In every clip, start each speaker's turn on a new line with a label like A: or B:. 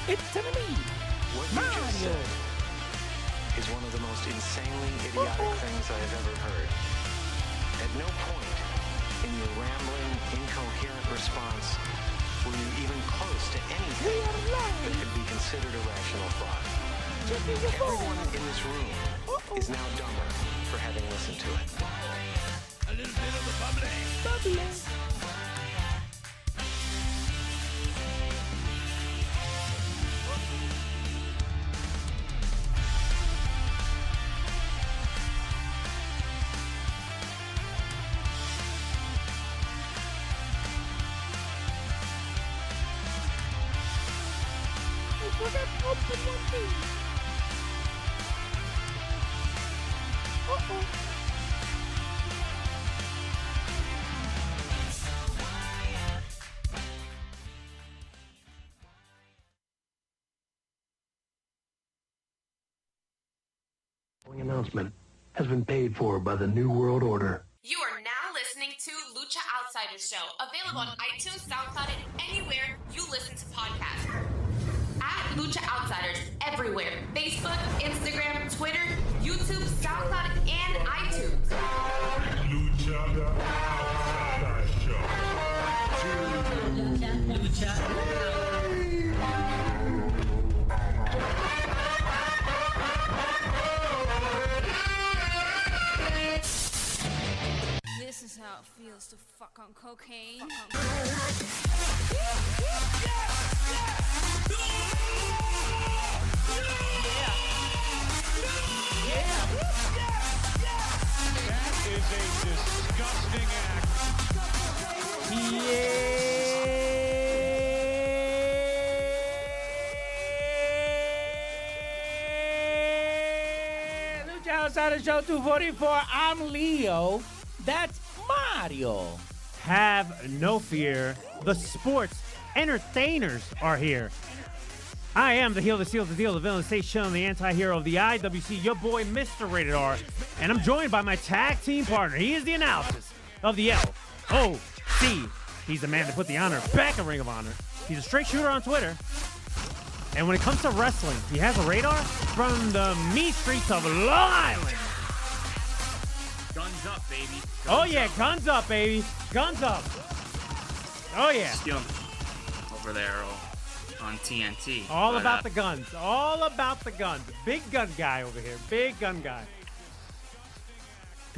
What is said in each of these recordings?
A: It's to me,
B: What you just
A: Mario.
B: said is one of the most insanely idiotic things I have ever heard. At no point in your rambling, incoherent response were you even close to anything that could be considered a rational thought. Everyone in this room is now dumber for having listened to it.
C: A little bit of the bubbly.
A: I forgot to open one thing. Uh-oh.
D: The announcement has been paid for by the New World Order.
E: You are now listening to Lucha Outsiders Show, available on iTunes, SoundCloud, and anywhere you listen to podcasts. At Lucha Outsiders everywhere: Facebook, Instagram, Twitter, YouTube, SoundCloud, and iTunes.
C: Lucha Outsiders Show.
F: This is how it feels to fuck on cocaine.
C: That is a disgusting act.
A: Yeah! Lucha Outsider Show 244. I'm Leo. That's Mario.
G: Have no fear. The sports entertainers are here. I am the heel, the seal, the deal, the villain, the station, the anti-hero of the IWC, your boy, Mr. Rated R. And I'm joined by my tag team partner. He is the analysis of the LOC. He's the man that put the honor back in Ring of Honor. He's a straight shooter on Twitter. And when it comes to wrestling, he has a radar from the mean streets of Long Island.
H: Guns up, baby.
G: Guns up, baby. Guns up. Oh, yeah.
H: Still over there on TNT.
G: All about the guns. All about the guns. Big gun guy over here. Big gun guy.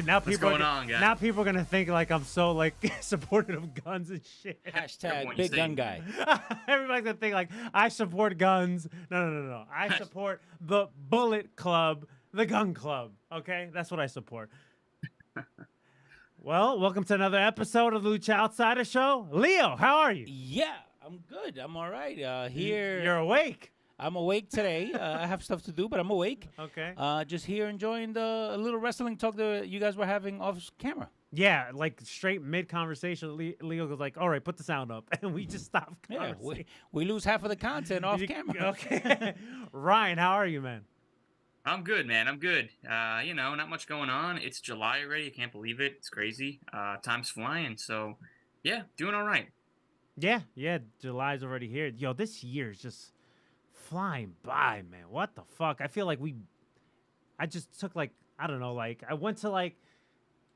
G: Now
H: What's going on, guys?
G: Now people are going to think like I'm so like supportive of guns and shit.
A: Hashtag big gun guy.
G: Everybody's going to think like I support guns. No. I support the Bullet Club, the gun club. Okay? That's what I support. Well, welcome to another episode of the Lucha Outsider Show. Leo, how are you?
A: Yeah, I'm good. I'm all right. Here,
G: You're awake.
A: I'm awake today. I have stuff to do, but I'm awake.
G: Okay.
A: Just here enjoying the little wrestling talk that you guys were having off camera.
G: Yeah, like straight mid-conversation, Leo goes like, all right, put the sound up. And we just stopped
A: Yeah,
G: conversing.
A: we lose half of the content off
G: You-
A: camera.
G: Okay. Ryan, how are you, man?
H: I'm good, man. I'm good. Not much going on. It's July already. I can't believe it. It's crazy. Time's flying. So, yeah, doing all right.
G: Yeah, July's already here. Yo, this year's just flying by, man. What the fuck? I feel like I just took like, I don't know, like I went to like,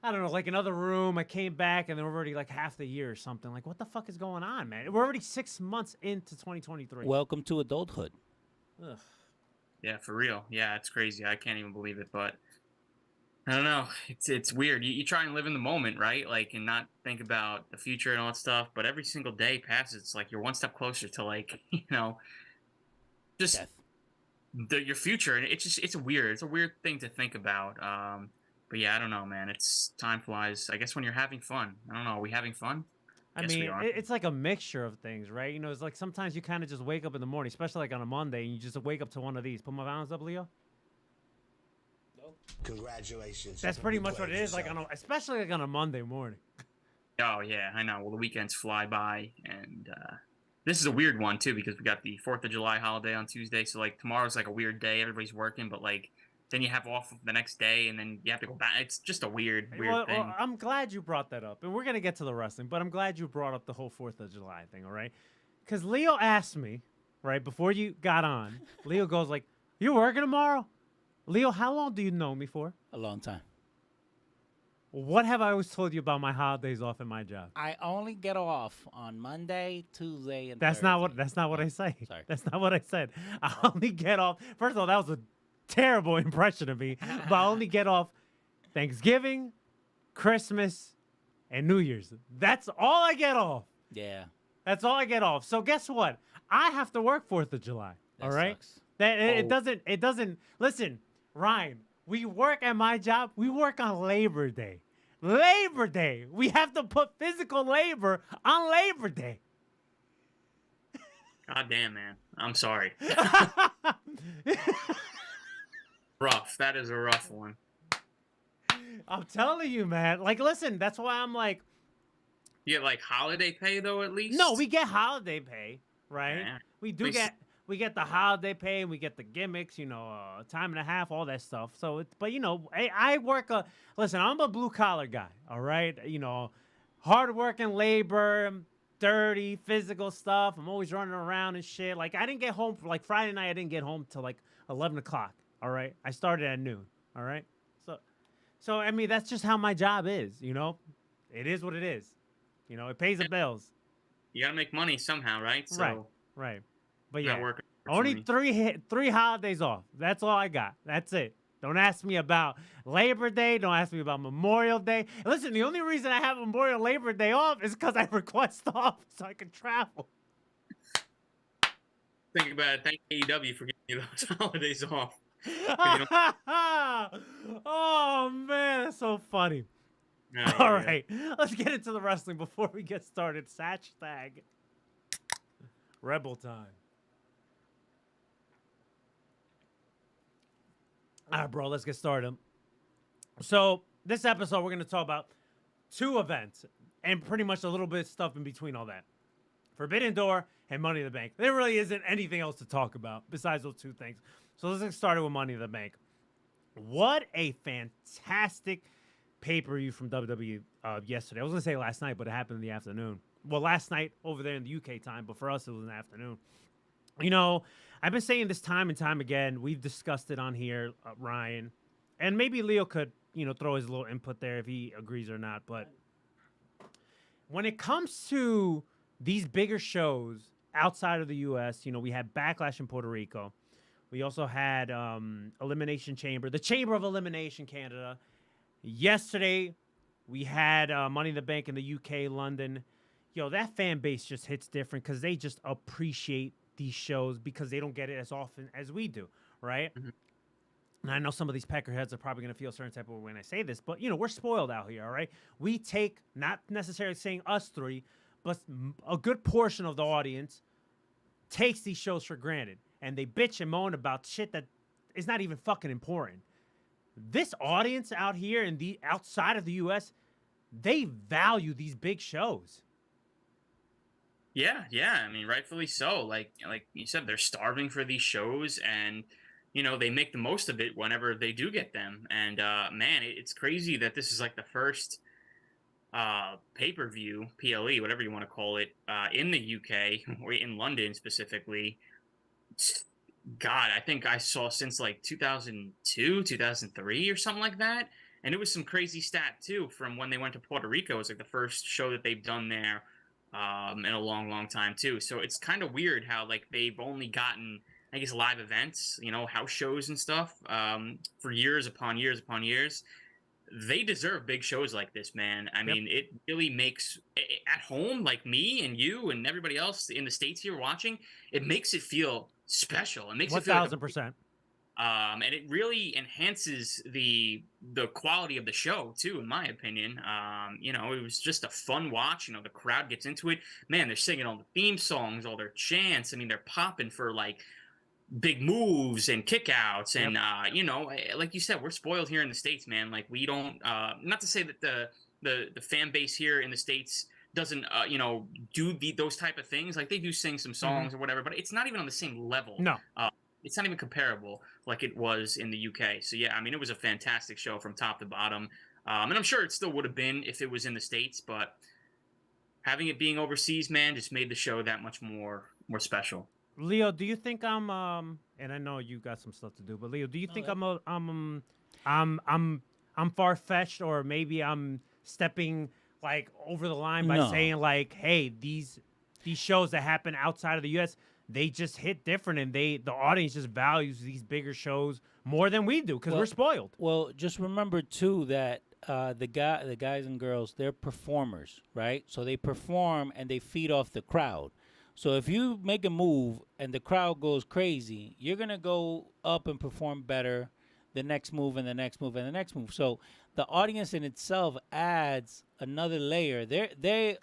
G: I don't know, like another room. I came back and then we're already like half the year or something. Like, what the fuck is going on, man? We're already 6 months into 2023.
A: Welcome to adulthood.
G: Ugh.
H: Yeah, for real. Yeah, it's crazy. I can't even believe it, but I don't know. It's weird. You try and live in the moment, right? Like, and not think about the future and all that stuff. But every single day passes, it's like you're one step closer to like, just
A: Death.
H: your future. And it's a weird thing to think about. But yeah, I don't know, man. Time flies. I guess when you're having fun. I don't know. Are we having fun?
G: I
H: Guess we
G: mean,
H: are.
G: it's like a mixture of things, right? You know, it's like sometimes you kind of just wake up in the morning, especially like on a Monday, and you just wake up to one of these. Put my balance up, Leo.
I: Congratulations.
G: That's pretty much what it is, like especially like on a Monday morning.
H: Oh yeah, I know. Well, the weekends fly by, and this is a weird one too because we got the 4th of July holiday on Tuesday. So like tomorrow's like a weird day. Everybody's working, but like then you have off the next day, and then you have to go back. It's just a weird thing.
G: Well, I'm glad you brought that up, and we're gonna get to the wrestling, but I'm glad you brought up the whole 4th of July thing. All right, because Leo asked me right before you got on, Leo goes like, "You working tomorrow?" Leo, how long do you know me for?
A: A long time.
G: What have I always told you about my holidays off at my job?
A: I only get off on Monday, Tuesday, and
G: That's
A: Thursday.
G: not what I say.
A: Sorry.
G: That's not what I said. I only get off. First of all, that was a terrible impression of me. But I only get off Thanksgiving, Christmas, and New Year's. That's all I get off.
A: Yeah.
G: That's all I get off. So guess what? I have to work 4th of July.
A: That
G: all right?
A: sucks.
G: That it doesn't listen, Ryan, we work at my job, we work on Labor Day. Labor Day. We have to put physical labor on Labor Day.
H: God damn, man. I'm sorry. Rough. That is a rough one.
G: I'm telling you, man. Like, listen, that's why I'm like,
H: You get like holiday pay though, at least.
G: no, we get holiday pay, right?
H: Yeah.
G: We do
H: least-
G: we get the holiday pay, and we get the gimmicks, time and a half, all that stuff. So, but I work listen, I'm a blue collar guy, all right? Hard working labor, dirty, physical stuff. I'm always running around and shit. Like, I didn't get home like Friday night. I didn't get home till like 11 o'clock. All right, I started at noon. All right, so I mean that's just how my job is. It is what it is. It pays the bills.
H: You gotta make money somehow, right? So
G: Right. But
H: not
G: yeah,
H: working,
G: only
H: unfortunately.
G: three holidays off. That's all I got. That's it. Don't ask me about Labor Day. Don't ask me about Memorial Day. Listen, the only reason I have Memorial Labor Day off is because I request off so I can travel.
H: Think about it. Thank AEW for giving you those holidays off.
G: Oh man, that's so funny. All right, let's get into the wrestling before we get started. Hashtag Rebel time. All right, bro, let's get started. So this episode, we're going to talk about 2 events and pretty much a little bit of stuff in between all that. Forbidden Door and Money in the Bank. There really isn't anything else to talk about besides those 2 things. So let's get started with Money in the Bank. What a fantastic pay-per-view from WWE yesterday. I was going to say last night, but it happened in the afternoon. Well, last night over there in the UK time, but for us, it was in the afternoon. I've been saying this time and time again. We've discussed it on here, Ryan. And maybe Leo could, throw his little input there if he agrees or not. But when it comes to these bigger shows outside of the U.S., we had Backlash in Puerto Rico. We also had Elimination Chamber, the Chamber of Elimination Canada. Yesterday, we had Money in the Bank in the UK, London. That fan base just hits different because they just appreciate these shows because they don't get it as often as we do, right? Mm-hmm. And I know some of these peckerheads are probably going to feel a certain type of way when I say this, but, we're spoiled out here, all right? We take, not necessarily saying us 3, but a good portion of the audience takes these shows for granted, and they bitch and moan about shit that is not even fucking important. This audience out here in the outside of the U.S., they value these big shows.
H: Yeah. I mean, rightfully so. Like you said, they're starving for these shows, and they make the most of it whenever they do get them. And man, it's crazy that this is like the first pay-per-view, PLE, whatever you want to call it, in the UK or in London specifically. God, I think I saw since like 2002, 2003 or something like that. And it was some crazy stat too from when they went to Puerto Rico. It was like the first show that they've done there in a long, long time too. So it's kind of weird how like they've only gotten, I guess, live events, house shows and stuff for years upon years upon years. They deserve big shows like this, man. I mean, it really makes at home, like me and you and everybody else in the States here watching, it makes it feel special. It makes it feel
G: 1,000%.
H: And it really enhances the quality of the show too, in my opinion. It was just a fun watch. The crowd gets into it. Man, they're singing all the theme songs, all their chants. I mean, they're popping for like big moves and kickouts, and like you said, we're spoiled here in the States, man. Like we don't. Not to say that the fan base here in the States doesn't do those type of things. Like they do sing some songs or whatever, but it's not even on the same level.
G: No.
H: It's not even comparable like it was in the UK. So yeah, I mean, it was a fantastic show from top to bottom. And I'm sure it still would have been if it was in the States, but having it being overseas, man, just made the show that much more special.
G: Leo, do you think I'm and I know you got some stuff to do, but Leo, do you think I'm far fetched, or maybe I'm stepping like over the line by
A: No.
G: saying like, hey, these shows that happen outside of the US, they just hit different, and the audience just values these bigger shows more than we do because we're spoiled.
A: Well, just remember too that the guys and girls, they're performers, right? So they perform and they feed off the crowd. So if you make a move and the crowd goes crazy, you're gonna go up and perform better the next move and the next move and the next move. So the audience in itself adds another layer. They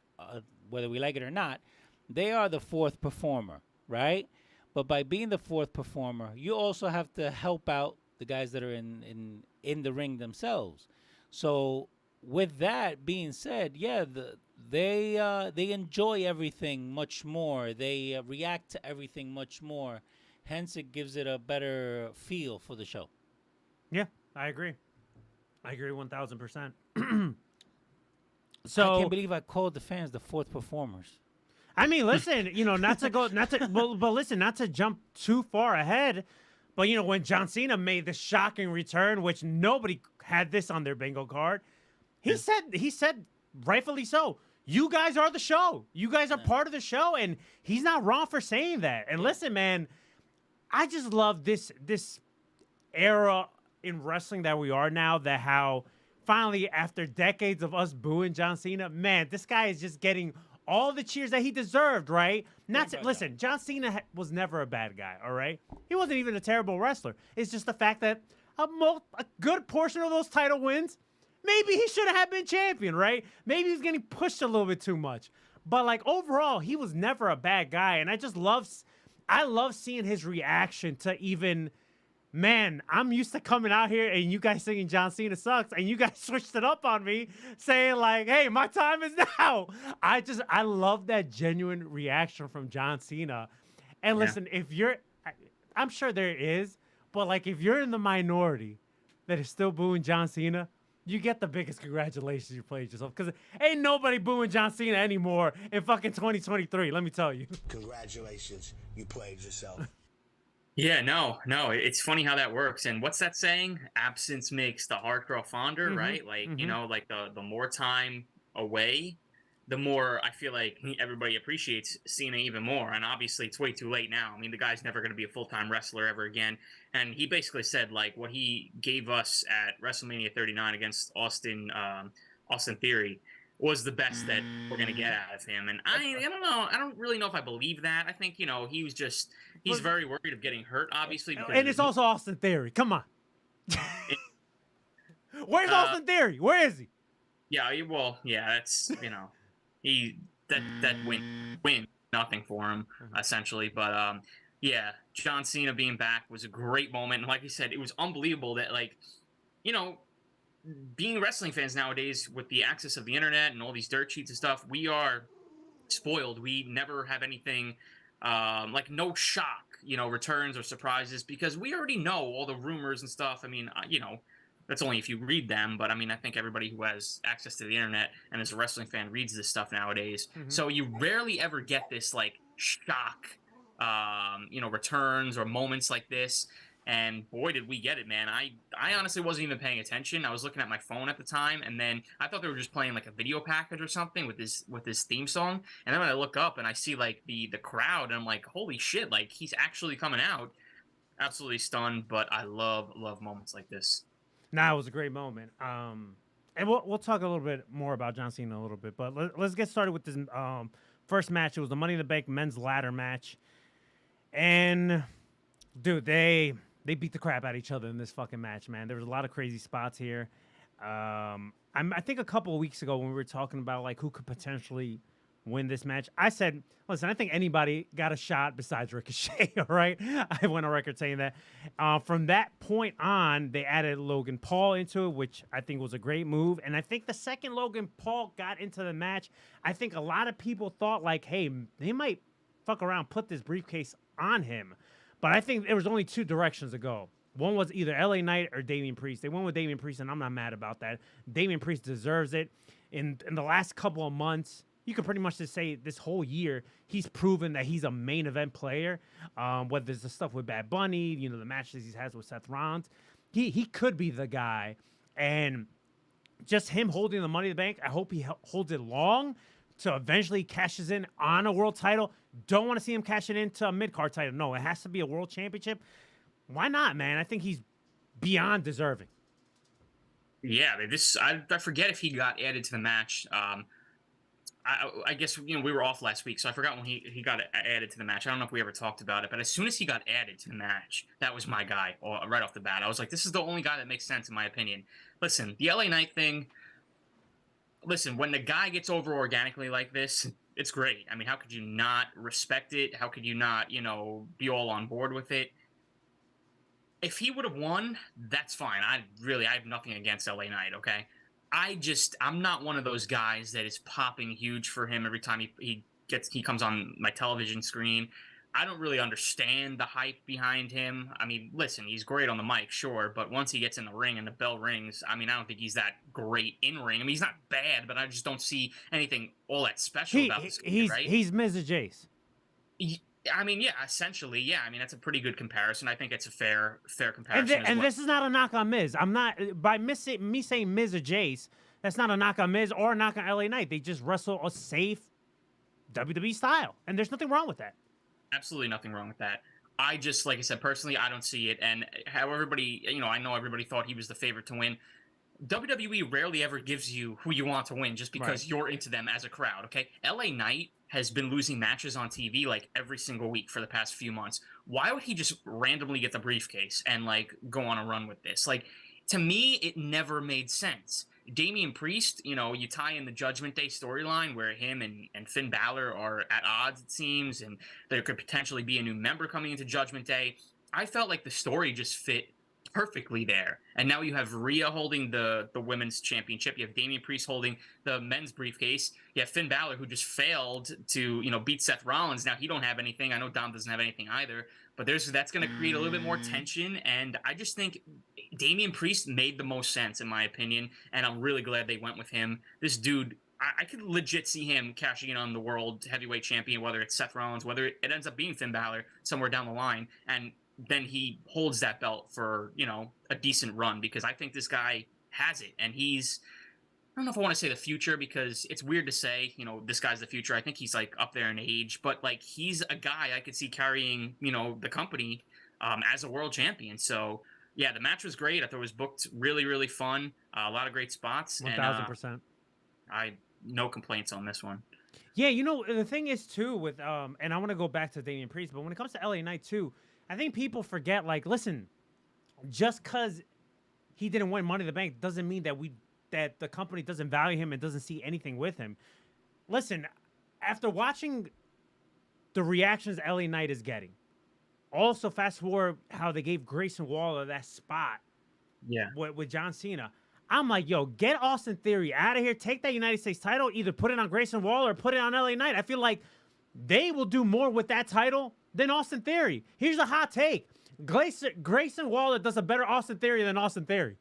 A: whether we like it or not, they are the fourth performer, right? But by being the fourth performer, you also have to help out the guys that are in the ring themselves. So with that being said, yeah, they enjoy everything much more. They react to everything much more. Hence, it gives it a better feel for the show.
G: Yeah, I agree. I agree 1,000%. So
A: I can't believe I called the fans the fourth performers.
G: I mean, listen, but listen, not to jump too far ahead, but when John Cena made the shocking return, which nobody had this on their bingo card, he said rightfully so, you guys are the show. You guys are part of the show, and he's not wrong for saying that. And listen, man, I just love this era in wrestling that we are now, that how finally, after decades of us booing John Cena, man, this guy is just getting all the cheers that he deserved, right? Listen, John Cena was never a bad guy, all right? He wasn't even a terrible wrestler. It's just the fact that a good portion of those title wins, maybe he shouldn't have been champion, right? Maybe he's getting pushed a little bit too much. But, like, overall, he was never a bad guy, and I love seeing his reaction to even... Man, I'm used to coming out here and you guys singing John Cena sucks, and you guys switched it up on me saying like, hey, my time is now. I love that genuine reaction from John Cena. And listen, I'm sure there is, but like if you're in the minority that is still booing John Cena, you get the biggest congratulations you played yourself, because ain't nobody booing John Cena anymore in fucking 2023, let me tell you.
I: Congratulations, you played yourself.
H: Yeah, no, it's funny how that works. And what's that saying? Absence makes the heart grow fonder, right? Like, like the more time away, the more I feel like everybody appreciates Cena even more. And obviously it's way too late now. I mean, the guy's never going to be a full-time wrestler ever again. And he basically said like what he gave us at WrestleMania 39 against Austin Theory was the best that we're going to get out of him. And I don't know. I don't really know if I believe that. I think, he was just, he's very worried of getting hurt, obviously.
G: And it's also Austin Theory. Come on. Where's Austin Theory? Where is he?
H: Yeah, that's, that win nothing for him, essentially. But, John Cena being back was a great moment. And like you said, it was unbelievable that, like, being wrestling fans nowadays with the access of the internet and all these dirt sheets and stuff, we are spoiled. We never have anything like no shock, returns or surprises, because we already know all the rumors and stuff. I mean, that's only if you read them, but I mean, I think everybody who has access to the internet and is a wrestling fan reads this stuff nowadays. So you rarely ever get this like shock, returns or moments like this. And boy, did we get it, man. I honestly wasn't even paying attention. I was looking at my phone at the time, and then I thought they were just playing like a video package or something with this theme song. And then when I look up and I see like the crowd, and I'm like, holy shit, like he's actually coming out. Absolutely stunned, but I love moments like this.
G: Nah, it was a great moment. And we'll talk a little bit more about John Cena in a little bit, but let's get started with this first match. It was the Money in the Bank men's ladder match. And dude, they beat the crap out of each other in this fucking match, man. There was a lot of crazy spots here. I think a couple of weeks ago when we were talking about like who could potentially win this match, I said, listen, I think anybody got a shot besides Ricochet, all right? I went on record saying that. From that point on, they added Logan Paul into it, which I think was a great move. And I think the second Logan Paul got into the match, I think a lot of people thought like, hey, they might fuck around, put this briefcase on him. But I think there was only two directions to go. One was either LA Knight or Damian Priest. They went with Damian Priest, and I'm not mad about that. Damian Priest deserves it. In the last couple of months, you could pretty much just say this whole year he's proven that he's a main event player. Whether it's the stuff with Bad Bunny, you know, the matches he has with Seth Rollins, he could be the guy. And just him holding the Money in the Bank, I hope he holds it long so eventually cashes in on a world title. Don't want to see him cash it into a mid-card title. No, it has to be a world championship. Why not, man? I think he's beyond deserving.
H: Yeah, I forget if he got added to the match. I guess, you know, we were off last week, so I forgot when he got added to the match. I don't know if we ever talked about it, but as soon as he got added to the match, that was my guy right off the bat. I was like, this is the only guy that makes sense in my opinion. Listen, the LA Knight thing, listen, when the guy gets over organically like this, it's great. I mean, how could you not respect it? How could you not, you know, be all on board with it? If he would have won, that's fine. I have nothing against LA Knight, okay? I'm not one of those guys that is popping huge for him every time he comes on my television screen. I don't really understand the hype behind him. I mean, listen, he's great on the mic, sure, but once he gets in the ring and the bell rings, I mean, I don't think he's that great in ring. I mean, he's not bad, but I just don't see anything all that special about this kid, right?
G: He's Mr. Jace.
H: I mean, yeah, essentially, yeah. I mean, that's a pretty good comparison. I think it's a fair comparison.
G: And this is not a knock on Miz. I'm not by me saying Miz or Jace. That's not a knock on Miz or a knock on LA Knight. They just wrestle a safe WWE style, and there's nothing wrong with that.
H: Absolutely nothing wrong with that. I just, like I said, personally, I don't see it. And how everybody, you know, I know everybody thought he was the favorite to win. WWE rarely ever gives you who you want to win just because you're into them as a crowd, okay? LA Knight has been losing matches on TV like every single week for the past few months. Why would he just randomly get the briefcase and like go on a run with this? Like, to me, it never made sense. Damian Priest, you know, you tie in the Judgment Day storyline where him and Finn Balor are at odds, it seems, and there could potentially be a new member coming into Judgment Day. I felt like the story just fit perfectly there. And now you have Rhea holding the women's championship. You have Damian Priest holding the men's briefcase. You have Finn Balor, who just failed to, you know, beat Seth Rollins. Now he don't have anything. I know Dom doesn't have anything either. But that's going to create a little bit more tension. And I just think Damian Priest made the most sense, in my opinion. And I'm really glad they went with him. This dude, I could legit see him cashing in on the world heavyweight champion, whether it's Seth Rollins, whether it ends up being Finn Balor somewhere down the line. And then he holds that belt for, you know, a decent run, because I think this guy has it. And he's, I don't know if I want to say the future, because it's weird to say, you know, this guy's the future. I think he's like up there in age, but like he's a guy I could see carrying, you know, the company as a world champion. So yeah, the match was great. I thought it was booked really, really fun. A lot of great spots.
G: 1,000%.
H: No complaints on this one.
G: Yeah, you know, the thing is too with and I want to go back to Damian Priest, but when it comes to LA Knight too, I think people forget, like, listen, just because he didn't win Money in the Bank doesn't mean that the company doesn't value him and doesn't see anything with him. Listen, after watching the reactions LA Knight is getting, also fast forward how they gave Grayson Waller that spot with John Cena, I'm like, yo, get Austin Theory out of here. Take that United States title. Either put it on Grayson Waller or put it on LA Knight. I feel like they will do more with that title than Austin Theory. Here's a hot take. Grayson Waller does a better Austin Theory than Austin Theory.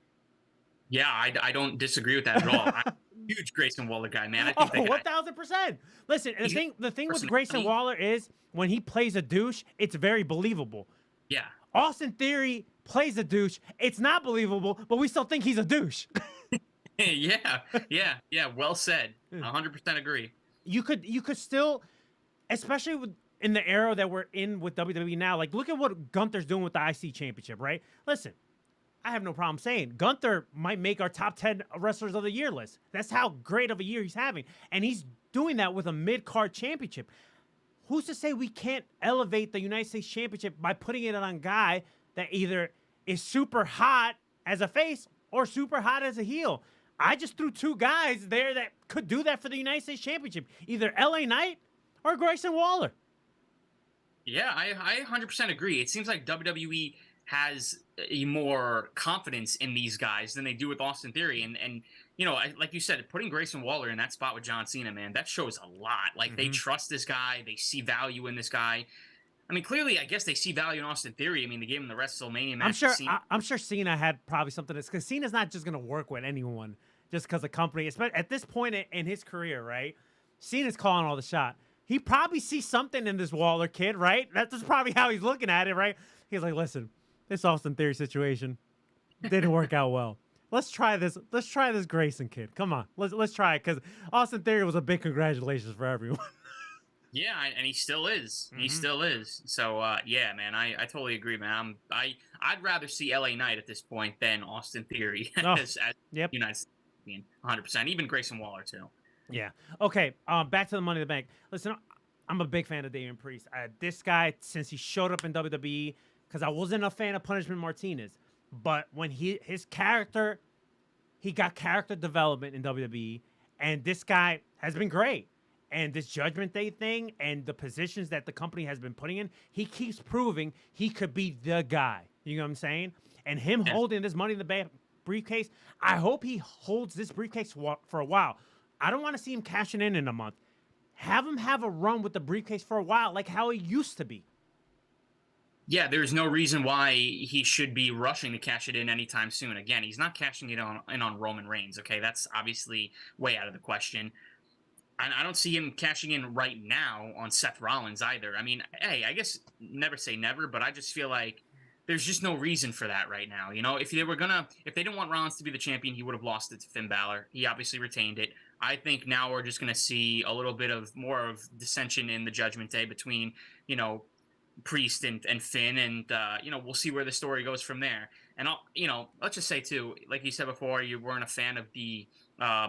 H: Yeah, I don't disagree with that at all. I'm a huge Grayson Waller guy, man. I think
G: 1,000%. Listen, the thing with Grayson Waller is when he plays a douche, it's very believable.
H: Yeah.
G: Austin Theory plays a douche. It's not believable, but we still think he's a douche.
H: Yeah. Well said. 100% agree.
G: You could still, especially in the era that we're in with WWE now, like look at what Gunther's doing with the IC Championship, right? Listen, I have no problem saying Gunther might make our top 10 wrestlers of the year list. That's how great of a year he's having. And he's doing that with a mid-card championship. Who's to say we can't elevate the United States Championship by putting it on a guy that either is super hot as a face or super hot as a heel? I just threw two guys there that could do that for the United States Championship. Either LA Knight or Grayson Waller.
H: Yeah, I 100% agree. It seems like WWE has a more confidence in these guys than they do with Austin Theory. And you know, like you said, putting Grayson Waller in that spot with John Cena, man, that shows a lot. Like, they trust this guy. They see value in this guy. I mean, clearly, I guess they see value in Austin Theory. I mean, they gave him the WrestleMania match.
G: I'm sure Cena had probably something because Cena's not just going to work with anyone just because of company. At this point in his career, right? Cena's calling all the shot. He probably sees something in this Waller kid, right? That's probably how he's looking at it, right? He's like, listen, this Austin Theory situation didn't work out well. Let's try this. Let's try this Grayson kid. Come on, let's try it, because Austin Theory was a big congratulations for everyone.
H: Yeah, and he still is. He still is. So yeah, man, I totally agree, man. I'd rather see LA Knight at this point than Austin Theory as United States champion, 100%. Even Grayson Waller too.
G: Yeah. Okay. Back to the Money in the Bank. Listen, I'm a big fan of Damian Priest. This guy, since he showed up in WWE, because I wasn't a fan of Punishment Martinez, but when his character, he got character development in WWE, and this guy has been great. And this Judgment Day thing and the positions that the company has been putting in, he keeps proving he could be the guy. You know what I'm saying? And him holding this Money in the Bank briefcase, I hope he holds this briefcase for a while. I don't want to see him cashing in a month. Have him have a run with the briefcase for a while, like how he used to be.
H: Yeah, there's no reason why he should be rushing to cash it in anytime soon. Again, he's not cashing it in on Roman Reigns, okay? That's obviously way out of the question. I don't see him cashing in right now on Seth Rollins either. I mean, hey, I guess never say never, but I just feel like there's just no reason for that right now. You know, if they didn't want Rollins to be the champion, he would have lost it to Finn Balor. He obviously retained it. I think now we're just going to see a little bit of more of dissension in the Judgment Day between, you know, Priest and Finn, and you know, we'll see where the story goes from there. And let's just say too, like you said before, you weren't a fan of the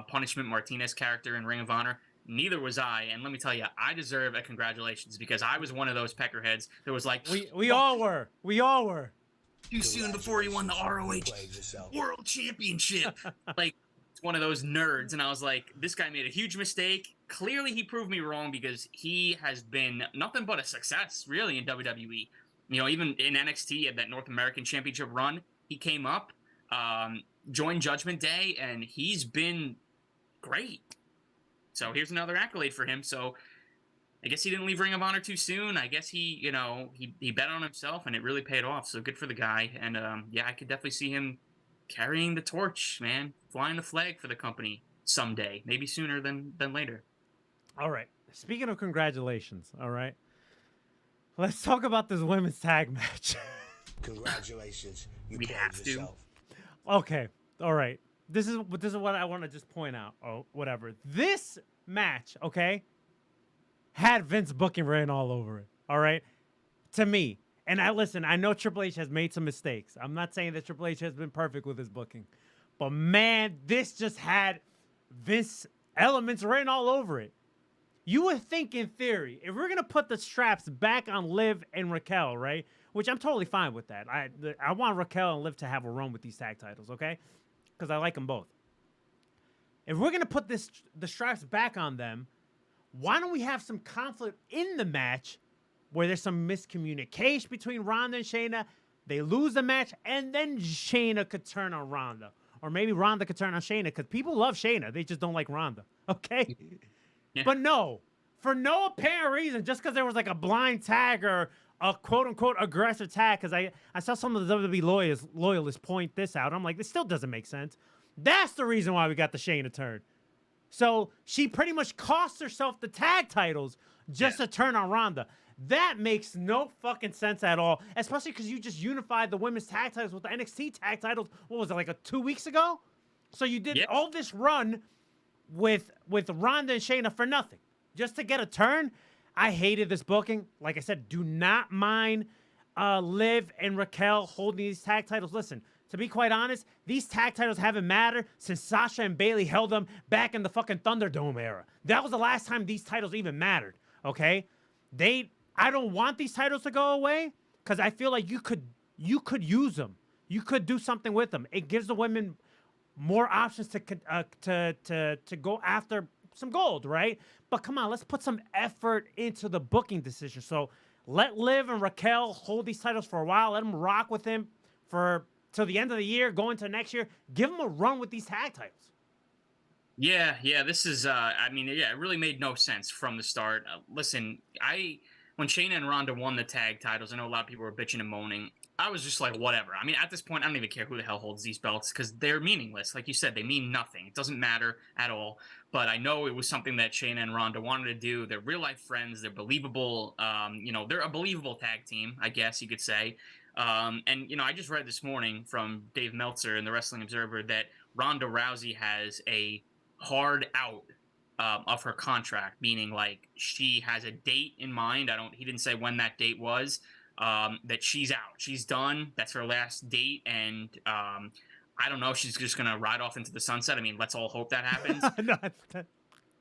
H: Punishment Martinez character in Ring of Honor. Neither was I, and let me tell you, I deserve a congratulations, because I was one of those peckerheads that was like,
G: we all were.
H: Too soon before he won the ROH World Championship. Like, it's one of those nerds, and I was like, this guy made a huge mistake. Clearly, he proved me wrong, because he has been nothing but a success, really, in WWE. You know, even in NXT at that North American Championship run, he came up, joined Judgment Day, and he's been great. So here's another accolade for him. So I guess he didn't leave Ring of Honor too soon. I guess he bet on himself, and it really paid off. So good for the guy. And yeah, I could definitely see him carrying the torch, man, flying the flag for the company someday, maybe sooner than later.
G: All right. Speaking of congratulations, all right, let's talk about this women's tag match.
I: Congratulations, you
H: We
I: played
H: have to.
I: yourself.
G: Okay. All right. This is what I want to just point out. Oh, whatever. This match, okay, had Vince booking written all over it. All right, to me. And I know Triple H has made some mistakes. I'm not saying that Triple H has been perfect with his booking, but man, this just had Vince elements written all over it. You would think, in theory, if we're gonna put the straps back on Liv and Raquel, right? Which I'm totally fine with that. I want Raquel and Liv to have a run with these tag titles, okay? Because I like them both. If we're going to put the straps back on them, why don't we have some conflict in the match where there's some miscommunication between Ronda and Shayna? They lose the match, and then Shayna could turn on Ronda. Or maybe Ronda could turn on Shayna, because people love Shayna. They just don't like Ronda, okay? Yeah. But no, for no apparent reason, just because there was like a blind tag or a quote-unquote aggressive tag, because I saw some of the WWE loyalists point this out. I'm like, this still doesn't make sense. That's the reason why we got the Shayna turn. So she pretty much cost herself the tag titles just to turn on Ronda. That makes no fucking sense at all, especially because you just unified the women's tag titles with the NXT tag titles, what was it, like 2 weeks ago? So you did all this run with Ronda and Shayna for nothing, just to get a turn. I hated this booking. Like I said, do not mind Liv and Raquel holding these tag titles. Listen, to be quite honest, these tag titles haven't mattered since Sasha and Bayley held them back in the fucking Thunderdome era. That was the last time these titles even mattered, okay? I don't want these titles to go away, because I feel like you could use them. You could do something with them. It gives the women more options to go after some gold, right? But come on, let's put some effort into the booking decision. So let Liv and Raquel hold these titles for a while. Let them rock with him till the end of the year, go into next year. Give them a run with these tag titles.
H: Yeah, this is, it really made no sense from the start. Listen, when Shayna and Ronda won the tag titles, I know a lot of people were bitching and moaning. I was just like, whatever. I mean, at this point, I don't even care who the hell holds these belts because they're meaningless. Like you said, they mean nothing. It doesn't matter at all. But I know it was something that Shayna and Ronda wanted to do. They're real life friends. They're believable. They're a believable tag team, I guess you could say. I just read this morning from Dave Meltzer in the Wrestling Observer that Ronda Rousey has a hard out of her contract, meaning like she has a date in mind. He didn't say when that date was. That she's out. She's done. That's her last date. And I don't know. She's just going to ride off into the sunset. I mean, let's all hope that happens.
G: No,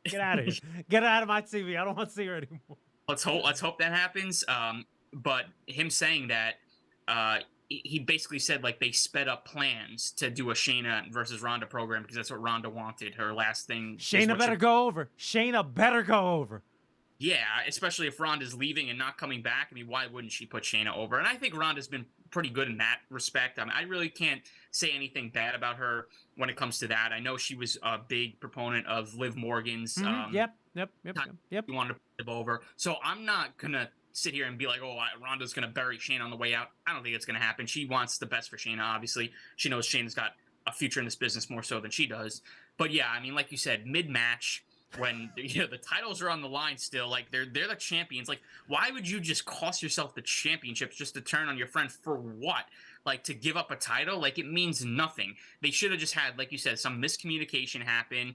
G: get out of here. Get out of my TV. I don't want to see her anymore.
H: Let's hope that happens. But him saying that, he basically said like they sped up plans to do a Shayna versus Ronda program because that's what Ronda wanted. Her last thing.
G: Shayna better go over. Shayna better go over.
H: Yeah, especially if Ronda's leaving and not coming back. I mean, why wouldn't she put Shayna over? And I think Ronda's been pretty good in that respect. I mean, I really can't say anything bad about her when it comes to that. I know she was a big proponent of Liv Morgan's.
G: Yep.
H: You wanted to put Liv over. So I'm not going to sit here and be like, Ronda's going to bury Shayna on the way out. I don't think it's going to happen. She wants the best for Shayna, obviously. She knows Shayna's got a future in this business more so than she does. But yeah, I mean, like you said, mid-match, when the titles are on the line still, like they're the champions. Like, why would you just cost yourself the championships just to turn on your friend for what? Like, to give up a title? Like, it means nothing. They should have just had, like you said, some miscommunication happen,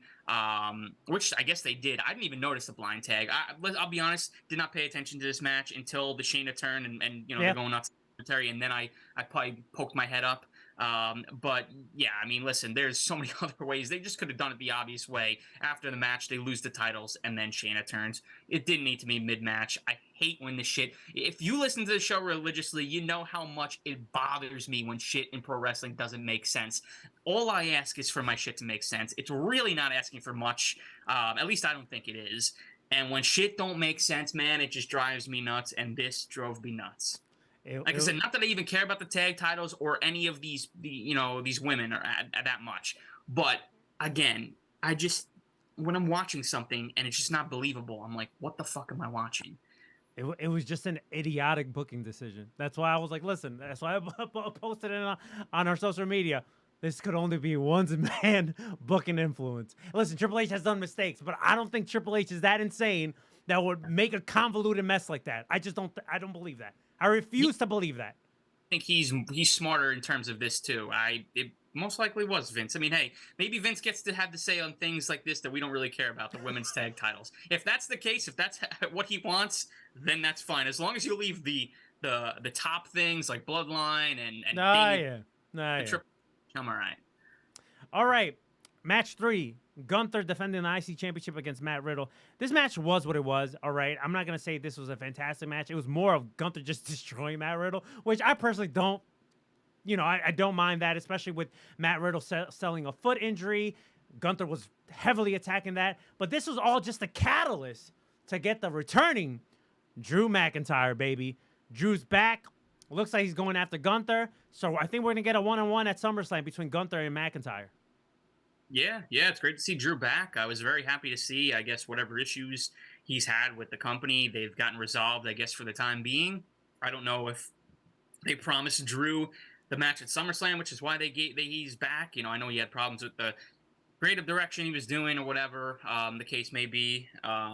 H: which I guess they did. I didn't even notice the blind tag. I'll be honest, did not pay attention to this match until the Shayna turn and they're going nuts, and then I probably poked my head up. But yeah, I mean, listen, there's so many other ways. They just could have done it the obvious way. After the match, they lose the titles, and then Shayna turns. It didn't need to be mid-match. I hate when this shit... If you listen to the show religiously, you know how much it bothers me when shit in pro wrestling doesn't make sense. All I ask is for my shit to make sense. It's really not asking for much. At least I don't think it is. And when shit don't make sense, man, it just drives me nuts, and this drove me nuts. Like I said, not that I even care about the tag titles or any of these women or that much. But again, when I'm watching something and it's just not believable, I'm like, what the fuck am I watching?
G: It was just an idiotic booking decision. That's why I was like, listen, that's why I posted it on our social media. This could only be one man booking influence. Listen, Triple H has done mistakes, but I don't think Triple H is that insane that would make a convoluted mess like that. I just don't. I don't believe that. I refuse to believe that.
H: I think he's smarter in terms of this too. It most likely was Vince. I mean, hey, maybe Vince gets to have to say on things like this that we don't really care about, the women's tag titles. If that's the case, if that's what he wants, then that's fine. As long as you leave the top things like Bloodline and I'm all right.
G: All right, match 3. Gunther defending the IC Championship against Matt Riddle. This match was what it was, all right? I'm not going to say this was a fantastic match. It was more of Gunther just destroying Matt Riddle, which I personally don't, I don't mind that, especially with Matt Riddle selling a foot injury. Gunther was heavily attacking that. But this was all just a catalyst to get the returning Drew McIntyre, baby. Drew's back. Looks like he's going after Gunther. So I think we're going to get a one-on-one at SummerSlam between Gunther and McIntyre.
H: Yeah, it's great to see Drew back. I was very happy to see, I guess, whatever issues he's had with the company, they've gotten resolved, I guess, for the time being. I don't know if they promised Drew the match at SummerSlam, which is why he's back. I know he had problems with the creative direction he was doing or whatever the case may be.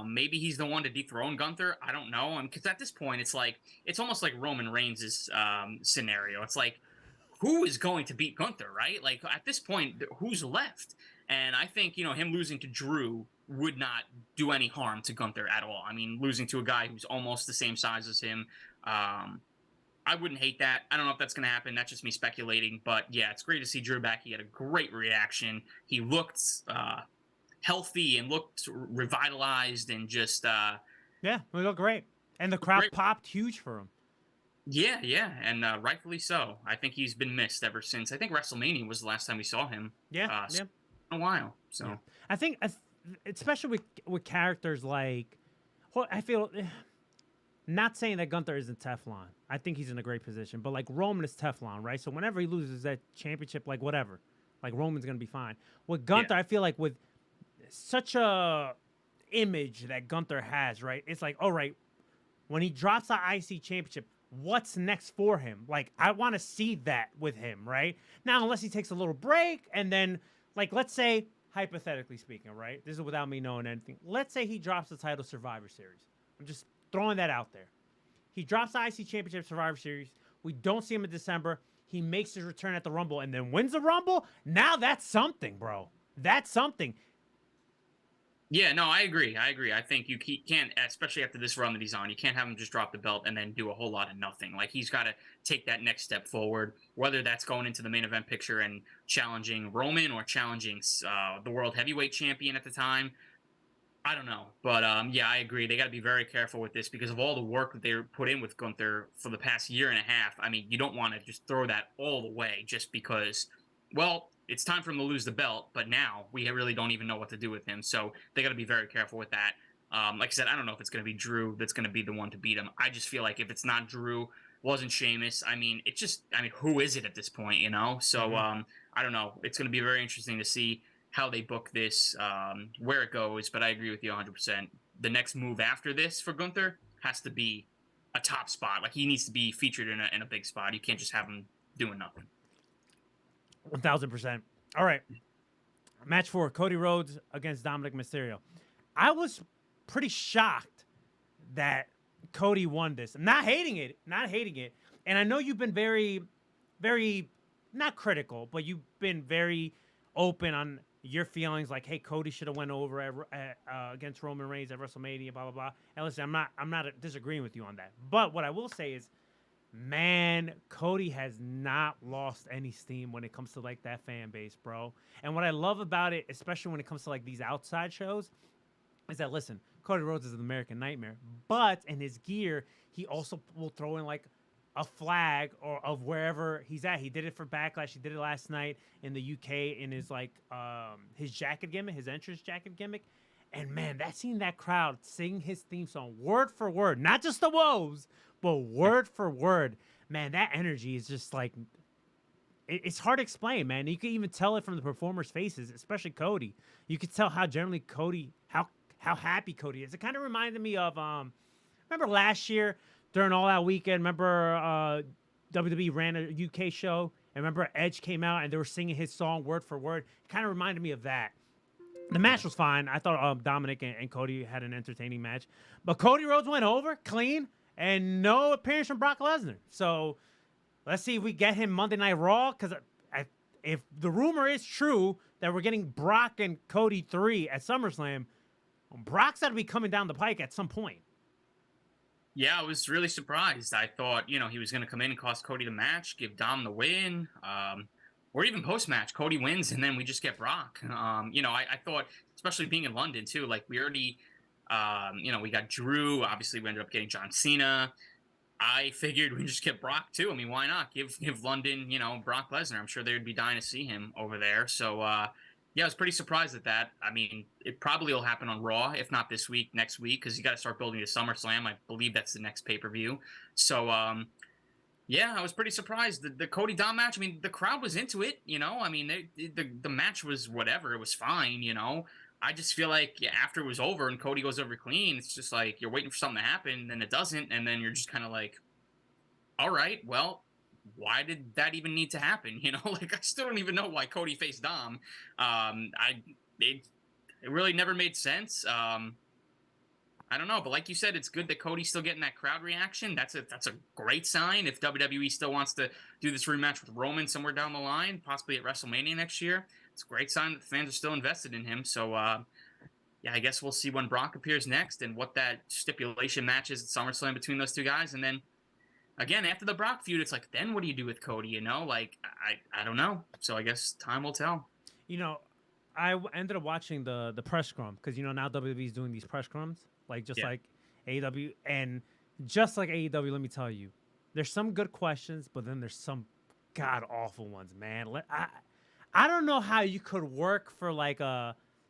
H: Maybe he's the one to dethrone Gunther. I don't know. Because at this point, it's almost like Roman Reigns' scenario. It's like, who is going to beat Gunther, right? Like, at this point, who's left? And I think, him losing to Drew would not do any harm to Gunther at all. I mean, losing to a guy who's almost the same size as him, I wouldn't hate that. I don't know if that's going to happen. That's just me speculating. But, yeah, it's great to see Drew back. He had a great reaction. He looked healthy and looked revitalized and just...
G: yeah, he looked great. And the crowd popped huge for him.
H: Yeah, and rightfully so. I think he's been missed ever since. I think WrestleMania was the last time we saw him.
G: Yeah.
H: In a while. So
G: yeah. I think, especially with characters like, well, I feel, not saying that Gunther isn't Teflon. I think he's in a great position, but like Roman is Teflon, right? So whenever he loses that championship, like whatever, like Roman's gonna be fine. With Gunther, I feel like with such a image that Gunther has, right? It's like, all right, when he drops the IC championship, what's next for him? Like, I want to see that with him, right? Now, unless he takes a little break and then, like, let's say, hypothetically speaking, right? This is without me knowing anything. Let's say he drops the title Survivor Series. I'm just throwing that out there. He drops the IC championship Survivor Series. We don't see him in December. He makes his return at the Rumble and then wins the Rumble. Now that's something, bro. That's something.
H: Yeah, no, I agree. I think you can't, especially after this run that he's on, you can't have him just drop the belt and then do a whole lot of nothing. Like, he's got to take that next step forward, whether that's going into the main event picture and challenging Roman or challenging the World Heavyweight Champion at the time. I don't know. But, yeah, I agree. They got to be very careful with this because of all the work that they put in with Gunther for the past year and a half. I mean, you don't want to just throw that all away just because, well, it's time for him to lose the belt, but now we really don't even know what to do with him. So they got to be very careful with that. Like I said, I don't know if it's going to be Drew that's going to be the one to beat him. I just feel like if it's not Drew, wasn't Sheamus, I mean, who is it at this point, you know? So I don't know. It's going to be very interesting to see how they book this, where it goes, but I agree with you 100%. The next move after this for Gunther has to be a top spot. Like, he needs to be featured in a big spot. You can't just have him doing nothing.
G: 1,000%. All right. Match 4, Cody Rhodes against Dominic Mysterio. I was pretty shocked that Cody won this. I'm not hating it. And I know you've been very, very, not critical, but you've been very open on your feelings like, hey, Cody should have went over against Roman Reigns at WrestleMania, blah, blah, blah. And listen, I'm not disagreeing with you on that. But what I will say is, man, Cody has not lost any steam when it comes to like that fan base, bro. And what I love about it, especially when it comes to like these outside shows, is that, listen, Cody Rhodes is an American Nightmare, but in his gear, he also will throw in like a flag or of wherever he's at. He did it for Backlash. He did it last night in the UK in his like his jacket gimmick, his entrance jacket gimmick. And man, seeing that crowd sing his theme song word for word, not just the woes, but word for word, man, that energy is just like, it's hard to explain, man. You can even tell it from the performers' faces, especially Cody. You could tell how generally Cody, how happy Cody is. It kind of reminded me of, remember last year during All Out Weekend, remember WWE ran a UK show, and remember Edge came out and they were singing his song word for word? It kind of reminded me of that. The match was fine. I thought Dominic and Cody had an entertaining match. But Cody Rhodes went over clean and no appearance from Brock Lesnar. So let's see if we get him Monday Night Raw. Because if the rumor is true that we're getting Brock and Cody 3 at SummerSlam, Brock's got to be coming down the pike at some point.
H: Yeah, I was really surprised. I thought, he was going to come in and cost Cody the match, give Dom the win. Or even post-match, Cody wins, and then we just get Brock. I thought, especially being in London, too, like, we already, we got Drew. Obviously, we ended up getting John Cena. I figured we'd just get Brock, too. I mean, why not? Give London, Brock Lesnar. I'm sure they would be dying to see him over there. So, yeah, I was pretty surprised at that. I mean, it probably will happen on Raw, if not this week, next week, because you got to start building to SummerSlam. I believe that's the next pay-per-view. So, yeah, I was pretty surprised. The Cody Dom match, I mean, the crowd was into it, I mean, the match was whatever. It was fine, I just feel like after it was over and Cody goes over clean, it's just like you're waiting for something to happen, and it doesn't, and then you're just kind of like, all right, well, why did that even need to happen? Like, I still don't even know why Cody faced Dom. It really never made sense. I don't know, but like you said, it's good that Cody's still getting that crowd reaction. That's a great sign. If WWE still wants to do this rematch with Roman somewhere down the line, possibly at WrestleMania next year, it's a great sign that the fans are still invested in him. So, yeah, I guess we'll see when Brock appears next and what that stipulation match is at SummerSlam between those two guys. And then, again, after the Brock feud, it's like, then what do you do with Cody, Like, I don't know. So I guess time will tell.
G: I ended up watching the press scrum because, now WWE is doing these press scrums. Like, just like AEW. And just like AEW, let me tell you, there's some good questions, but then there's some god-awful ones, man. I don't know how you could work for, like,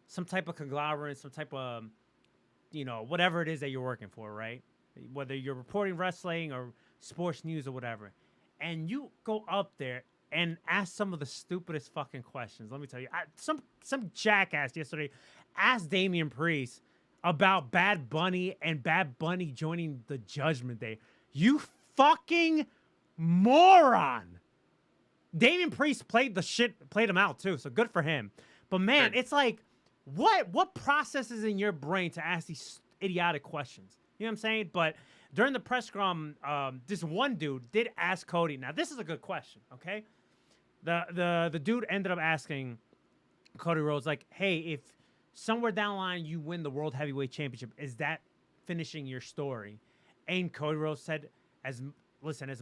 G: some type of conglomerate, some type of, whatever it is that you're working for, right? Whether you're reporting wrestling or sports news or whatever. And you go up there and ask some of the stupidest fucking questions. Let me tell you. Some jackass yesterday asked Damian Priest, about Bad Bunny and Bad Bunny joining the Judgment Day. You fucking moron. Damian Priest played him out too, so good for him. But man, it's like, what processes in your brain to ask these idiotic questions? You know what I'm saying? But during the press scrum, this one dude did ask Cody. Now, this is a good question, okay? The dude ended up asking Cody Rhodes, like, hey, if somewhere down the line you win the World Heavyweight Championship, is that finishing your story? And Cody Rhodes said, as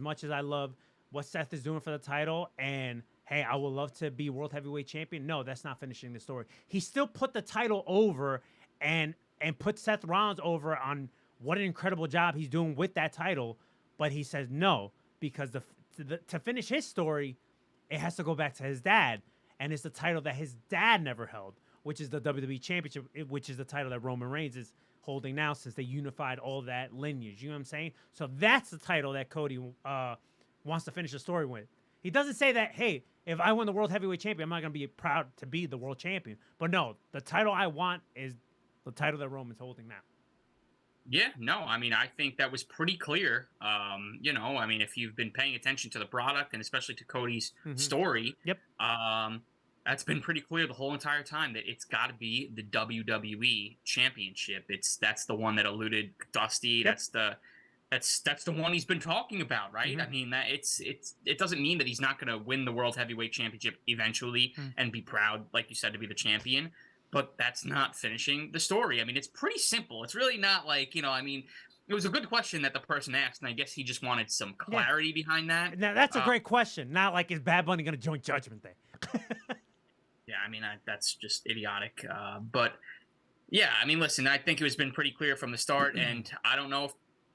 G: much as I love what Seth is doing for the title, and hey, I would love to be World Heavyweight Champion, no, that's not finishing the story. He still put the title over and put Seth Rollins over on what an incredible job he's doing with that title, but he says no, because to finish his story, it has to go back to his dad, and it's the title that his dad never held, which is the WWE Championship, which is the title that Roman Reigns is holding now since they unified all that lineage. You know what I'm saying? So that's the title that Cody wants to finish the story with. He doesn't say that, hey, if I win the World Heavyweight Champion, I'm not going to be proud to be the world champion. But no, the title I want is the title that Roman's holding now.
H: Yeah, no, I mean, I think that was pretty clear. You know, I mean, if you've been paying attention to the product and especially to Cody's story, that's been pretty clear the whole entire time that it's got to be the WWE Championship. That's the one that eluded Dusty. That's the one he's been talking about, right? I mean, that it doesn't mean that he's not going to win the World Heavyweight Championship eventually and be proud, like you said, to be the champion. But that's not finishing the story. I mean, it's pretty simple. It's really not like, you know, I mean, it was a good question that the person asked, and I guess he just wanted some clarity behind that.
G: Now, that's a great question. Not like, is Bad Bunny going to join Judgment Day?
H: Yeah, I mean, that's just idiotic. But, yeah, I mean, listen, I think it has been pretty clear from the start, and I don't know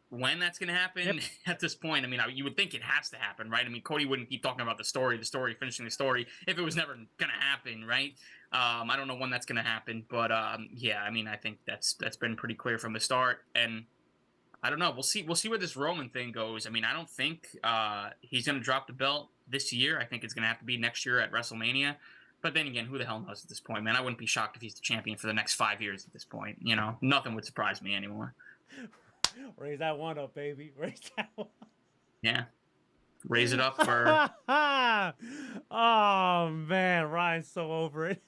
H: when that's going to happen at this point. I mean, you would think it has to happen, right? I mean, Cody wouldn't keep talking about the story, finishing the story, if it was never going to happen, right? I don't know when that's going to happen, but yeah, I mean, I think that's been pretty clear from the start, and I don't know. We'll see where this Roman thing goes. I mean, I don't think he's going to drop the belt this year. I think it's going to have to be next year at WrestleMania. But then again, who the hell knows at this point, man? I wouldn't be shocked if he's the champion for the next 5 years at this point. You know, nothing would surprise me anymore.
G: Raise that one up, baby. Raise that one.
H: Yeah. Raise it up for...
G: Oh, man. Ryan's so over it.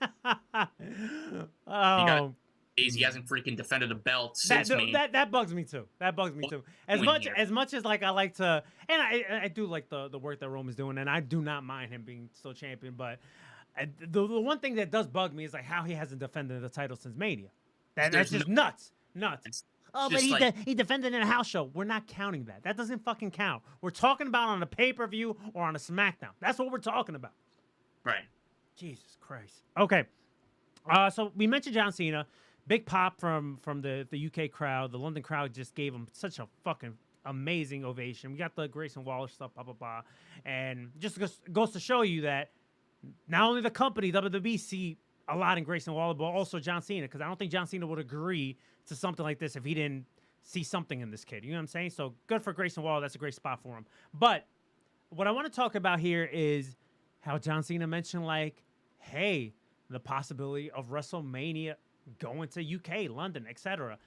H: He hasn't freaking defended a belt since me.
G: That bugs me too. That bugs me too. As much as like I like to, and I do like the work that Roman's doing, and I do not mind him being still champion. But the one thing that does bug me is like how he hasn't defended the title since Mania. That's just nuts. Oh, but he defended in a house show. We're not counting that. That doesn't fucking count. We're talking about on a pay-per-view or on a SmackDown. That's what we're talking about.
H: Right.
G: Jesus Christ. Okay. So we mentioned John Cena. Big pop from the UK crowd. The London crowd just gave him such a fucking amazing ovation. We got the Grayson Waller stuff, blah, blah, blah. And just goes to show you that not only the company, WWE, see a lot in Grayson Waller, but also John Cena, because I don't think John Cena would agree to something like this if he didn't see something in this kid. You know what I'm saying? So good for Grayson Waller. That's a great spot for him. But what I want to talk about here is how John Cena mentioned, like, hey, the possibility of WrestleMania going to UK, London, etc.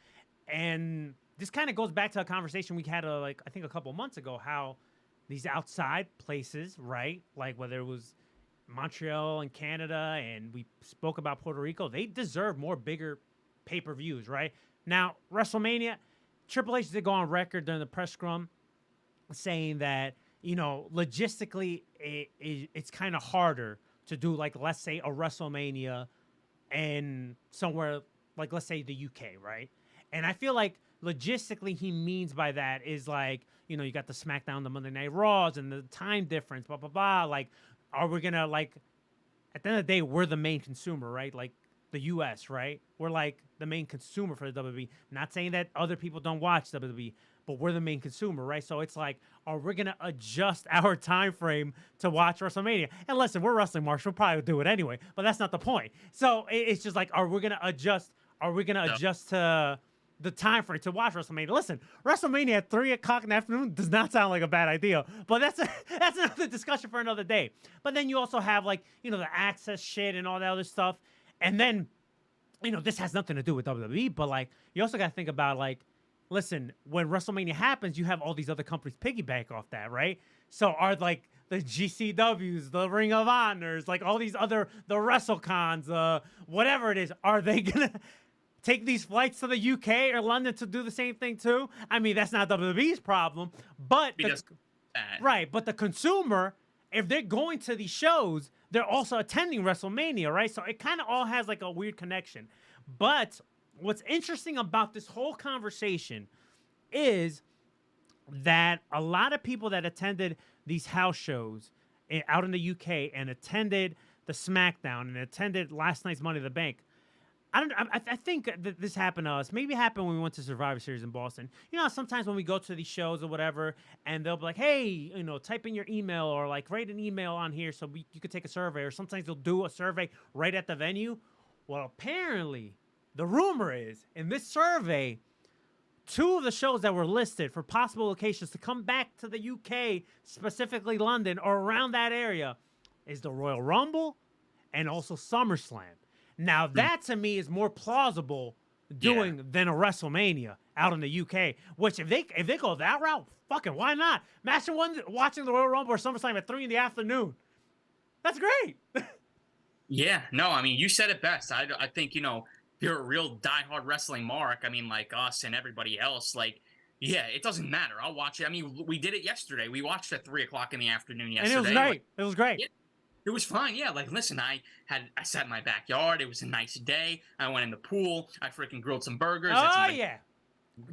G: And this kind of goes back to a conversation we had, I think a couple months ago, how these outside places, right, like whether it was Montreal and Canada, and we spoke about Puerto Rico, they deserve more bigger pay-per-views, right? Now, WrestleMania, Triple H did go on record during the press scrum saying that, you know, logistically, it's kind of harder to do, like, let's say, a WrestleMania and somewhere, like, let's say the UK, right? And I feel like logistically he means by that is, like, you know, you got the SmackDown, the Monday Night Raws, and the time difference, blah, blah, blah. Like, are we going to, like, at the end of the day, we're the main consumer, right? Like, the U.S., right? We're, like, the main consumer for the WWE. Not saying that other people don't watch WWE, but we're the main consumer, right? So it's like, are we going to adjust our time frame to watch WrestleMania? And listen, we're wrestling marks. We'll probably do it anyway, but that's not the point. So it's just like, are we going to adjust? Are we going to adjust to the time frame to watch WrestleMania? Listen, WrestleMania at 3 o'clock in the afternoon does not sound like a bad idea, but that's another discussion for another day. But then you also have, like, you know, the access shit and all that other stuff. And then this has nothing to do with WWE, but like you also got to think about like, listen, when WrestleMania happens, you have all these other companies piggyback off that, right? So are like the GCWs, the Ring of Honors, like all these other the WrestleCons, whatever it is, are they gonna take these flights to the UK or London to do the same thing too? I mean, that's not WWE's problem, but right, but the consumer, if they're going to these shows, they're also attending WrestleMania, right? So it kind of all has like a weird connection. But what's interesting about this whole conversation is that a lot of people that attended these house shows out in the UK and attended the SmackDown and attended last night's Money in the Bank, I think that this happened to us. Maybe it happened when we went to Survivor Series in Boston. Sometimes when we go to these shows or whatever, and they'll be like, hey, type in your email or like write an email on here so you could take a survey. Or sometimes they'll do a survey right at the venue. Well, apparently, the rumor is, in this survey, 2 of the shows that were listed for possible locations to come back to the UK, specifically London or around that area, is the Royal Rumble and also SummerSlam. Now, that to me is more plausible doing than a WrestleMania out in the UK, which if they go that route, fucking why not? Imagine watching the Royal Rumble or SummerSlam at 3 in the afternoon. That's great.
H: Yeah, no, I mean, you said it best. I think, you're a real diehard wrestling mark. I mean, like us and everybody else, like, yeah, it doesn't matter. I'll watch it. I mean, we did it yesterday. We watched at 3 o'clock in the afternoon yesterday.
G: And it was great. It was great.
H: Yeah, it was fun. Yeah, like, listen, I sat in my backyard. It was a nice day. I went in the pool. I freaking grilled some burgers.
G: Oh, yeah.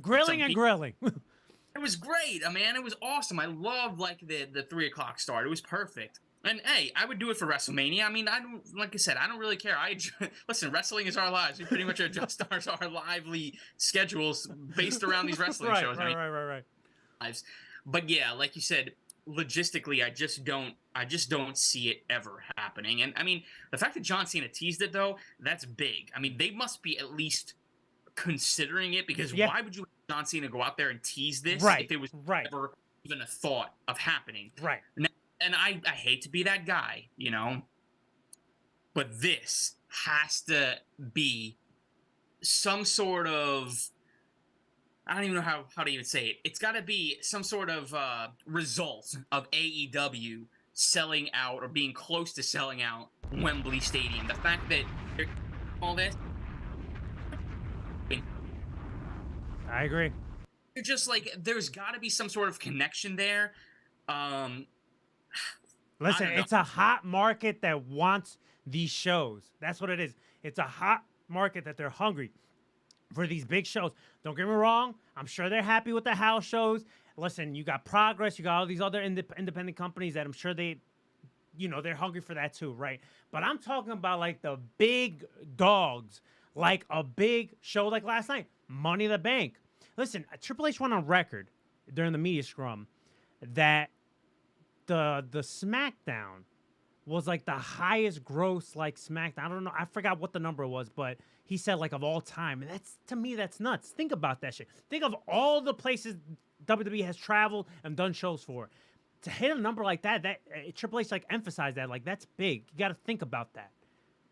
G: Grilling and grilling.
H: It was great, man. It was awesome. I loved, like, the 3 o'clock start. It was perfect. And hey, I would do it for WrestleMania. I mean, like I said, I don't really care. Listen, wrestling is our lives. We pretty much adjust our lively schedules based around these wrestling shows.
G: Right.
H: Lives. But yeah, like you said, logistically, I just don't see it ever happening. And I mean, the fact that John Cena teased it though, that's big. I mean, they must be at least considering it, because why would you let John Cena go out there and tease this if it was never even a thought of happening?
G: Right.
H: Now, and I hate to be that guy, but this has to be some sort of, I don't even know how to even say it. It's got to be some sort of result of AEW selling out or being close to selling out Wembley Stadium. The fact that they're all this.
G: I agree.
H: You're just like, there's got to be some sort of connection there.
G: Listen, it's a hot market that wants these shows. That's what it is. It's a hot market that they're hungry for these big shows. Don't get me wrong. I'm sure they're happy with the house shows. Listen, you got Progress. You got all these other independent companies that I'm sure they're hungry for that too, right? But I'm talking about like the big dogs, like a big show like last night, Money in the Bank. Listen, Triple H went on record during the media scrum that the SmackDown was like the highest gross like SmackDown. I don't know. I forgot what the number was, but he said like of all time. And to me, that's nuts. Think about that shit. Think of all the places WWE has traveled and done shows for. To hit a number like that Triple H like emphasized that. Like, that's big. You got to think about that.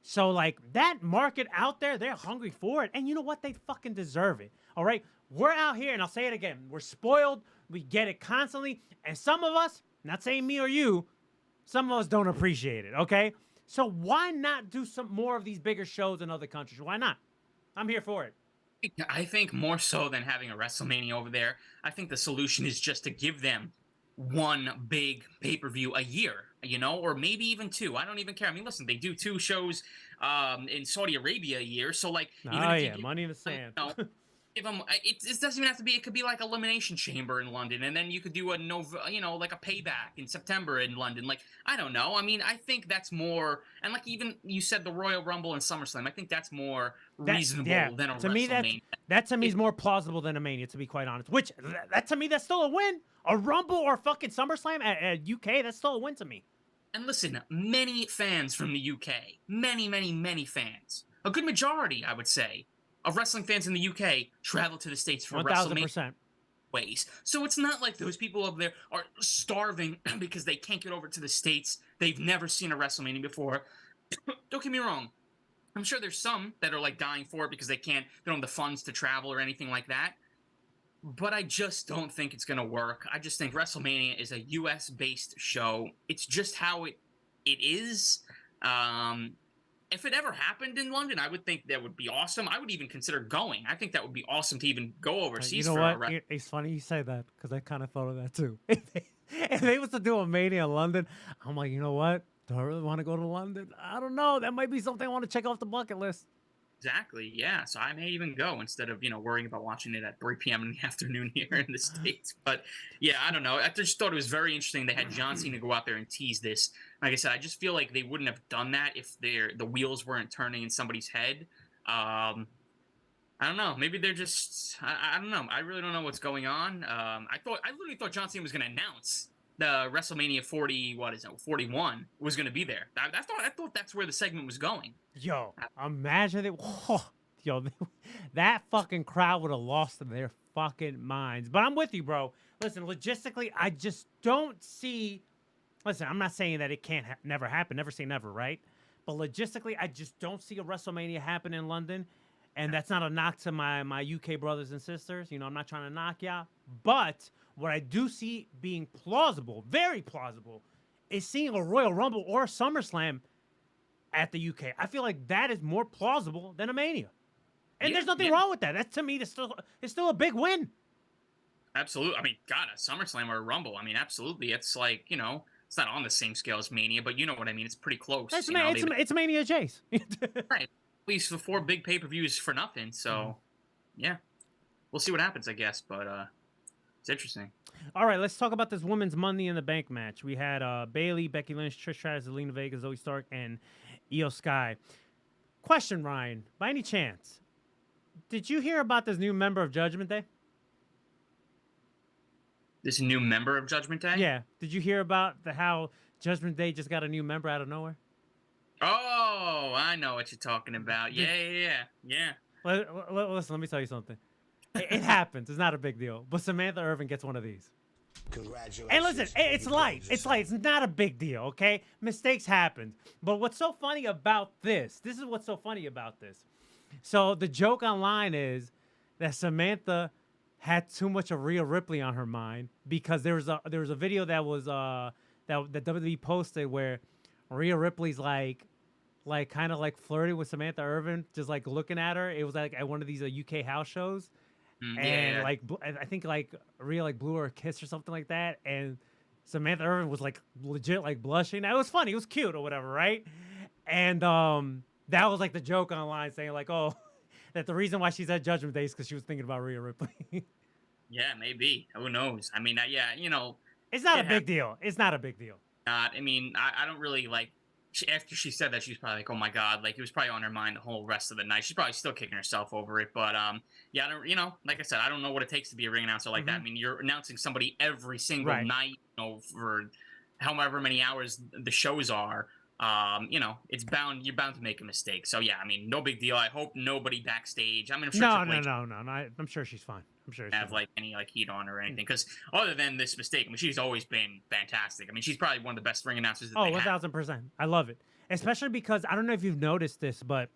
G: So like that market out there, they're hungry for it. And you know what? They fucking deserve it. All right. We're out here, and I'll say it again. We're spoiled. We get it constantly. And some of us, not saying me or you, some of us don't appreciate it, okay? So why not do some more of these bigger shows in other countries? Why not? I'm here for it.
H: I think more so than having a WrestleMania over there, I think the solution is just to give them one big pay-per-view a year, or maybe even 2. I don't even care. I mean, listen, they do 2 shows in Saudi Arabia a year, so like...
G: Money in the sand.
H: Give them, it doesn't even have to be. It could be like Elimination Chamber in London, and then you could do like a Payback in September in London. Like, I don't know. I mean, I think that's more, and like even you said the Royal Rumble and SummerSlam. I think that's more reasonable than a WrestleMania.
G: That to me is more plausible than a Mania, to be quite honest. Which that to me, that's still a win. A Rumble or fucking SummerSlam at UK, that's still a win to me.
H: And listen, many fans from the UK, many fans, a good majority, I would say, of wrestling fans in the UK travel to the States for
G: 1,000%.
H: WrestleMania ways. So it's not like those people over there are starving because they can't get over to the States. They've never seen a WrestleMania before. Don't get me wrong. I'm sure there's some that are like dying for it because they don't have the funds to travel or anything like that. But I just don't think it's going to work. I just think WrestleMania is a US based show. It's just how it is. If it ever happened in London, I would think that would be awesome. I would even consider going. I think that would be awesome to even go overseas.
G: You know what? It's funny you say that because I kind of thought of that too. If they was to do a Mania in London, I'm like, you know what? Do I really want to go to London? I don't know. That might be something I want to check off the bucket list.
H: Exactly. Yeah. So I may even go instead of, worrying about watching it at 3 p.m. in the afternoon here in the States. But yeah, I don't know. I just thought it was very interesting. They had John Cena go out there and tease this. Like I said, I just feel like they wouldn't have done that if the wheels weren't turning in somebody's head. I don't know. Maybe they're just, I don't know. I really don't know what's going on. I literally thought John Cena was going to announce the WrestleMania 41 was going to be there. I thought that's where the segment was going.
G: Yo, imagine it. Yo, that fucking crowd would have lost their fucking minds. But I'm with you, bro. Listen, logistically, I just don't see. Listen, I'm not saying that it can't never happen. Never say never, right? But logistically, I just don't see a WrestleMania happen in London. And that's not a knock to my UK brothers and sisters. I'm not trying to knock y'all. But what I do see being plausible, very plausible, is seeing a Royal Rumble or a SummerSlam at the UK. I feel like that is more plausible than a Mania. And there's nothing wrong with that. That, to me, it's still a big win.
H: Absolutely. I mean, God, a SummerSlam or a Rumble. I mean, absolutely. It's like, it's not on the same scale as Mania, but you know what I mean. It's pretty close.
G: It's Mania Jace.
H: Right. At least the 4 big pay-per-views for nothing. So, yeah. We'll see what happens, I guess. But it's interesting.
G: All right, let's talk about this women's Money in the Bank match. We had Bayley, Becky Lynch, Trish Stratus, Zelina Vega, Zoe Stark, and Io Sky. Question, Ryan, by any chance, did you hear about this new member of Judgment Day?
H: This new member of Judgment Day?
G: Yeah. Did you hear about how Judgment Day just got a new member out of nowhere?
H: Oh, I know what you're talking about. Yeah.
G: Listen, let me tell you something. It happens. It's not a big deal. But Samantha Irvin gets one of these.
I: Congratulations.
G: And listen, it's light. It's light. It's not a big deal, okay? Mistakes happen. But what's so funny about this is what's so funny about this. So the joke online is that Samantha had too much of Rhea Ripley on her mind because there was a video that was that WWE posted where Rhea Ripley's like kind of like flirting with Samantha Irvin, just like looking at her. It was like at one of these UK house shows. And like I think like Rhea like blew her a kiss or something like that, and Samantha Irvin was like legit like blushing. Now, it was funny, it was cute or whatever, right? And that was like the joke online saying like, oh, that the reason why she's at Judgment Day is because she was thinking about Rhea Ripley.
H: Yeah, maybe. Who knows? I mean,
G: it's not a big deal. It's not a big deal.
H: I mean, I don't really like. After she said that, she was probably like, "Oh my God!" Like it was probably on her mind the whole rest of the night. She's probably still kicking herself over it. But yeah, I don't, like I said, I don't know what it takes to be a ring announcer like that. I mean, you're announcing somebody every single night, for however many hours the shows are. You're bound to make a mistake. So yeah, I mean, no big deal. I hope nobody backstage. I mean, I'm sure
G: no. I'm sure she's fine. I'm sure she's
H: have
G: fine.
H: like any like heat on her or anything. Because other than this mistake, I mean, she's always been fantastic. I mean, she's probably one of the best ring announcers. That
G: 1,000%. I love it, especially because I don't know if you've noticed this, but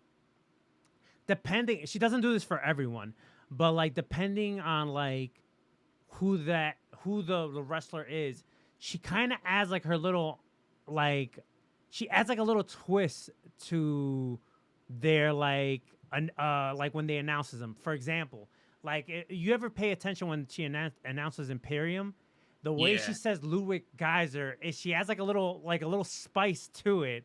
G: she doesn't do this for everyone, but like depending on like who the wrestler is, she kind of adds like her little like. She adds like a little twist to their like when they announces them. For example, like you ever pay attention when she announces Imperium? The way she says Ludwig Geyser is she adds like a little spice to it.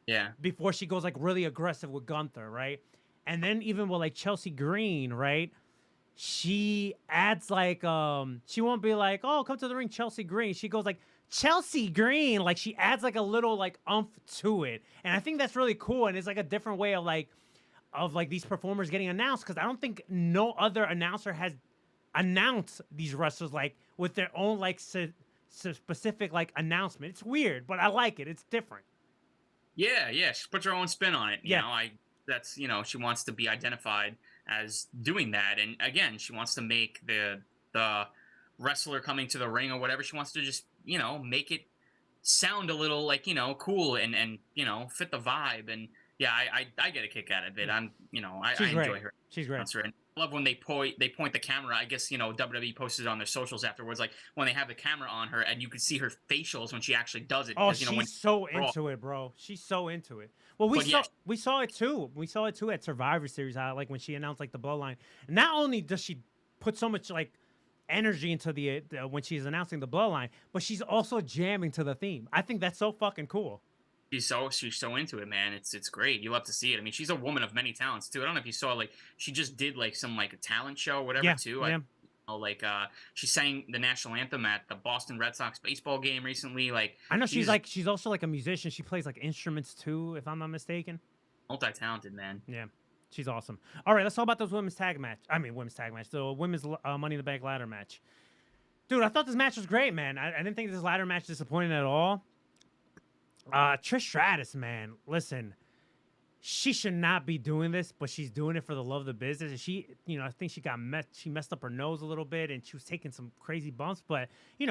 H: Yeah.
G: Before she goes like really aggressive with Gunther, right? And then even with like Chelsea Green, right? She adds like she won't be like, "Oh, come to the ring, Chelsea Green." She goes like Chelsea Green, like she adds like a little like oomph to it, and I think that's really cool. And it's like a different way of these performers getting announced, because I don't think no other announcer has announced these wrestlers like with their own like specific like announcement. It's weird, but I like it. It's different.
H: Yeah, she puts her own spin on it. That's she wants to be identified as doing that, and again, she wants to make the wrestler coming to the ring or whatever. She wants to just make it sound a little like cool and fit the vibe. And Yeah, I get a kick out of it. I
G: She's
H: enjoy
G: great.
H: her.
G: She's great.
H: Announcer. And I love when they point the camera. I guess WWE posted on their socials afterwards, like when they have the camera on her and you could see her facials when she actually does it.
G: Oh,
H: Because, when
G: she's so into it, bro. She's so into it. Well,
H: But yeah.
G: we saw it too. We saw it too at Survivor Series, like when she announced like the bloodline. Not only does she put so much like energy into the when she's announcing the bloodline, but she's also jamming to the theme. I think that's so fucking cool.
H: She's so into it, man. It's great. You love to see it. I mean, she's a woman of many talents too. I don't know if you saw, like, she just did like some like a talent show, or whatever,
G: Yeah,
H: too.
G: yeah.
H: She sang the national anthem at the Boston Red Sox baseball game recently. Like,
G: I know she's also like a musician. She plays like instruments too, if I'm not mistaken.
H: multi-talented, man.
G: Yeah, she's awesome. All right, let's talk about those women's tag match. The women's Money in the Bank ladder match. Dude, I thought this match was great, man. I didn't think this ladder match disappointed at all. Trish Stratus, man, listen, she should not be doing this, but she's doing it for the love of the business. And she, I think she messed up her nose a little bit, and she was taking some crazy bumps. But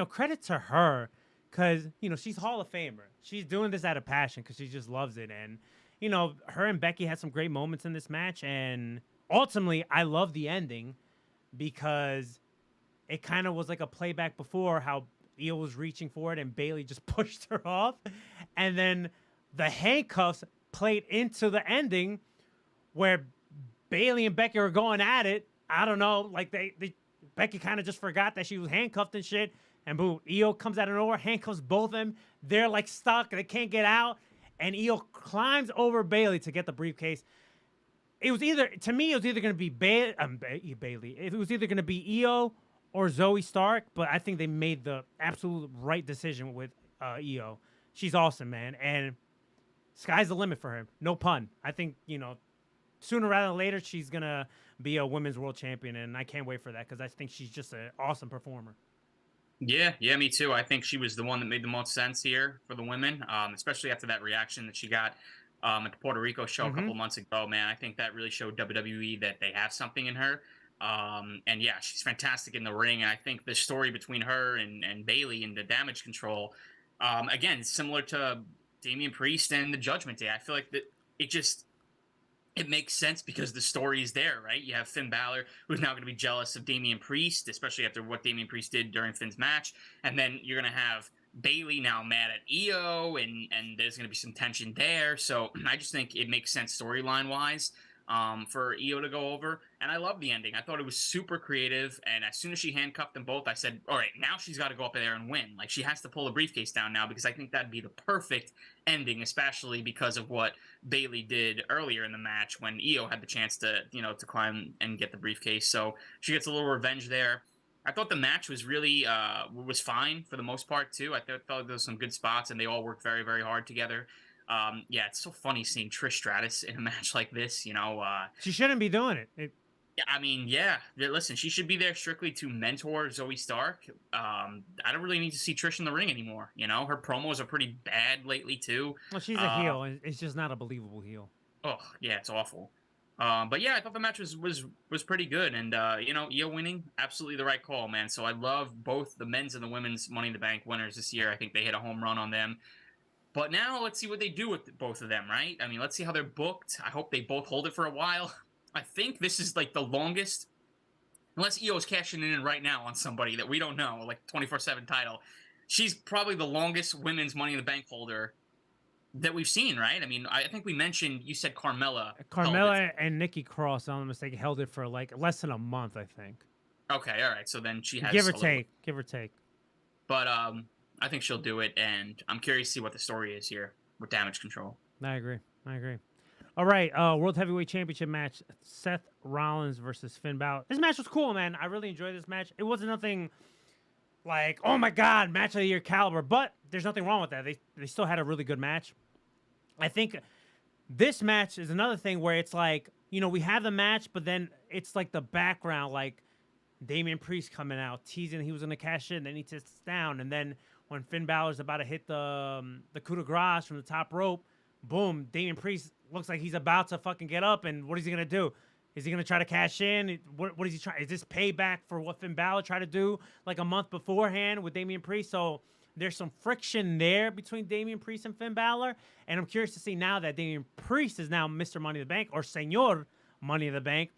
G: credit to her, because she's Hall of Famer. She's doing this out of passion because she just loves it. And her and Becky had some great moments in this match. And ultimately, I love the ending because it kind of was like a playback before how Io was reaching for it and Bayley just pushed her off. And then the handcuffs played into the ending where Bayley and Becky were going at it. I don't know, like Becky kind of just forgot that she was handcuffed and shit. And boom, Io comes out of nowhere, handcuffs both of them. They're like stuck, they can't get out. And Io climbs over Bayley to get the briefcase. It was either going to be Bayley. It was either going to be Io or Zoe Stark, but I think they made the absolute right decision with Io. She's awesome, man, and sky's the limit for her. No pun. I think sooner rather than later she's gonna be a women's world champion, and I can't wait for that because I think she's just an awesome performer.
H: Yeah, me too. I think she was the one that made the most sense here for the women, especially after that reaction that she got at the Puerto Rico show a couple months ago. Man, I think that really showed WWE that they have something in her. And yeah, she's fantastic in the ring. And I think the story between her and Bayley and the damage control, again, similar to Damian Priest and the Judgment Day. I feel like that it makes sense because the story is there, right? You have Finn Balor, who's now going to be jealous of Damian Priest, especially after what Damian Priest did during Finn's match. And then you're going to have Bayley now mad at Io, and there's going to be some tension there. So I just think it makes sense storyline-wise for Io to go over. And I love the ending. I thought it was super creative. And as soon as she handcuffed them both, I said, all right, now she's got to go up there and win. Like, she has to pull the briefcase down now because I think that'd be the perfect ending, especially because of what Bayley did earlier in the match when Io had the chance to climb and get the briefcase. So she gets a little revenge there. I thought the match was really was fine for the most part, too. I felt there was some good spots, and they all worked very, very hard together. Yeah, it's so funny seeing Trish Stratus in a match like this,
G: She shouldn't be doing it.
H: Yeah, I mean, yeah. Listen, she should be there strictly to mentor Zoe Stark. I don't really need to see Trish in the ring anymore. Her promos are pretty bad lately, too.
G: Well, she's a heel. It's just not a believable heel.
H: Oh, yeah, it's awful. But yeah, I thought the match was pretty good. And, Io winning, absolutely the right call, man. So I love both the men's and the women's Money in the Bank winners this year. I think they hit a home run on them. But now let's see what they do with both of them, right? I mean, let's see how they're booked. I hope they both hold it for a while. I think this is like the longest, unless Io's cashing in right now on somebody that we don't know, like 24/7 title. She's probably the longest women's Money in the Bank holder that we've seen, right? I mean, I think we mentioned, you said Carmella.
G: Carmella and Nikki Cross, I'm not mistaken, held it for like less than a month, I think.
H: Okay, all right. So then she has
G: give or take.
H: But I think she'll do it, and I'm curious to see what the story is here with Damage Control.
G: I agree. All right, World Heavyweight Championship match, Seth Rollins versus Finn Balor. This match was cool, man. I really enjoyed this match. It wasn't nothing like, oh my God, match of the year caliber, but there's nothing wrong with that. They still had a really good match. I think this match is another thing where it's like, we have the match, but then it's like the background, like Damian Priest coming out, teasing he was going to cash in, then he sits down, and then when Finn Balor's about to hit the coup de grace from the top rope, boom, Damian Priest looks like he's about to fucking get up, and what is he going to do? Is he going to try to cash in? What is he trying? Is this payback for what Finn Balor tried to do like a month beforehand with Damian Priest? So there's some friction there between Damian Priest and Finn Balor. And I'm curious to see now that Damian Priest is now Mr. Money in the Bank or Senor Money in the Bank.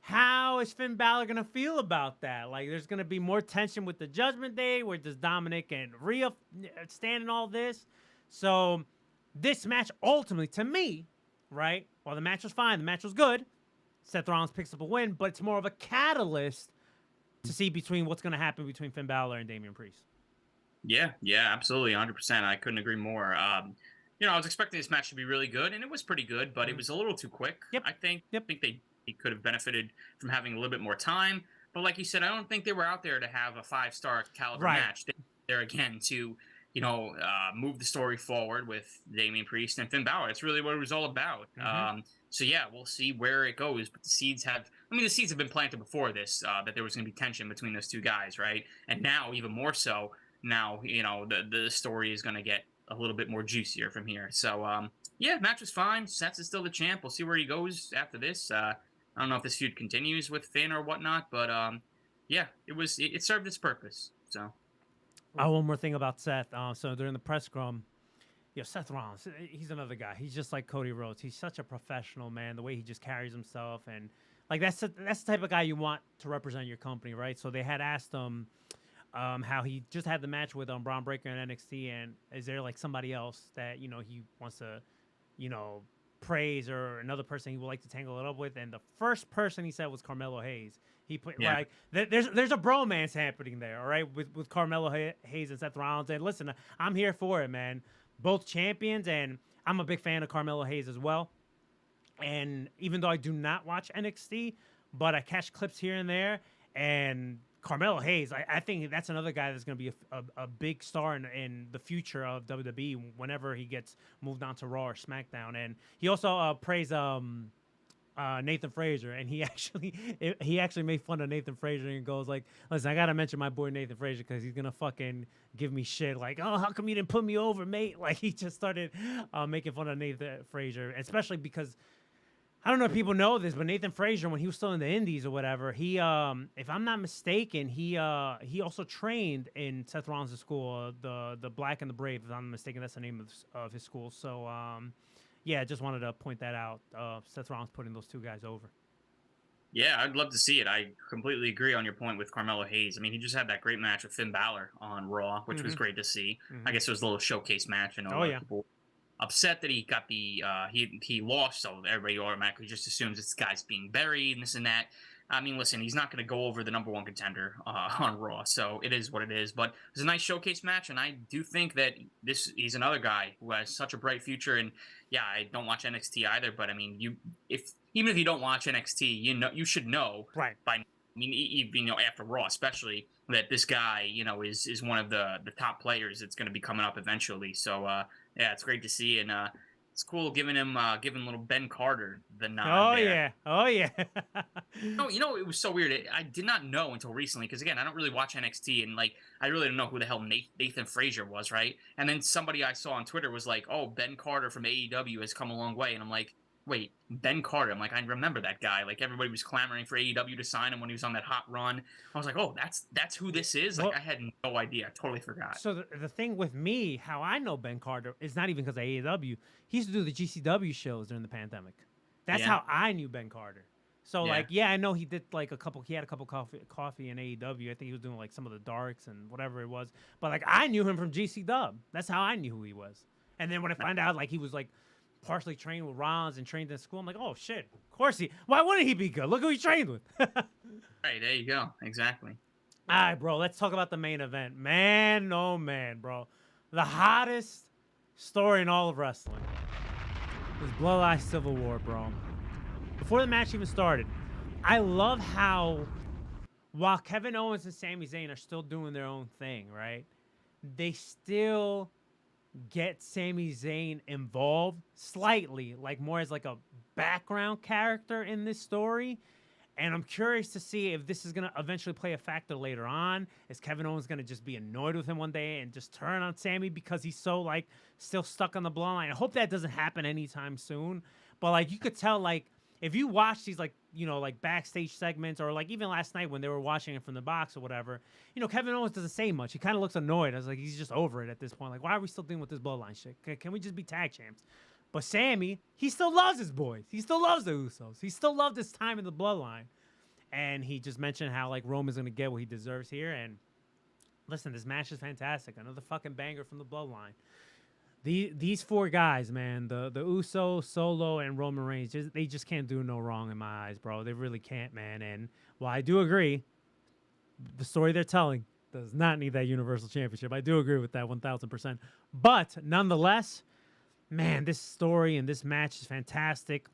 G: How is Finn Balor going to feel about that? Like, there's going to be more tension with the Judgment Day. Where does Dominic and Rhea stand in all this? So this match ultimately, to me, right, while the match was fine, the match was good, Seth Rollins picks up a win, but it's more of a catalyst to see between what's going to happen between Finn Balor and Damian Priest.
H: Yeah, absolutely, 100%. I couldn't agree more. I was expecting this match to be really good, and it was pretty good, but it was a little too quick.
G: Yep.
H: I think they could have benefited from having a little bit more time. But like you said, I don't think they were out there to have a 5-star caliber match. They were there again to, move the story forward with Damian Priest and Finn Balor. That's really what it was all about. So yeah, we'll see where it goes. But the seeds have been planted before this, that there was going to be tension between those two guys, right? And now even more so. Now, the story is going to get a little bit more juicier from here. So, match was fine. Seth is still the champ. We'll see where he goes after this. I don't know if this feud continues with Finn or whatnot, but it served its purpose. So,
G: one more thing about Seth. So during the press scrum, Seth Rollins, he's another guy. He's just like Cody Rhodes. He's such a professional, man. The way he just carries himself, and like that's the type of guy you want to represent your company, right? So they had asked him how he just had the match with Braun Breaker in NXT, and is there like somebody else that he wants to praise, or another person he would like to tangle it up with? And the first person he said was Carmelo Hayes. He put there's a bromance happening there, all right, with Carmelo Hayes and Seth Rollins. And listen, I'm here for it, man. Both champions, and I'm a big fan of Carmelo Hayes as well. And even though I do not watch NXT, but I catch clips here and there, and Carmelo Hayes, I think that's another guy that's going to be a big star in the future of WWE whenever he gets moved on to Raw or SmackDown. And he also praised Nathan Frazier, and he actually made fun of Nathan Frazier and goes like, "Listen, I got to mention my boy Nathan Frazier because he's going to fucking give me shit like, oh, how come you didn't put me over, mate?" Like, he just started making fun of Nathan Frazier, especially because I don't know if people know this, but Nathan Frazier, when he was still in the Indies or whatever, he, if I'm not mistaken, he also trained in Seth Rollins' school, the Black and the Brave. If I'm not mistaken, that's the name of his school. So, just wanted to point that out. Seth Rollins putting those two guys over.
H: Yeah, I'd love to see it. I completely agree on your point with Carmelo Hayes. I mean, he just had that great match with Finn Balor on Raw, which was great to see. I guess it was a little showcase match, and people upset that he got the he lost, so everybody automatically just assumes this guy's being buried and this and that. I mean, listen, he's not going to go over the number one contender on Raw, so it is what it is. But it was a nice showcase match, and I do think that he's another guy who has such a bright future. And yeah, I don't watch NXT either, but I mean, even if you don't watch NXT, you should know
G: right
H: by. I mean, even after Raw, especially that this guy, is one of the top players that's going to be coming up eventually. So yeah, it's great to see, and it's cool giving little Ben Carter the nod.
G: Oh yeah.
H: It was so weird. I did not know until recently, because again, I don't really watch NXT, and like I really don't know who the hell Nathan Frazier was, right? And then somebody I saw on Twitter was like, "Oh, Ben Carter from AEW has come a long way," and I'm like, wait, Ben Carter. I'm like, I remember that guy. Like, everybody was clamoring for AEW to sign him when he was on that hot run. I was like, oh, that's who this is? Like, I had no idea. I totally forgot.
G: So the thing with me, how I know Ben Carter, is not even because of AEW. He used to do the GCW shows during the pandemic. That's how I knew Ben Carter. So, I know he did, like, he had a couple coffee in AEW. I think he was doing, like, some of the darks and whatever it was. But, like, I knew him from GCW. That's how I knew who he was. And then when I found out, like, he was, like, partially trained with Rollins and trained in school, I'm like, oh shit, of course why wouldn't he be good? Look who he trained with.
H: Right, there you go. Exactly.
G: All right, bro, let's talk about the main event. Man, oh man, bro. The hottest story in all of wrestling was Bloodline Civil War, bro. Before the match even started, I love how while Kevin Owens and Sami Zayn are still doing their own thing, right? They still get Sami Zayn involved slightly, like more as like a background character in this story. And I'm curious to see if this is going to eventually play a factor later on. Is Kevin Owens going to just be annoyed with him one day and just turn on Sami because he's so like still stuck on the bloodline? I hope that doesn't happen anytime soon. But like you could tell, like if you watch these like like backstage segments or like even last night when they were watching it from the box or whatever, Kevin Owens doesn't say much. He kind of looks annoyed. I was like, he's just over it at this point. Like, why are we still dealing with this bloodline shit? Can we just be tag champs? But Sammy, he still loves his boys. He still loves the Usos. He still loved his time in the bloodline. And he just mentioned how like Roman's gonna get what he deserves here. And listen, this match is fantastic. Another fucking banger from the bloodline. These four guys, man, the Usos, Solo, and Roman Reigns, they just can't do no wrong in my eyes, bro. They really can't, man. And while I do agree, the story they're telling does not need that Universal Championship. I do agree with that 1,000%. But nonetheless, man, this story and this match is fantastic.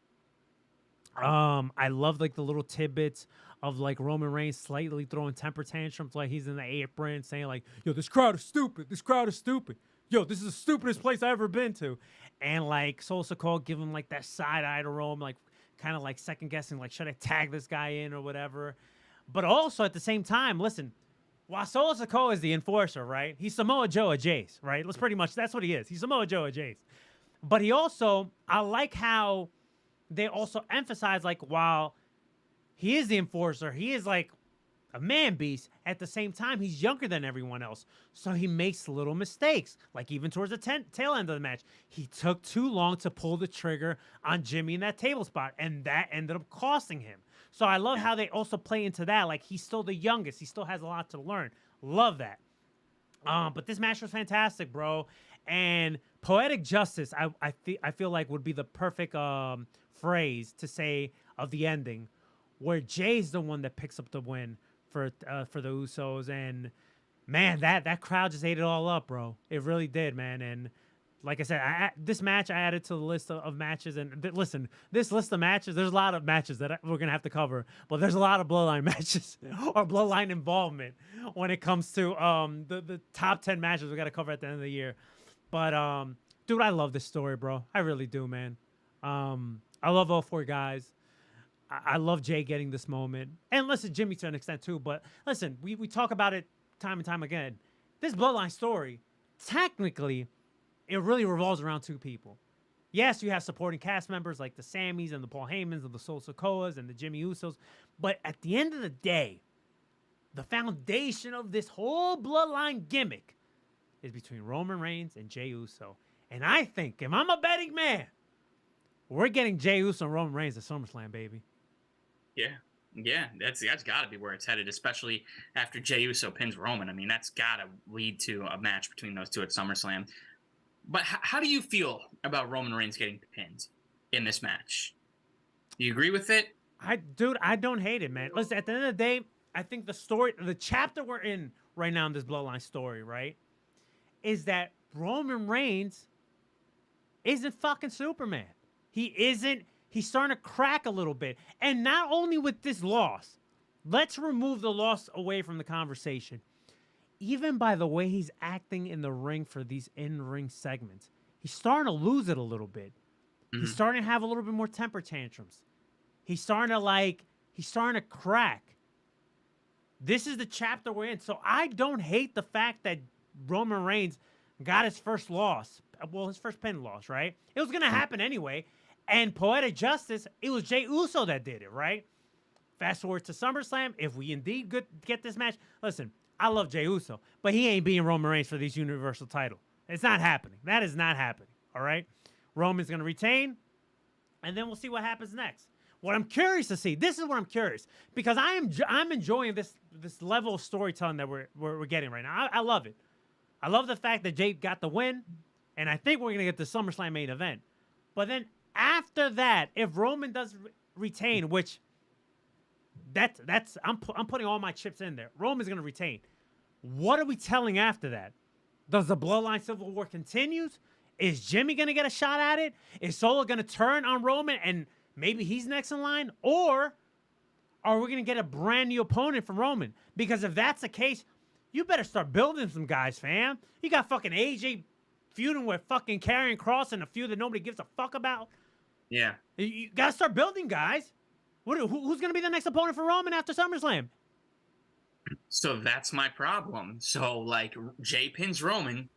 G: I love like the little tidbits of like Roman Reigns slightly throwing temper tantrums like he's in the apron saying like, yo, this crowd is stupid. This crowd is stupid. Yo, this is the stupidest place I've ever been to. And like Solo Sikoa give him like that side eye to Rome, like kind of like second guessing, like, should I tag this guy in or whatever? But also at the same time, listen, while Solo Sikoa is the enforcer, right? He's Samoa Joe or Jace, right? Let's pretty much, that's what he is. He's Samoa Joe or Jace. But he also, I like how they also emphasize, like, while he is the enforcer, he is like a man beast. At the same time, he's younger than everyone else. So he makes little mistakes. Like even towards the tail end of the match, he took too long to pull the trigger on Jimmy in that table spot. And that ended up costing him. So I love how they also play into that. Like he's still the youngest. He still has a lot to learn. Love that. But this match was fantastic, bro. And poetic justice, I feel like would be the perfect phrase to say of the ending, where Jay's the one that picks up the win for the Usos. And man, that crowd just ate it all up, bro. It really did, man. And like I said, this match I added to the list of matches. And listen, this list of matches, there's a lot of matches that we're gonna have to cover, but there's a lot of bloodline matches or bloodline involvement when it comes to the top 10 matches we got to cover at the end of the year. But dude, I love this story, bro. I really do, man. I love all four guys. I love Jay getting this moment. And listen, Jimmy to an extent too. But listen, we talk about it time and time again. This bloodline story, technically, it really revolves around two people. Yes, you have supporting cast members like the Sammys and the Paul Heymans and the Solo Sikoas and the Jimmy Usos. But at the end of the day, the foundation of this whole bloodline gimmick is between Roman Reigns and Jey Uso. And I think, if I'm a betting man, we're getting Jey Uso and Roman Reigns at SummerSlam, baby.
H: Yeah, that's got to be where it's headed, especially after Jey Uso pins Roman. I mean, that's got to lead to a match between those two at SummerSlam. But how do you feel about Roman Reigns getting pinned in this match? Do you agree with it?
G: Dude, I don't hate it, man. Listen, at the end of the day, I think the story, the chapter we're in right now in this bloodline story, right, is that Roman Reigns isn't fucking Superman. He isn't. He's starting to crack a little bit. And not only with this loss, let's remove the loss away from the conversation. Even by the way he's acting in the ring for these in-ring segments, he's starting to lose it a little bit. Mm-hmm. He's starting to have a little bit more temper tantrums. He's starting to crack. This is the chapter we're in. So I don't hate the fact that Roman Reigns got his first loss. Well, his first pin loss, right? It was going to happen anyway. And poetic justice, it was Jey Uso that did it, right? Fast forward to SummerSlam. If we indeed get this match, listen, I love Jey Uso, but he ain't beating Roman Reigns for this Universal title. It's not happening. That is not happening, all right? Roman's going to retain, and then we'll see what happens next. What I'm curious to see, this is what I'm curious, because I'm enjoying this level of storytelling that we're getting right now. I love it. I love the fact that Jey got the win, and I think we're going to get the SummerSlam main event. But then after that, if Roman does retain, which I'm putting all my chips in there. Roman's going to retain. What are we telling after that? Does the Bloodline Civil War continues? Is Jimmy going to get a shot at it? Is Solo going to turn on Roman and maybe he's next in line? Or are we going to get a brand new opponent from Roman? Because if that's the case, you better start building some guys, fam. You got fucking AJ feuding with fucking Karrion Kross and a feud that nobody gives a fuck about.
H: Yeah.
G: You got to start building guys. Who's going to be the next opponent for Roman after SummerSlam?
H: So that's my problem. So, like, Jey pins Roman,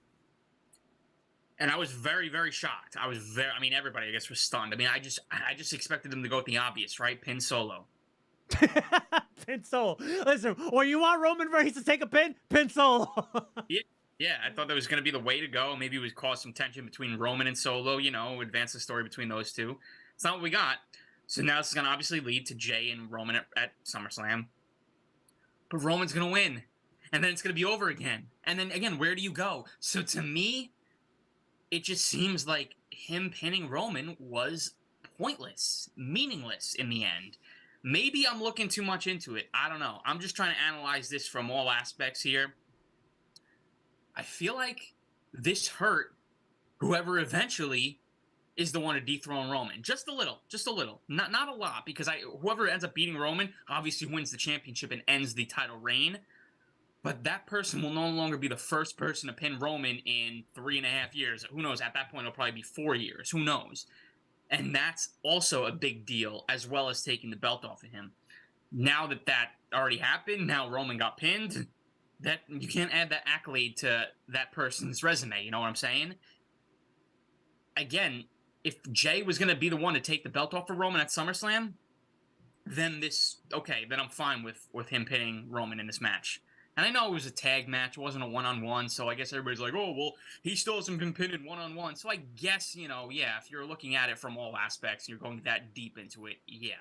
H: And I was very, very shocked. I mean, everybody, I guess, was stunned. I mean, I just expected them to go with the obvious, right? Pin Solo.
G: Pin Solo. Listen, when you want Roman Reigns to take a pin, pin Solo.
H: Yeah, I thought that was going to be the way to go. Maybe it would cause some tension between Roman and Solo, advance the story between those two. It's not what we got. So now this is going to obviously lead to Jay and Roman at SummerSlam. But Roman's going to win. And then it's going to be over again. And then, again, where do you go? So to me, it just seems like him pinning Roman was pointless, meaningless in the end. Maybe I'm looking too much into it. I don't know. I'm just trying to analyze this from all aspects here. I feel like this hurt whoever eventually is the one to dethrone Roman. Just a little. Not a lot, because whoever ends up beating Roman obviously wins the championship and ends the title reign. But that person will no longer be the first person to pin Roman in 3.5 years. Who knows? At that point, it'll probably be 4 years. Who knows? And that's also a big deal, as well as taking the belt off of him. Now that already happened, now Roman got pinned, that you can't add that accolade to that person's resume. You know what I'm saying? Again, if Jay was going to be the one to take the belt off of Roman at SummerSlam, then I'm fine with him pinning Roman in this match. And I know it was a tag match. It wasn't a one-on-one, so I guess everybody's like, oh, well, he still hasn't been pinned in one-on-one. So I guess, if you're looking at it from all aspects and you're going that deep into it, yeah.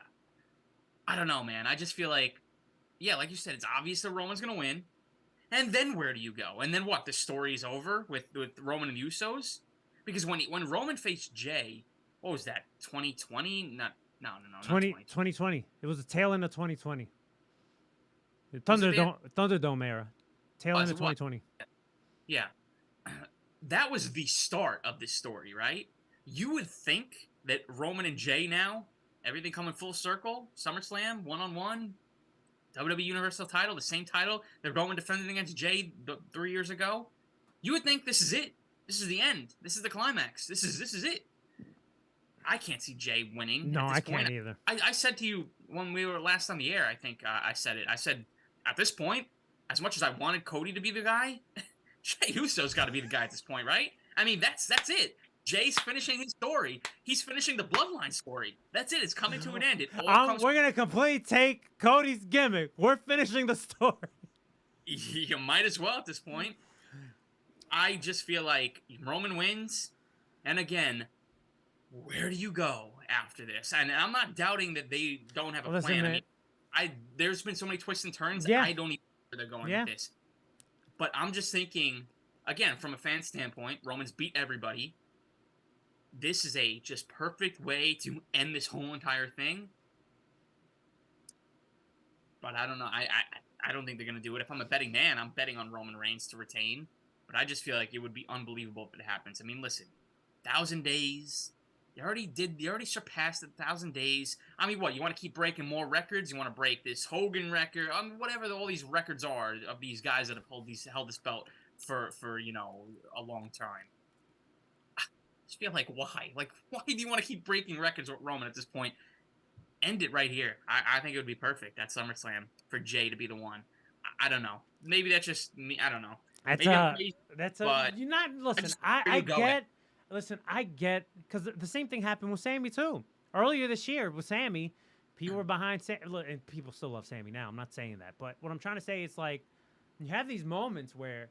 H: I don't know, man. I just feel like, like you said, it's obvious that Roman's going to win. And then where do you go? And then what? The story's over with Roman and the Usos? Because when Roman faced Jay, what was that, 2020? No,
G: 2020. It was the tail end of 2020. The Thunderdome era. Tail end of 2020.
H: Yeah. That was the start of this story, right? You would think that Roman and Jay now, everything coming full circle, SummerSlam, one-on-one, WWE Universal title, the same title that Roman defended against Jay 3 years ago. You would think this is it. This is the end. This is the climax. This is it. I can't see Jay winning.
G: No, I can't either.
H: I said to you when we were last on the air, I think I said it. I said, at this point, as much as I wanted Cody to be the guy, Jey Uso's got to be the guy at this point, right? I mean, that's it. Jay's finishing his story. He's finishing the bloodline story. That's it. It's coming to an end.
G: We're going to completely take Cody's gimmick. We're finishing the story.
H: You might as well at this point. I just feel like Roman wins, and again, where do you go after this? And I'm not doubting that they don't have a plan.
G: Man.
H: I mean, there's been so many twists and turns.
G: Yeah.
H: I don't even know where they're going with this. But I'm just thinking, again, from a fan standpoint, Roman's beat everybody. This is a just perfect way to end this whole entire thing. But I don't know. I don't think they're going to do it. If I'm a betting man, I'm betting on Roman Reigns to retain. But I just feel like it would be unbelievable if it happens. I mean, listen, 1,000 days. You already surpassed 1,000 days. I mean, what? You want to keep breaking more records? You want to break this Hogan record? Whatever all these records are of these guys that have held this belt for a long time. I just feel like, why? Like, why do you want to keep breaking records with Roman at this point? End it right here. I think it would be perfect at SummerSlam for Jay to be the one. I don't know. Maybe that's just me. I don't know.
G: You're not. Listen, I get, because the same thing happened with Sammy too. Earlier this year with Sammy, people were behind Sammy, and people still love Sammy now. I'm not saying that, but what I'm trying to say is, like, you have these moments where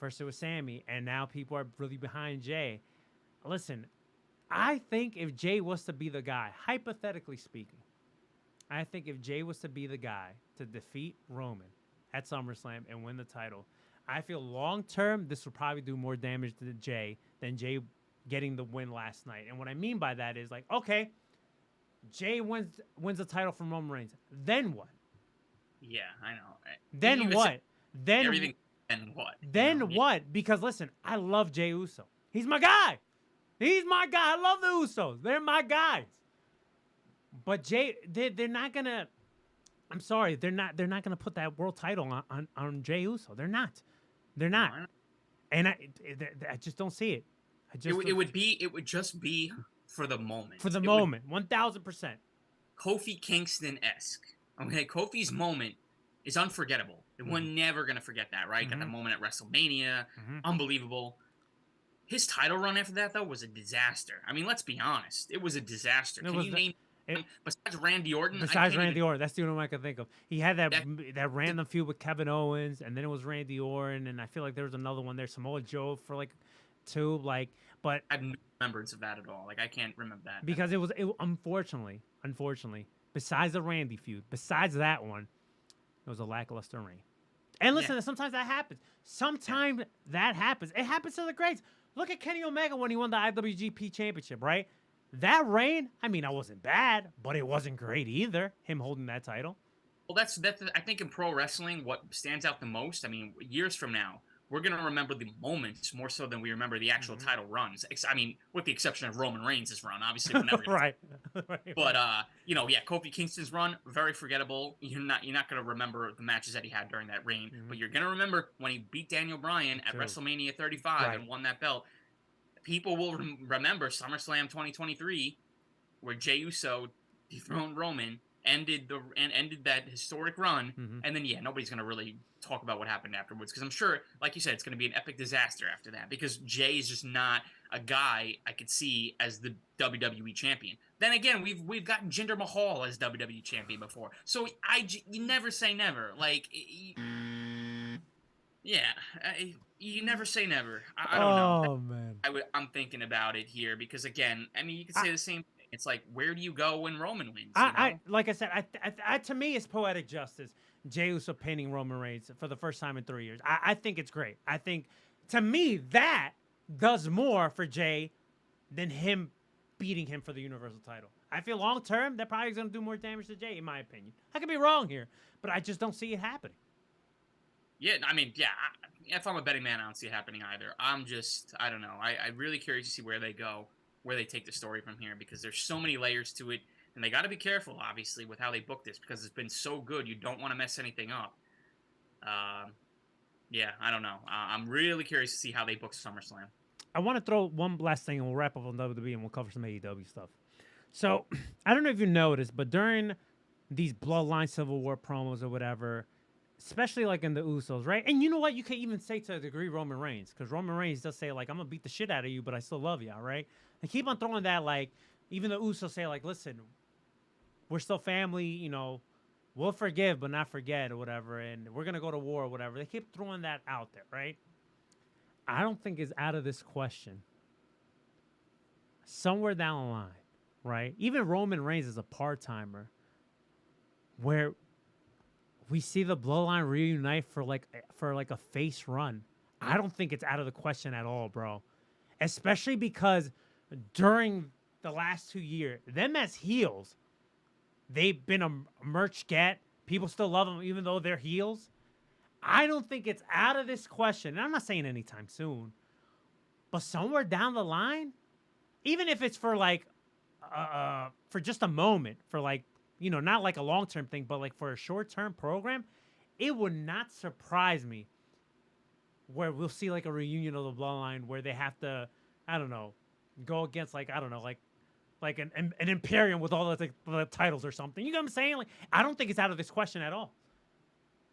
G: first it was Sammy, and now people are really behind Jay. Listen, I think if Jay was to be the guy, hypothetically speaking, I think if Jay was to be the guy to defeat Roman at SummerSlam and win the title, I feel long-term, this will probably do more damage to Jay than Jay getting the win last night. And what I mean by that is, like, okay, Jay wins the title from Roman Reigns. Then what?
H: Yeah, I know.
G: Then what? Then
H: what?
G: Then what? Because, listen, I love Jey Uso. He's my guy. He's my guy. I love the Usos. They're my guys. But Jay, they're not gonna. I'm sorry, they're not gonna put that world title on Jey Uso. They're not. And I just don't see it.
H: It would just be for the moment.
G: For the moment, 1,000%.
H: Kofi Kingston-esque. Okay, Kofi's moment is unforgettable. We're never gonna forget that, right? Got that moment at WrestleMania, unbelievable. His title run after that, though, was a disaster. I mean, let's be honest. It was a disaster. Can you name besides Randy Orton?
G: Besides Randy Orton, that's the only one I can think of. He had that random feud with Kevin Owens, and then it was Randy Orton, and I feel like there was another one there, Samoa Joe for like 2, like, but
H: I have no remembrance of that at all. Like, I can't remember that.
G: Because it unfortunately, besides the Randy feud, besides that one, it was a lackluster reign. And listen, sometimes that happens. Sometimes that happens. It happens to the greats. Look at Kenny Omega when he won the IWGP Championship, right? That reign, I mean, I wasn't bad, but it wasn't great either, him holding that title.
H: Well, that's I think in pro wrestling, what stands out the most, I mean, years from now, we're going to remember the moments more so than we remember the actual title runs. I mean, with the exception of Roman Reigns' run, obviously. We're never gonna
G: right.
H: But, Kofi Kingston's run, very forgettable. You're not going to remember the matches that he had during that reign, but you're going to remember when he beat Daniel Bryan at WrestleMania 35 and won that belt. People will remember SummerSlam 2023, where Jey Uso dethroned Roman, ended that historic run, and then nobody's gonna really talk about what happened afterwards, because I'm sure, like you said, it's gonna be an epic disaster after that, because Jey is just not a guy I could see as the WWE champion. Then again, we've gotten Jinder Mahal as WWE champion before, so you never say never. Like, you never say never. I don't know.
G: Oh man,
H: I'm thinking about it here because, again, I mean, you could say the same thing. It's like, where do you go when Roman wins?
G: Like I said, to me, it's poetic justice. Jey Uso pinning Roman Reigns for the first time in 3 years. I think it's great. I think, to me, that does more for Jey than him beating him for the Universal title. I feel long term, that probably is going to do more damage to Jey, in my opinion. I could be wrong here, but I just don't see it happening.
H: Yeah, I mean, if I'm a betting man, I don't see it happening either. I don't know. I'm really curious to see where they go, where they take the story from here, because there's so many layers to it, and they got to be careful, obviously, with how they book this, because it's been so good. You don't want to mess anything up. I don't know. I'm really curious to see how they book SummerSlam.
G: I want to throw one last thing, and we'll wrap up on WWE, and we'll cover some AEW stuff. So, I don't know if you noticed, but during these Bloodline Civil War promos or whatever, especially like in the Usos, right? And you know what? You can even say to a degree Roman Reigns, because Roman Reigns does say, like, I'm going to beat the shit out of you, but I still love you, all right? They keep on throwing that, like, even the Usos say, like, listen, we're still family, you know, we'll forgive but not forget or whatever, and we're going to go to war or whatever. They keep throwing that out there, right? I don't think it's out of this question. Somewhere down the line, right? Even Roman Reigns is a part-timer where we see the Bloodline reunite for like a face run. I don't think it's out of the question at all, bro. Especially because during the last 2 years, them as heels, they've been a merch get. People still love them even though they're heels. I don't think it's out of this question. And I'm not saying anytime soon, but somewhere down the line, even if it's for like for just a moment, for like, you know, not like a long-term thing, but like for a short-term program, it would not surprise me where we'll see like a reunion of the Bloodline where they have to, I don't know, go against like, I don't know, like an Imperium with all the titles or something. You know what I'm saying? Like, I don't think it's out of this question at all.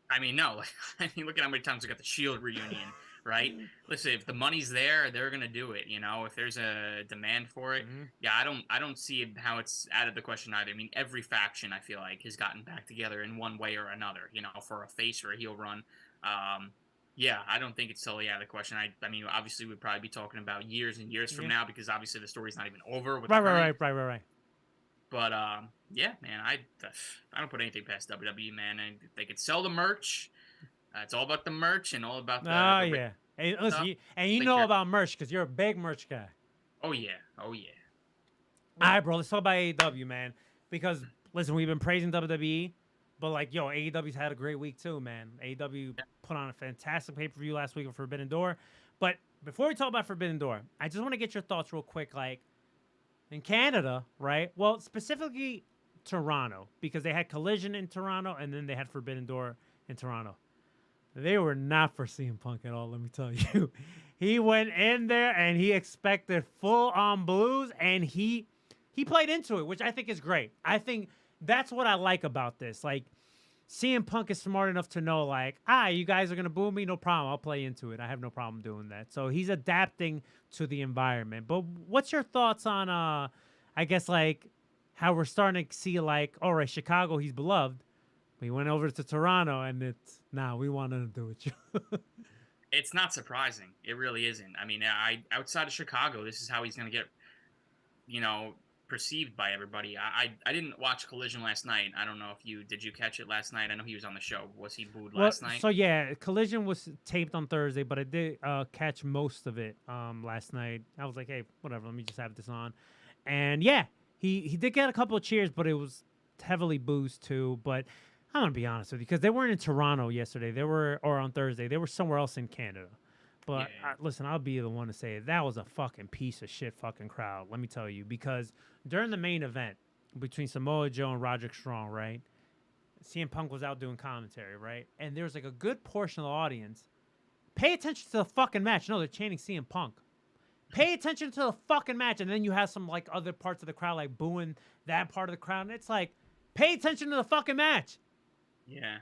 H: I mean, no. I mean, look at how many times we got the Shield reunion, right? Listen, if the money's there, they're gonna do it. You know, if there's a demand for it, I don't see how it's out of the question either. I mean, every faction I feel like has gotten back together in one way or another. You know, for a face or a heel run. I don't think it's totally out of the question. I mean, obviously we'd probably be talking about years and years from now because obviously the story's not even over. With
G: Right.
H: But man, I don't put anything past WWE, man. And if they could sell the merch, it's all about the merch and all about the.
G: Hey, listen, you know about merch because you're a big merch guy.
H: Oh yeah.
G: All right, bro. Let's talk about AEW, man. Because listen, we've been praising WWE, but like, yo, AEW's had a great week too, man. AEW put on a fantastic pay-per-view last week of Forbidden Door. But before we talk about Forbidden Door, I just want to get your thoughts real quick, like. In Canada, right? Well, specifically Toronto, because they had Collision in Toronto and then they had Forbidden Door in Toronto. They were not for CM Punk at all, let me tell you. He went in there and he expected full-on blues, and he played into it, which I think is great. I think that's what I like about this. Like, CM Punk is smart enough to know, like, you guys are going to boo me? No problem. I'll play into it. I have no problem doing that. So he's adapting to the environment. But what's your thoughts on, I guess, like, how we're starting to see, like, all right, Chicago, he's beloved. But he went over to Toronto, and it's, we want to do it.
H: It's not surprising. It really isn't. I mean, outside of Chicago, this is how he's going to get, perceived by everybody. I didn't watch Collision last night. I don't know if did you catch it last night? I know he was on the show. Was he booed last night?
G: So yeah, Collision was taped on Thursday, but I did catch most of it last night. I was like, hey, whatever, let me just have this on. And yeah, he did get a couple of cheers, but it was heavily boozed too. But I'm gonna be honest with you, because they weren't in Toronto yesterday. Or on Thursday. They were somewhere else in Canada. But listen, I'll be the one to say it. That was a fucking piece of shit fucking crowd, let me tell you. Because during the main event between Samoa Joe and Roderick Strong, right? CM Punk was out doing commentary, right? And there was like a good portion of the audience. Pay attention to the fucking match. No, they're chanting CM Punk. Pay attention to the fucking match. And then you have some like other parts of the crowd like booing that part of the crowd. And it's like, pay attention to the fucking match.
H: Yeah.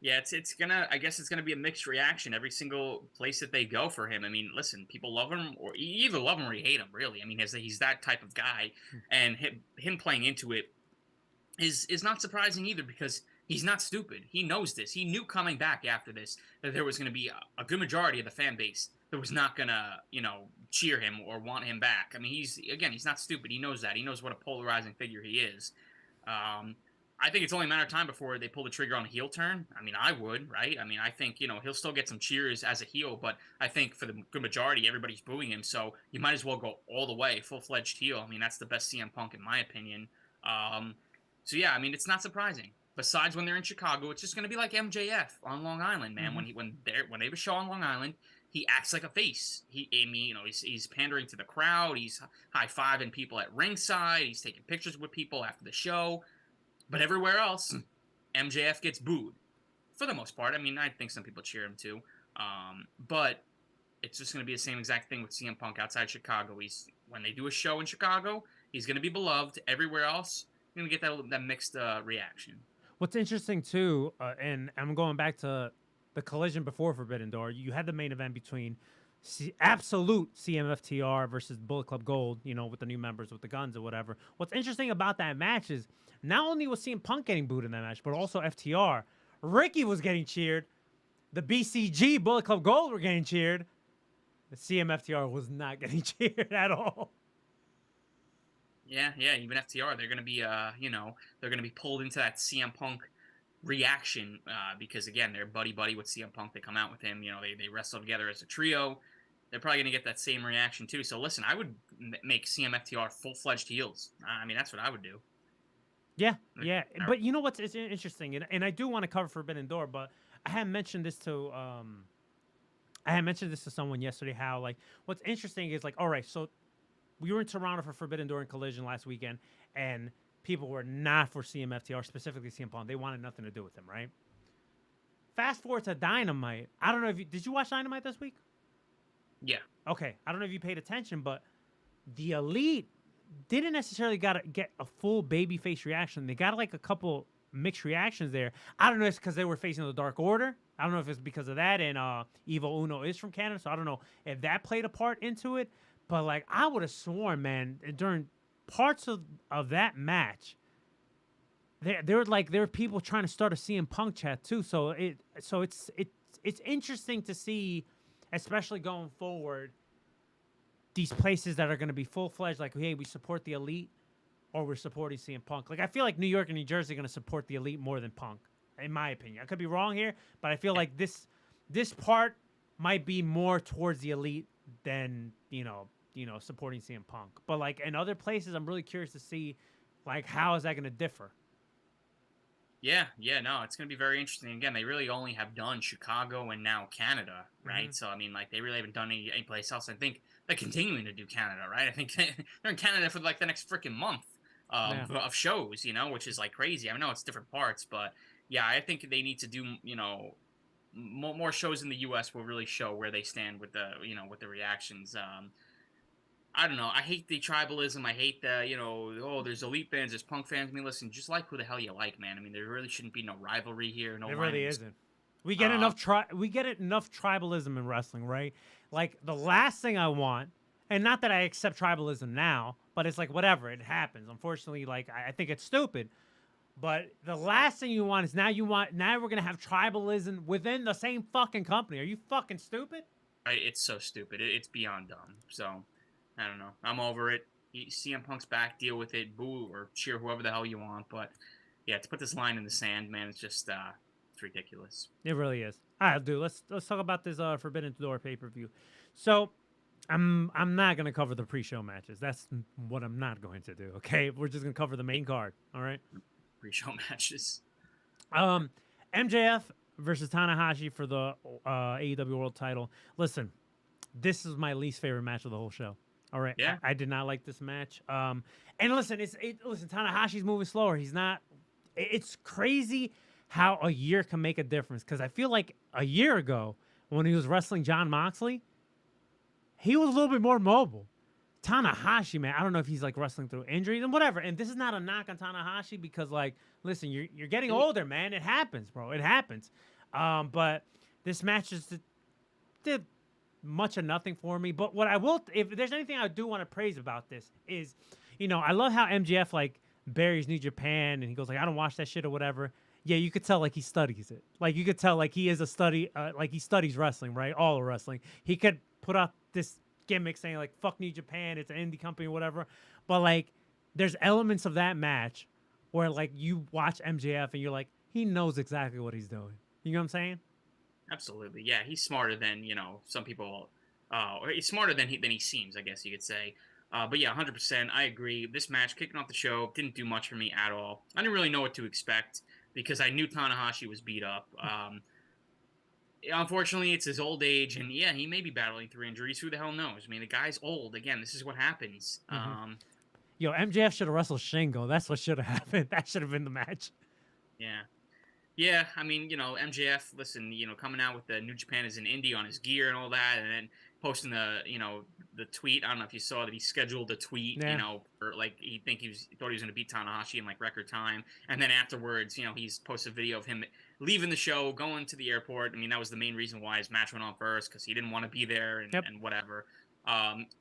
H: Yeah, it's gonna. I guess it's gonna be a mixed reaction every single place that they go for him. I mean, listen, people love him, or you either love him or you hate him. Really, I mean, he's that type of guy, and him playing into it is not surprising either, because he's not stupid. He knows this. He knew coming back after this that there was gonna be a good majority of the fan base that was not gonna, cheer him or want him back. I mean, he's not stupid. He knows that. He knows what a polarizing figure he is. I think it's only a matter of time before they pull the trigger on a heel turn. I mean, I would, right? I mean, I think, he'll still get some cheers as a heel, but I think for the good majority, everybody's booing him. So you might as well go all the way, full-fledged heel. I mean, that's the best CM Punk in my opinion. So yeah, I mean, it's not surprising. Besides when they're in Chicago, it's just going to be like MJF on Long Island, man.
G: Mm-hmm.
H: When they have a show on Long Island, he acts like a face. He's pandering to the crowd. He's high-fiving people at ringside. He's taking pictures with people after the show. But everywhere else, MJF gets booed, for the most part. I mean, I think some people cheer him too. But it's just going to be the same exact thing with CM Punk outside Chicago. When they do a show in Chicago, he's going to be beloved. Everywhere else, you're going to get that mixed reaction.
G: What's interesting too, and I'm going back to the Collision before Forbidden Door, you had the main event between absolute CMFTR versus Bullet Club Gold, with the new members with the guns or whatever. What's interesting about that match is not only was CM Punk getting booed in that match, but also FTR. Ricky was getting cheered. The BCG, Bullet Club Gold, were getting cheered. The CMFTR was not getting cheered at all.
H: Yeah, even FTR, they're gonna be, they're gonna be pulled into that CM Punk reaction because again, they're buddy with CM Punk. They come out with him. They wrestle together as a trio. They're probably gonna get that same reaction too. So listen, I would make CMFTR full-fledged heels. I mean, that's what I would do.
G: Yeah. But you know what's interesting, and I do want to cover Forbidden Door, but I had mentioned this to someone yesterday. How like what's interesting is like, all right, so we were in Toronto for Forbidden Door and Collision last weekend, and people were not for CMFTR, specifically CM Punk. They wanted nothing to do with him, right? Fast forward to Dynamite. I don't know if did you watch Dynamite this week?
H: Yeah.
G: Okay. I don't know if you paid attention, but the Elite didn't necessarily get a full babyface reaction. They got like a couple mixed reactions there. I don't know if it's because they were facing the Dark Order. I don't know if it's because of that, and Evil Uno is from Canada, so I don't know if that played a part into it. But like, I would have sworn, man, during parts of that match, there were people trying to start a CM Punk chat too. So it's interesting to see, especially going forward, these places that are going to be full-fledged, like, hey, we support the Elite, or we're supporting CM Punk. Like, I feel like New York and New Jersey are going to support the Elite more than Punk, in my opinion. I could be wrong here, but I feel like this part might be more towards the Elite than, supporting CM Punk. But, like, in other places, I'm really curious to see, like, how is that going to differ?
H: Yeah, no, it's going to be very interesting. Again, they really only have done Chicago and now Canada, right? Mm-hmm. So, I mean, like, they really haven't done any place else. I think they're continuing to do Canada, right? I think they're in Canada for, like, the next freaking month of shows, which is, like, crazy. I know it's different parts, but, yeah, I think they need to do, more shows in the U.S. will really show where they stand with the, with the reactions. I don't know. I hate the tribalism. I hate the, there's elite fans, there's punk fans. I mean, listen, just like who the hell you like, man. I mean, there really shouldn't be no rivalry here, no
G: It really
H: lines.
G: isn't. We get enough tribalism in wrestling, right? Like the last thing I want, and not that I accept tribalism now, but it's like whatever, it happens. Unfortunately, like I think it's stupid. But the last thing you want is now we're gonna have tribalism within the same fucking company. Are you fucking stupid?
H: It's so stupid. It's beyond dumb. So, I don't know. I'm over it. CM Punk's back. Deal with it. Boo or cheer whoever the hell you want. But yeah, to put this line in the sand, man, it's just it's ridiculous.
G: It really is. All right, dude. Let's talk about this Forbidden Door pay-per-view. So, I'm not gonna cover the pre-show matches. That's what I'm not going to do. Okay, we're just gonna cover the main card. All right.
H: Pre-show matches.
G: MJF versus Tanahashi for the AEW World Title. Listen, this is my least favorite match of the whole show. All right.
H: Yeah.
G: I did not like this match. And listen, listen, Tanahashi's moving slower. He's not. It's crazy how a year can make a difference. Because I feel like a year ago when he was wrestling John Moxley, he was a little bit more mobile. Tanahashi, man, I don't know if he's like wrestling through injuries and whatever. And this is not a knock on Tanahashi because, like, listen, you're getting older, man. It happens, bro. It happens. But this match just did much of nothing for me. But what I will, if there's anything I do want to praise about this is, I love how MJF like buries New Japan and he goes like, I don't watch that shit or whatever. Yeah, you could tell like he studies it. Like you could tell like he is a study, like he studies wrestling, right? All of wrestling. He could put out this gimmick saying like fuck New Japan, it's an indie company or whatever, but like there's elements of that match where like you watch MJF and you're like he knows exactly what he's doing. You know what I'm saying?
H: Absolutely, yeah. He's smarter than some people. Or he's smarter than he seems, I guess you could say. But yeah, 100%. I agree. This match kicking off the show didn't do much for me at all. I didn't really know what to expect because I knew Tanahashi was beat up. Unfortunately, it's his old age, and yeah, he may be battling through injuries. Who the hell knows? I mean, the guy's old. Again, this is what happens.
G: Mm-hmm. Yo, MJF should have wrestled Shingo. That's what should have happened. That should have been the match.
H: Yeah. Yeah, I mean, MJF, listen, coming out with the New Japan is an indie on his gear and all that, and then posting the tweet. I don't know if you saw that he scheduled a tweet, or like he thought he was going to beat Tanahashi in like record time, and then afterwards, he's posted a video of him leaving the show, going to the airport. I mean, that was the main reason why his match went on first because he didn't want to be there and whatever.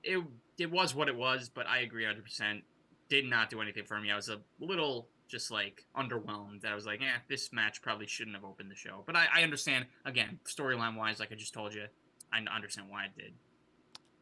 H: It was what it was, but I agree 100%. Did not do anything for me. I was a little just like underwhelmed. That I was like, this match probably shouldn't have opened the show. But I understand, again, storyline wise, like I just told you, I understand why it did.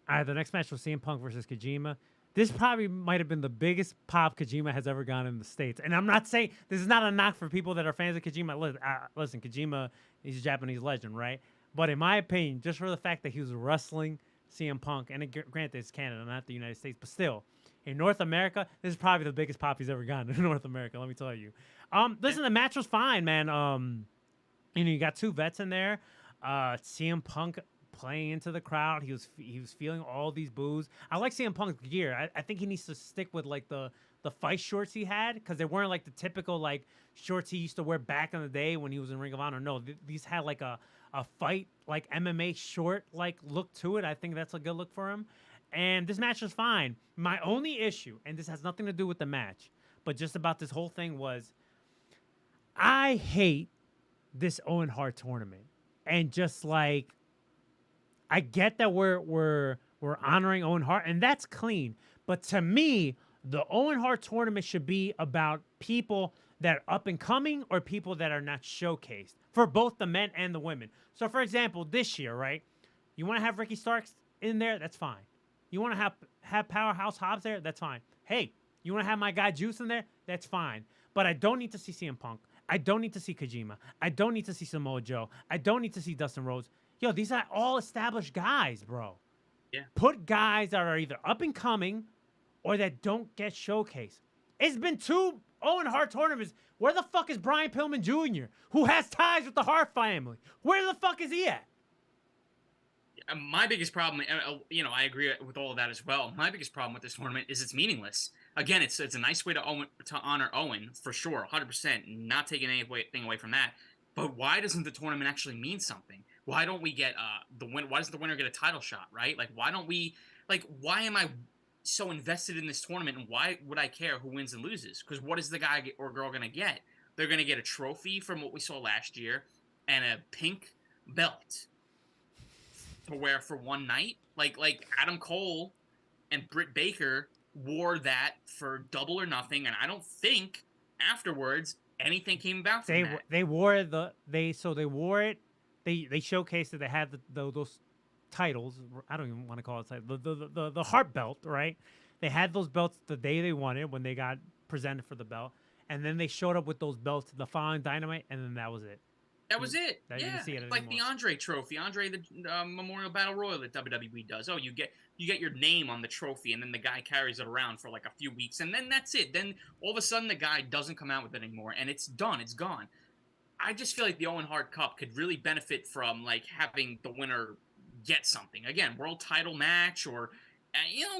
G: All right, the next match was CM Punk versus Kojima. This probably might have been the biggest pop Kojima has ever gone in the States. And I'm not saying, this is not a knock for people that are fans of Kojima. Listen, Kojima, he's a Japanese legend, right? But in my opinion, just for the fact that he was wrestling CM Punk, and granted it's Canada, not the United States, but still, in North America, this is probably the biggest pop he's ever gotten in North America, let me tell you. Listen, the match was fine, man. You got two vets in there. CM Punk playing into the crowd. He was feeling all these boos. I like CM Punk's gear. I think he needs to stick with like the fight shorts he had because they weren't like the typical like shorts he used to wear back in the day when he was in Ring of Honor. No, these had like a fight like MMA short like look to it. I think that's a good look for him. And this match was fine. My only issue, and this has nothing to do with the match, but just about this whole thing was, I hate this Owen Hart tournament. And just like, I get that we're honoring Owen Hart, and that's clean. But to me, the Owen Hart tournament should be about people that are up and coming or people that are not showcased for both the men and the women. So, for example, this year, right? You want to have Ricky Starks in there? That's fine. You want to have Powerhouse Hobbs there? That's fine. Hey, you want to have my guy Juice in there? That's fine. But I don't need to see CM Punk. I don't need to see Kojima. I don't need to see Samoa Joe. I don't need to see Dustin Rhodes. Yo, these are all established guys, bro.
H: Yeah.
G: Put guys that are either up and coming or that don't get showcased. It's been 2 Owen Hart tournaments. Where the fuck is Brian Pillman Jr., who has ties with the Hart family? Where the fuck is he at?
H: My biggest problem, I agree with all of that as well. My biggest problem with this tournament is it's meaningless. Again, it's a nice way to honor Owen, for sure, 100%, not taking anything away from that. But why doesn't the tournament actually mean something? Why don't we get why doesn't the winner get a title shot, right? Like, why don't we, like, why am I so invested in this tournament, and why would I care who wins and loses? Because what is the guy or girl going to get? They're going to get a trophy from what we saw last year and a pink belt to wear for one night. Like Adam Cole and Britt Baker wore that for Double or Nothing, and I don't think afterwards anything came about from that.
G: They wore it. They showcased that they had those titles. I don't even want to call it title. The heart belt, right? They had those belts the day they won it when they got presented for the belt, and then they showed up with those belts the following Dynamite, and then that was it.
H: That was it.
G: I didn't see it
H: like
G: anymore.
H: the Andre Trophy, the Memorial Battle Royal that WWE does. Oh, you get your name on the trophy, and then the guy carries it around for like a few weeks, and then that's it. Then all of a sudden, the guy doesn't come out with it anymore, and it's done. It's gone. I just feel like the Owen Hart Cup could really benefit from like having the winner get something again, world title match, or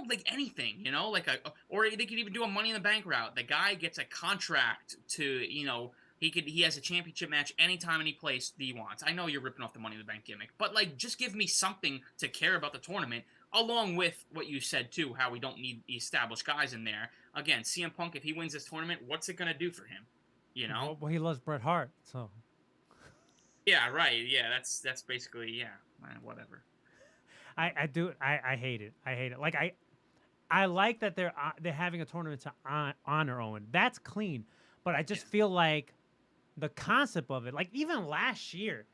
H: like anything, like or they could even do a Money in the Bank route. The guy gets a contract to, he has a championship match anytime, any place that he wants. I know you're ripping off the Money in the Bank gimmick, but like just give me something to care about the tournament, along with what you said too, how we don't need the established guys in there. Again, CM Punk, if he wins this tournament, what's it gonna do for him?
G: Well, he loves Bret Hart, so.
H: Yeah, right. Yeah, that's basically whatever.
G: I do. I hate it. I hate it. Like I like that they're having a tournament to honor Owen. That's clean. But I just feel like the concept of it, like even last year,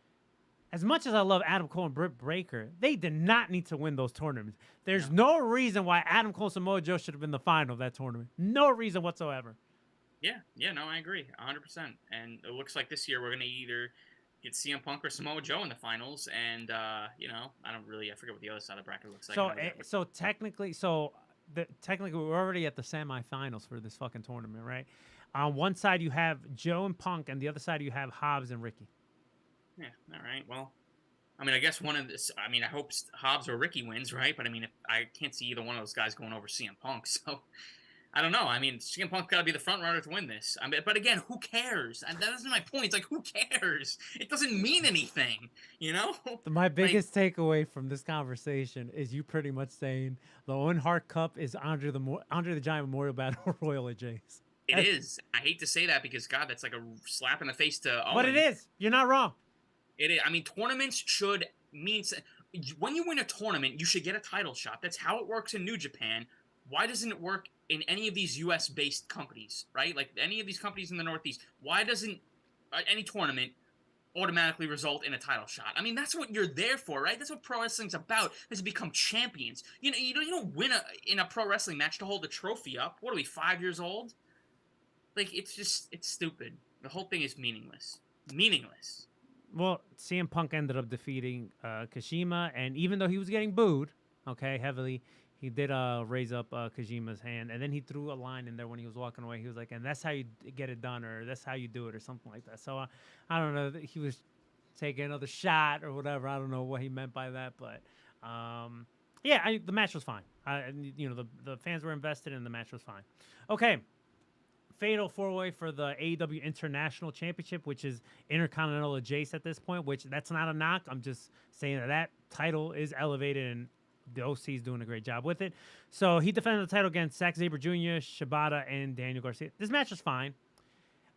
G: as much as I love Adam Cole and Britt Baker, they did not need to win those tournaments. There's no reason why Adam Cole and Samoa Joe should have been the final of that tournament. No reason whatsoever.
H: Yeah, no, I agree, 100%. And it looks like this year we're gonna either get CM Punk or Samoa Joe in the finals, and I forget what the other side of the bracket looks like.
G: So technically we're already at the semifinals for this fucking tournament, right? On one side you have Joe and Punk, and the other side you have Hobbs and Ricky.
H: Yeah, all right. Well, I mean, I guess one of this. I mean, I hope Hobbs or Ricky wins, right? But I mean, I can't see either one of those guys going over CM Punk, so. I don't know. I mean, CM Punk's got to be the front runner to win this. I mean, but again, who cares? And that isn't my point. It's like, who cares? It doesn't mean anything,
G: My biggest takeaway from this conversation is you pretty much saying the Owen Hart Cup is Andre the Giant Memorial Battle Royal at Jays.
H: It is. I hate to say that because, God, that's like a slap in the face to Owen.
G: But it is. You're not wrong.
H: It is. I mean, tournaments should mean... When you win a tournament, you should get a title shot. That's how it works in New Japan. Why doesn't it work in any of these U.S.-based companies, right? Like any of these companies in the Northeast, why doesn't any tournament automatically result in a title shot? I mean, that's what you're there for, right? That's what pro wrestling's about, is to become champions. You don't win in a pro wrestling match to hold a trophy up. What are we, 5 years old? Like, it's stupid. The whole thing is meaningless. Meaningless.
G: Well, CM Punk ended up defeating Kashima, and even though he was getting booed, heavily, he did raise up Kojima's hand, and then he threw a line in there when he was walking away. He was like, and that's how you get it done, or that's how you do it, or something like that. So I don't know. He was taking another shot or whatever. I don't know what he meant by that, but the match was fine. The fans were invested, and the match was fine. Okay. Fatal 4-way for the AEW International Championship, which is Intercontinental Jace at this point, which that's not a knock. I'm just saying that title is elevated, and the OC is doing a great job with it. So he defended the title against Zack Sabre Jr., Shibata, and Daniel Garcia. This match was fine.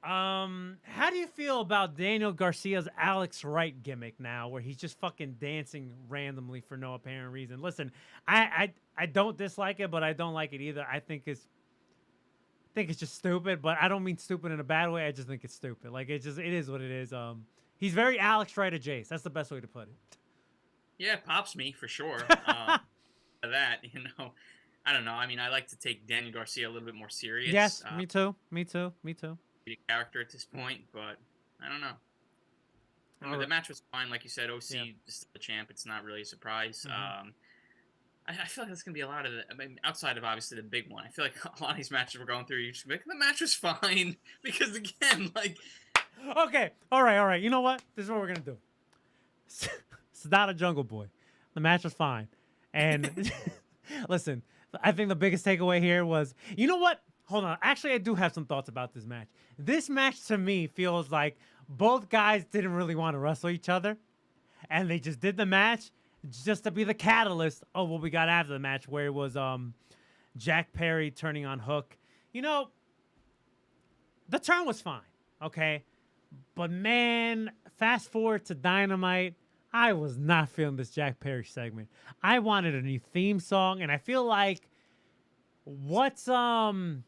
G: How do you feel about Daniel Garcia's Alex Wright gimmick now, where he's just fucking dancing randomly for no apparent reason? Listen, I don't dislike it, but I don't like it either. I think it's just stupid, but I don't mean stupid in a bad way. I just think it's stupid. Like it is what it is. He's very Alex Wright of Jace. That's the best way to put it.
H: Yeah, pops me for sure. That, I don't know. I mean, I like to take Daniel Garcia a little bit more serious.
G: Yes, me too.
H: A character at this point, but I don't know. I mean, the match was fine, like you said. OC is still the champ. It's not really a surprise.
G: Mm-hmm.
H: I feel like there's gonna be a lot of outside of obviously the big one. I feel like a lot of these matches we're going through, you just be like, the match was fine because again, like.
G: Okay, all right. You know what? This is what we're gonna do. It's not a Jungle Boy. The match was fine. And listen, I think the biggest takeaway here was, you know what? Hold on. Actually, I do have some thoughts about this match. This match to me feels like both guys didn't really want to wrestle each other. And they just did the match just to be the catalyst of what we got after the match, where it was Jack Perry turning on Hook. You know, the turn was fine, okay? But man, fast forward to Dynamite, I was not feeling this Jack Perry segment. I wanted a new theme song, and I feel like what's the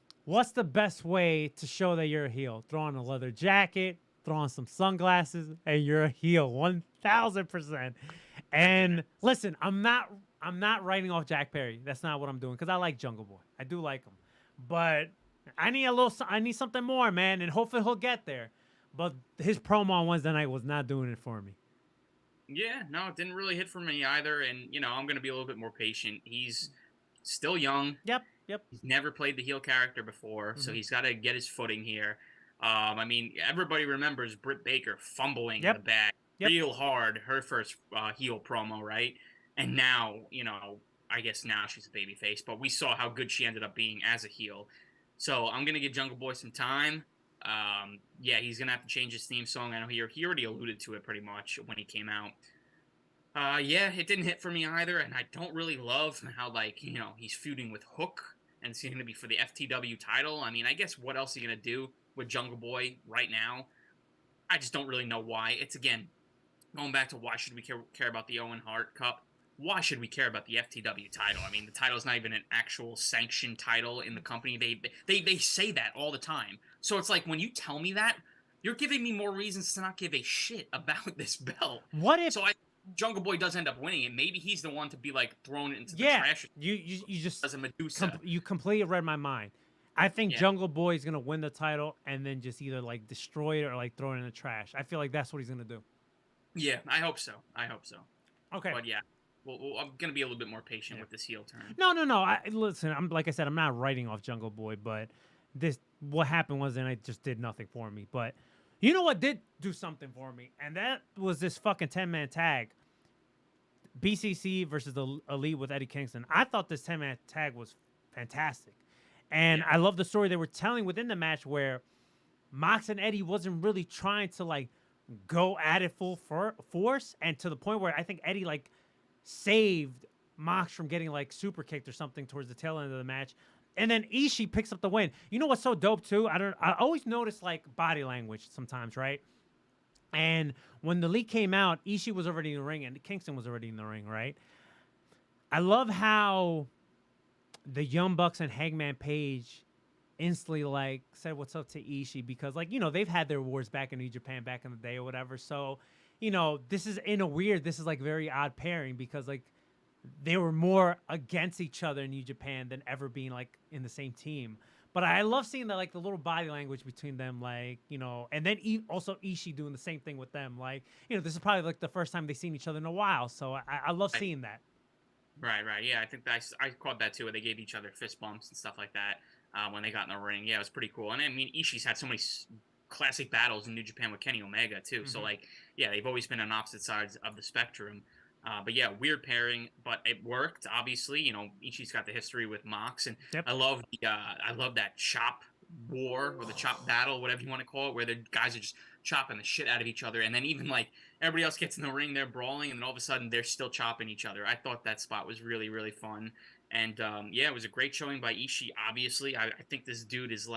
G: best way to show that you're a heel? Throw on a leather jacket, throw on some sunglasses, and you're a heel, 1000%. And listen, I'm not writing off Jack Perry. That's not what I'm doing because I like Jungle Boy. I do like him, but I need something more, man, and hopefully he'll get there. But his promo on Wednesday night was not doing it for me.
H: Yeah, no, it didn't really hit for me either. And, I'm going to be a little bit more patient. He's still young.
G: Yep.
H: He's never played the heel character before, so he's got to get his footing here. I mean, everybody remembers Britt Baker fumbling in the bag real hard, her first heel promo, right? And now, I guess now she's a babyface, but we saw how good she ended up being as a heel. So I'm going to give Jungle Boy some time. He's going to have to change his theme song. I know he already alluded to it pretty much when he came out. It didn't hit for me either, and I don't really love how, he's feuding with Hook, and it's going to be for the FTW title. I mean, I guess what else are you going to do with Jungle Boy right now? I just don't really know why. It's, again, going back to why should we care about the Owen Hart Cup? Why should we care about the FTW title? I mean, the title is not even an actual sanctioned title in the company. They say that all the time. So it's like, when you tell me that, you're giving me more reasons to not give a shit about this belt.
G: What if...
H: Jungle Boy does end up winning it. Maybe he's the one to be thrown into the trash.
G: You just
H: as a Medusa.
G: You completely read my mind. I think Jungle Boy is gonna win the title and then just either destroy it or throw it in the trash. I feel like that's what he's gonna do.
H: Yeah, I hope so.
G: Okay,
H: but yeah, well, I'm gonna be a little bit more patient with this heel turn.
G: No. Listen, like I said, I'm not writing off Jungle Boy, but what happened was, and it just did nothing for me. But you know what did do something for me, and that was this fucking 10-man tag. BCC versus the Elite with Eddie Kingston. I thought this 10-man tag was fantastic. And I love the story they were telling within the match where Mox and Eddie wasn't really trying to go at it full force, and to the point where I think Eddie saved Mox from getting super kicked or something towards the tail end of the match. And then Ishii picks up the win. You know what's so dope too? I always notice body language sometimes, right? And when the leak came out, Ishii was already in the ring and Kingston was already in the ring, right? I love how the Young Bucks and Hangman Page instantly said what's up to Ishii because they've had their wars back in New Japan back in the day or whatever. So, this is very odd pairing because they were more against each other in New Japan than ever being in the same team. But I love seeing the little body language between them, and then also Ishii doing the same thing with them. This is probably the first time they've seen each other in a while. So I love seeing that.
H: Right. Yeah, I think I caught that too, where they gave each other fist bumps and stuff like that when they got in the ring. Yeah, it was pretty cool. And I mean, Ishii's had so many classic battles in New Japan with Kenny Omega too. So they've always been on opposite sides of the spectrum. But yeah, weird pairing, but it worked. Obviously, Ishii's got the history with Mox, and I love that chop war or the chop battle, whatever you want to call it, where the guys are just chopping the shit out of each other, and then even everybody else gets in the ring, they're brawling, and then all of a sudden they're still chopping each other. I thought that spot was really, really fun, and it was a great showing by Ishii. Obviously, I think this dude is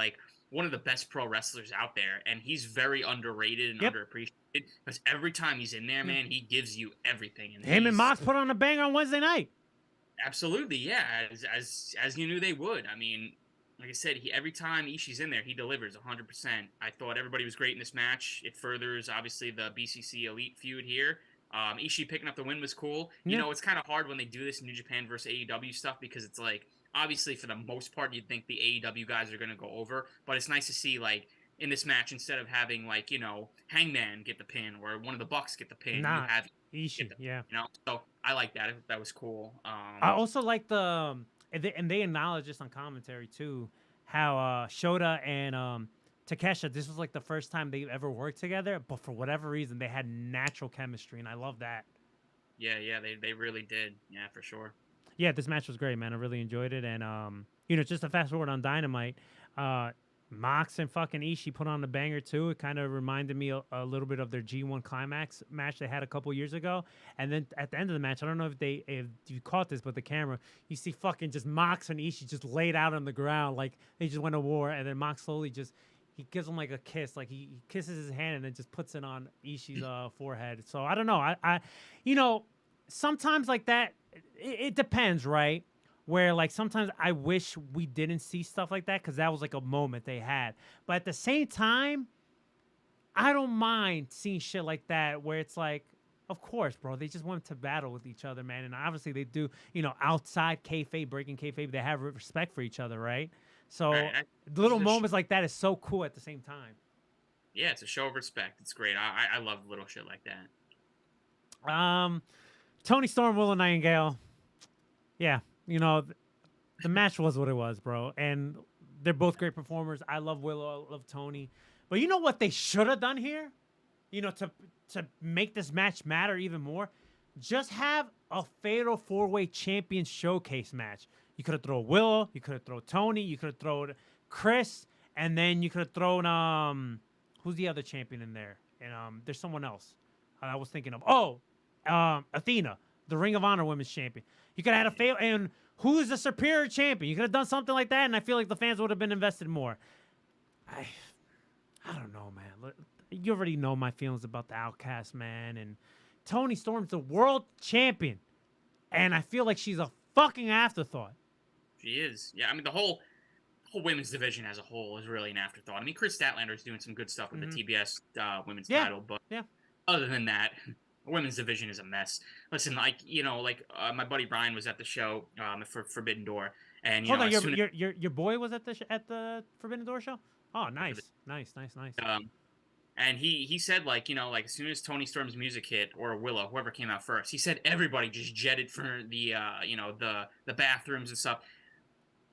H: one of the best pro wrestlers out there, and he's very underrated and underappreciated because every time he's in there, man, he gives you everything. And
G: him and Mox put on a bang on Wednesday night.
H: Absolutely, yeah, as you knew they would. I mean, like I said, every time Ishii's in there, he delivers 100%. I thought everybody was great in this match. It furthers, obviously, the BCC Elite feud here. Ishii picking up the win was cool.
G: Yeah.
H: It's kind of hard when they do this in New Japan versus AEW stuff because it's obviously, for the most part, you'd think the AEW guys are going to go over, but it's nice to see, in this match, instead of having, Hangman get the pin or one of the Bucks get the pin, you have
G: Ishii,
H: So I like that. That was cool.
G: I also like and they acknowledge this on commentary, too, how Shota and Takeshita, this was, the first time they ever worked together, but for whatever reason, they had natural chemistry, and I love that.
H: Yeah, they really did. Yeah, for sure. Yeah,
G: this match was great, man. I really enjoyed it. And, just to fast forward on Dynamite, Mox and fucking Ishii put on the banger too. It kind of reminded me a little bit of their G1 Climax match they had a couple years ago. And then at the end of the match, I don't know if you caught this, but the camera, you see fucking just Mox and Ishii just laid out on the ground like they just went to war. And then Mox slowly he gives him like a kiss, like he kisses his hand and then just puts it on Ishii's forehead. So I don't know. I sometimes like that, it depends, right? Where like sometimes I wish we didn't see stuff like that because that was like a moment they had. But at the same time, I don't mind seeing shit like that where it's like, of course, bro, they just went to battle with each other, man. And obviously they do, outside kayfabe, breaking kayfabe, they have respect for each other, right? So little moments like that is so cool at the same time.
H: Yeah, it's a show of respect. It's great. I love little shit like that.
G: Tony Storm, Willow Nightingale. Yeah. The match was what it was, bro. And they're both great performers. I love Willow. I love Tony. But you know what they should have done here? To make this match matter even more? Just have a Fatal 4-Way Champion Showcase match. You could have thrown Willow. You could have thrown Tony. You could have thrown Chris. And then you could have thrown, who's the other champion in there? And there's someone else I was thinking of. Athena, the Ring of Honor Women's Champion. You could have had a fail, and who is the superior champion? You could have done something like that, and I feel like the fans would have been invested more. I don't know, man. You already know my feelings about the Outcast, man. And Toni Storm's the world champion, and I feel like she's a fucking afterthought.
H: She is. Yeah, I mean, the whole women's division as a whole is really an afterthought. I mean, Chris Statlander is doing some good stuff with the TBS women's title, but other than that, the women's division is a mess. Listen, my buddy Brian was at the show for Forbidden Door, and
G: hold on, your boy was at the Forbidden Door show. Oh, nice.
H: And he said as soon as Toni Storm's music hit or Willow, whoever came out first, he said everybody just jetted for the the bathrooms and stuff.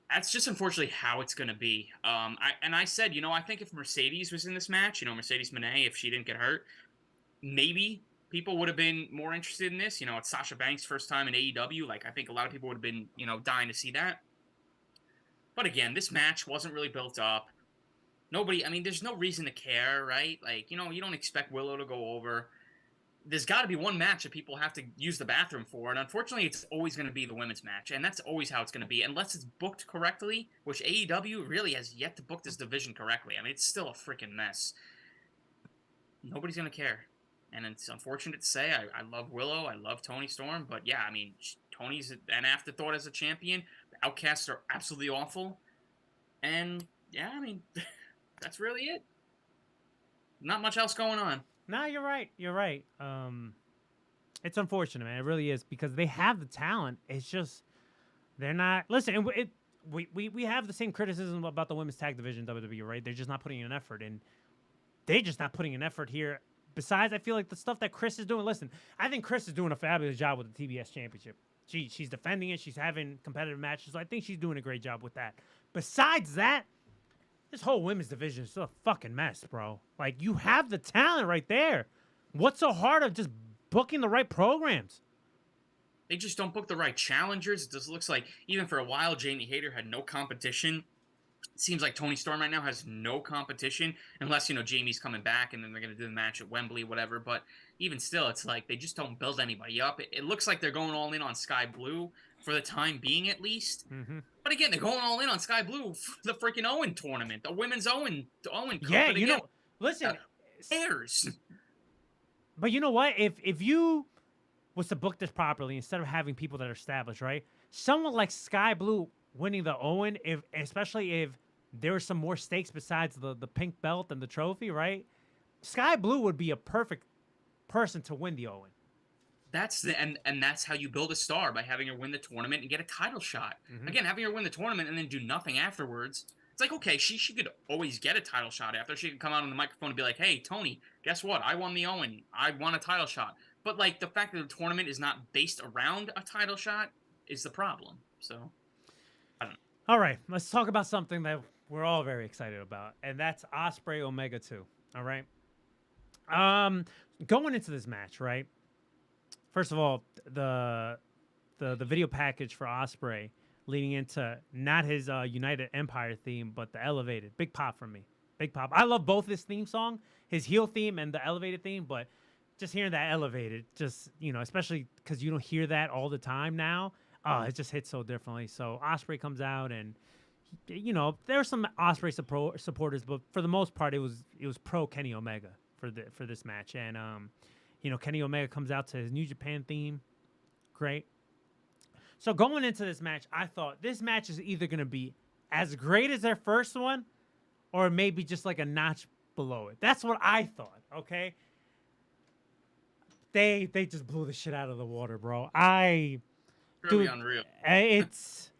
H: That's just unfortunately how it's gonna be. I said, I think if Mercedes was in this match, Mercedes Moné, if she didn't get hurt, maybe people would have been more interested in this. It's Sasha Banks' first time in AEW. I think a lot of people would have been, dying to see that. But again, this match wasn't really built up. There's no reason to care, right? You don't expect Willow to go over. There's got to be one match that people have to use the bathroom for, and unfortunately, it's always going to be the women's match, and that's always how it's going to be, unless it's booked correctly, which AEW really has yet to book this division correctly. It's still a freaking mess. Nobody's going to care. And it's unfortunate to say, I love Willow, I love Toni Storm, but yeah, Tony's an afterthought as a champion. The Outcasts are absolutely awful. And yeah, that's really it. Not much else going on.
G: No, you're right. It's unfortunate, man. It really is, because they have the talent. It's just they're not. Listen, we have the same criticism about the women's tag division in WWE, right? They're just not putting in an effort, and they're just not putting an effort here. Besides, I feel like the stuff that Chris is doing. Listen, I think Chris is doing a fabulous job with the TBS Championship. She's defending it. She's having competitive matches. So I think she's doing a great job with that. Besides that, this whole women's division is still a fucking mess, bro. You have the talent right there. What's so hard of just booking the right programs?
H: They just don't book the right challengers. It just looks like, even for a while, Jamie Hayter had no competition. It seems like Toni Storm right now has no competition, unless, Jamie's coming back and then they're going to do the match at Wembley, whatever. But even still, it's like they just don't build anybody up. It looks like they're going all in on Sky Blue for the time being, at least.
G: Mm-hmm.
H: But again, they're going all in on Sky Blue for the freaking Owen tournament, the women's Owen Cup.
G: Yeah, listen.
H: Cares.
G: But you know what? If you was to book this properly, instead of having people that are established, right? Someone like Sky Blue winning the Owen, especially if there were some more stakes besides the pink belt and the trophy, right? Sky Blue would be a perfect person to win the Owen.
H: That's how you build a star, by having her win the tournament and get a title shot.
G: Mm-hmm.
H: Again, having her win the tournament and then do nothing afterwards. It's like, okay, she could always get a title shot after. She could come out on the microphone and be like, hey, Tony, guess what? I won the Owen. I won a title shot. But the fact that the tournament is not based around a title shot is the problem. So, I don't know.
G: All right, let's talk about something that we're all very excited about, and that's Ospreay Omega 2. All right. Going into this match, right? First of all, the video package for Ospreay leading into not his United Empire theme, but the elevated. Big pop from me. Big pop. I love both his theme song, his heel theme and the elevated theme, but just hearing that elevated, just, you know, especially because you don't hear that all the time now, it just hits so differently. So Ospreay comes out, and you know, there were some Ospreay supporters, but for the most part, it was pro Kenny Omega for this match. And you know, Kenny Omega comes out to his New Japan theme. Great. So going into this match, I thought this match is either going to be as great as their first one, or maybe just like a notch below it. That's what I thought, okay? They just blew the shit out of the water, bro.
H: Really unreal.
G: It's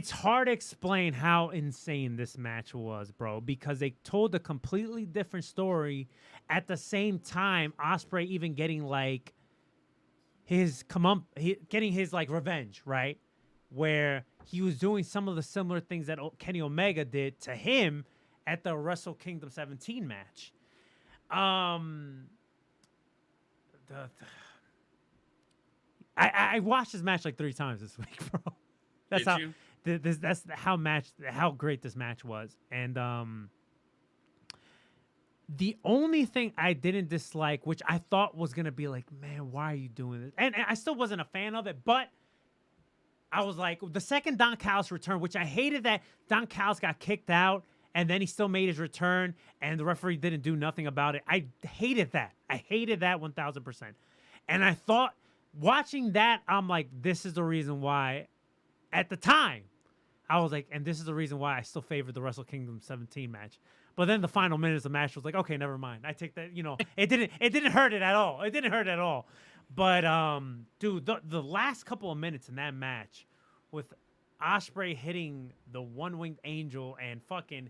G: hard to explain how insane this match was, bro, because they told a completely different story at the same time. Ospreay even getting like getting his like revenge, right? Where he was doing some of the similar things that Kenny Omega did to him at the Wrestle Kingdom 17 match. I watched this match like 3 times this week, bro. That's how great this match was. And the only thing I didn't dislike, which I thought was gonna be like, man, why are you doing this? And I still wasn't a fan of it, but I was like, the second Don Callis return, which I hated that Don Callis got kicked out and then he still made his return and the referee didn't do nothing about it. I hated that. I hated that 1000%. And I thought, watching that, I'm like, this is the reason why, at the time, I was like, and this is the reason why I still favored the Wrestle Kingdom 17 match. But then the final minutes of the match was like, okay, never mind. I take that, you know, it didn't hurt it at all. It didn't hurt at all. But dude, the last couple of minutes in that match with Ospreay hitting the one-winged angel and fucking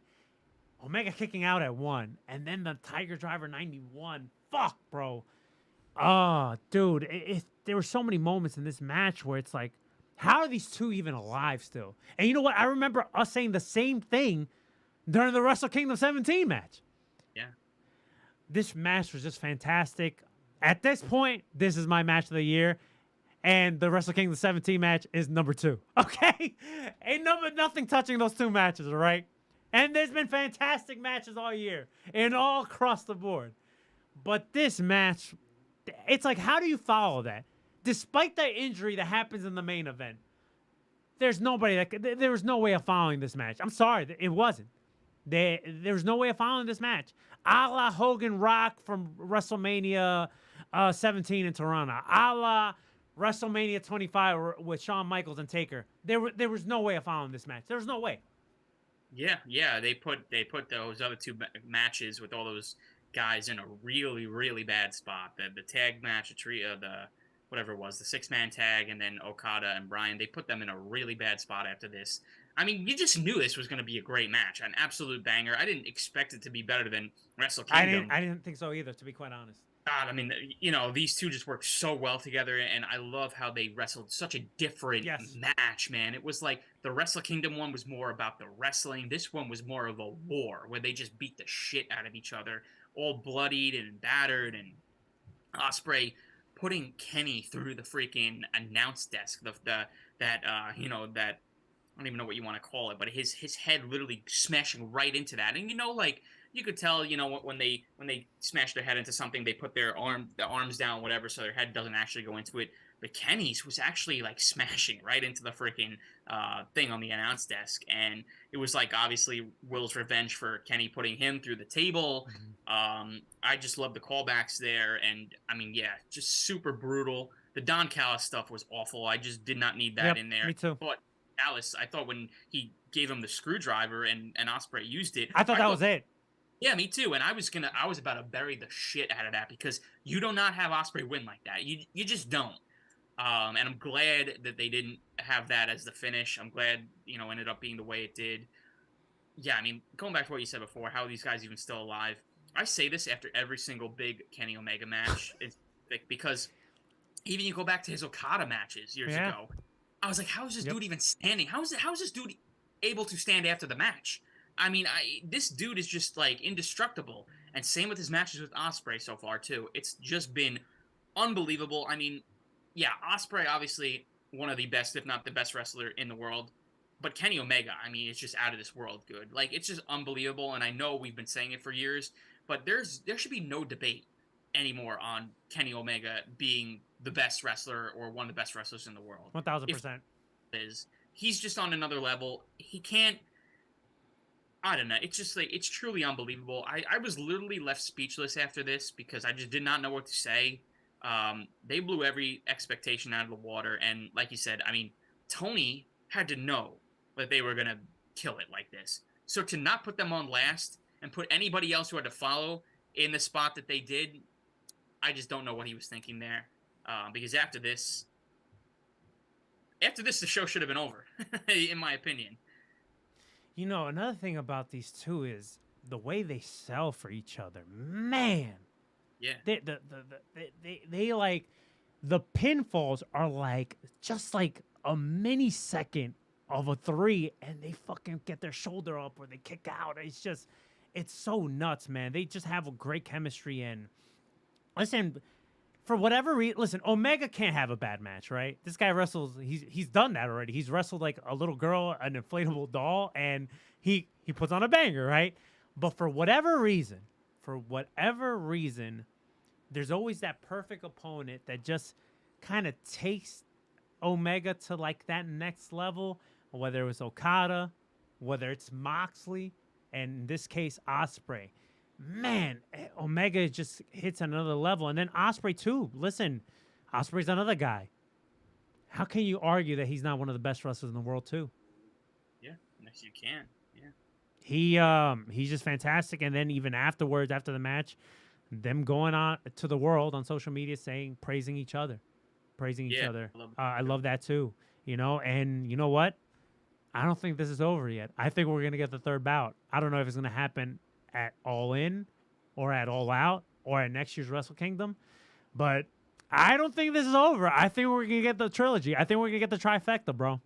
G: Omega kicking out at 1, and then the Tiger Driver 91. Fuck, bro. Oh, dude, there were so many moments in this match where it's like, how are these two even alive still? And you know what? I remember us saying the same thing during the Wrestle Kingdom 17 match.
H: Yeah.
G: This match was just fantastic. At this point, this is my match of the year. And the Wrestle Kingdom 17 match is number 2. Okay? Ain't nothing touching those 2 matches, all right? And there's been fantastic matches all year and all across the board. But this match, it's like, how do you follow that? Despite the injury that happens in the main event, there was no way of following this match. I'm sorry, it wasn't. There was no way of following this match. A la Hogan Rock from WrestleMania 17 in Toronto. A la WrestleMania 25 with Shawn Michaels and Taker. There was no way of following this match. There was no way.
H: Yeah. They put those other 2 matches with all those guys in a really, really bad spot. The tag match, the whatever it was, the 6-man tag, and then Okada and Bryan. They put them in a really bad spot after this. I mean, you just knew this was going to be a great match, an absolute banger. I didn't expect it to be better than Wrestle Kingdom.
G: I didn't think so either, to be quite honest.
H: God, I mean, you know, these two just worked so well together, and I love how they wrestled such a different match, man. It was like the Wrestle Kingdom one was more about the wrestling. This one was more of a war where they just beat the shit out of each other, all bloodied and battered, and Ospreay putting Kenny through the freaking announce desk, that I don't even know what you want to call it, but his head literally smashing right into that. And, you know, like, you could tell, you know, when they smash their head into something, they put their arms down, whatever, so their head doesn't actually go into it. But Kenny's was actually, like, smashing right into the freaking thing on the announce desk. And it was, like, obviously Will's revenge for Kenny putting him through the table. Mm-hmm. I just love the callbacks there. And, I mean, yeah, just super brutal. The Don Callis stuff was awful. I just did not need that in there.
G: Me too.
H: But Callis, I thought when he gave him the screwdriver and Ospreay used it,
G: I thought that was it.
H: Yeah, me too. And I was about to bury the shit out of that because you do not have Ospreay win like that. You just don't. And I'm glad that they didn't have that as the finish. I'm glad, you know, ended up being the way it did. Yeah, I mean, going back to what you said before, how are these guys even still alive? I say this after every single big Kenny Omega match. It's because even you go back to his Okada matches years ago, I was like, how is this dude even standing? How is this dude able to stand after the match? I mean, this dude is just, like, indestructible. And same with his matches with Ospreay so far, too. It's just been unbelievable. I mean, yeah, Ospreay, obviously, one of the best, if not the best wrestler in the world. But Kenny Omega, I mean, it's just out of this world good. Like, it's just unbelievable. And I know we've been saying it for years, but there should be no debate anymore on Kenny Omega being the best wrestler or one of the best wrestlers in the world.
G: 1000%.
H: He's just on another level. He can't. I don't know. It's just like, it's truly unbelievable. I was literally left speechless after this because I just did not know what to say. They blew every expectation out of the water. And like you said, I mean, Tony had to know that they were going to kill it like this. So to not put them on last and put anybody else who had to follow in the spot that they did, I just don't know what he was thinking there. Because after this, the show should have been over, in my opinion.
G: You know, another thing about these two is the way they sell for each other. Man.
H: Yeah.
G: They like, the pinfalls are like, just like a mini second of a 3, and they fucking get their shoulder up or they kick out. It's so nuts, man. They just have a great chemistry. And listen, for whatever reason, listen, Omega can't have a bad match, right? This guy wrestles, he's done that already. He's wrestled like a little girl, an inflatable doll, and he puts on a banger, right? But for whatever reason, there's always that perfect opponent that just kind of takes Omega to like that next level, whether it was Okada, whether it's Moxley, and in this case, Ospreay. Man, Omega just hits another level. And then Ospreay too. Listen, Ospreay's another guy. How can you argue that he's not one of the best wrestlers in the world too?
H: Yeah, yes you can. Yeah.
G: He's just fantastic. And then even afterwards, after the match, them going on to the world on social media praising each other. I love that too. You know, and you know what? I don't think this is over yet. I think we're gonna get the third bout. I don't know if it's gonna happen at All In or at All Out or at next year's Wrestle Kingdom, but I don't think this is over. I think we're gonna get the trilogy. I think we're gonna get the trifecta, bro.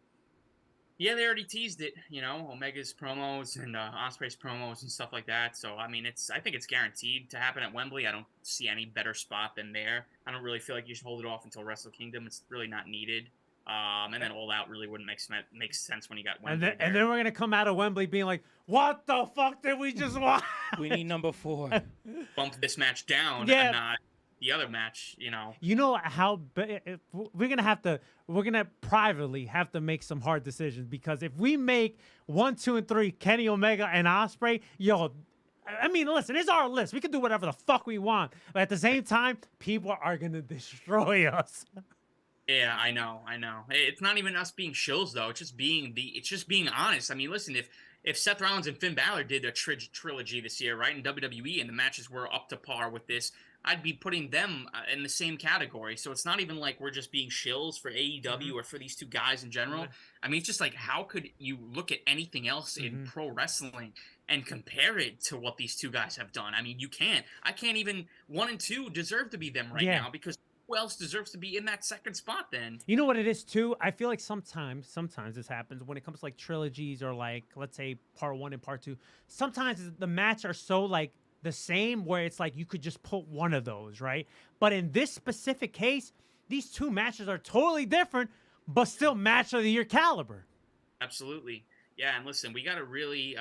H: Yeah, they already teased it, you know, Omega's promos and Ospreay's promos and stuff like that. So I mean, I think it's guaranteed to happen at Wembley. I don't see any better spot than there. I don't really feel like you should hold it off until Wrestle Kingdom. It's really not needed. And then All Out really wouldn't make sense when you got Wembley.
G: And then we're gonna come out of Wembley being like, "What the fuck did we just watch?"
A: We need number 4.
H: Bump this match down,
G: Yeah.
H: and not the other match. You know.
G: You know how we're gonna privately have to make some hard decisions, because if we make 1, 2, and 3 Kenny Omega and Ospreay, yo. I mean, listen, it's our list. We can do whatever the fuck we want. But at the same time, people are going to destroy us.
H: Yeah, I know. It's not even us being shills though. It's just being honest. I mean, listen, if Seth Rollins and Finn Balor did a trilogy this year, right, in WWE, and the matches were up to par with this, I'd be putting them in the same category. So it's not even like we're just being shills for AEW or for these two guys in general. I mean, it's just like, how could you look at anything else in pro wrestling and compare it to what these two guys have done? I mean, you can't. I can't even. 1 and 2 deserve to be them right now, because who else deserves to be in that second spot then?
G: You know what it is too? I feel like sometimes this happens when it comes to like trilogies or like, let's say part 1 and part 2. Sometimes the match are so like the same where it's like you could just put one of those, right? But in this specific case, these two matches are totally different, but still match of the year caliber.
H: Absolutely. Yeah, and listen, we got to really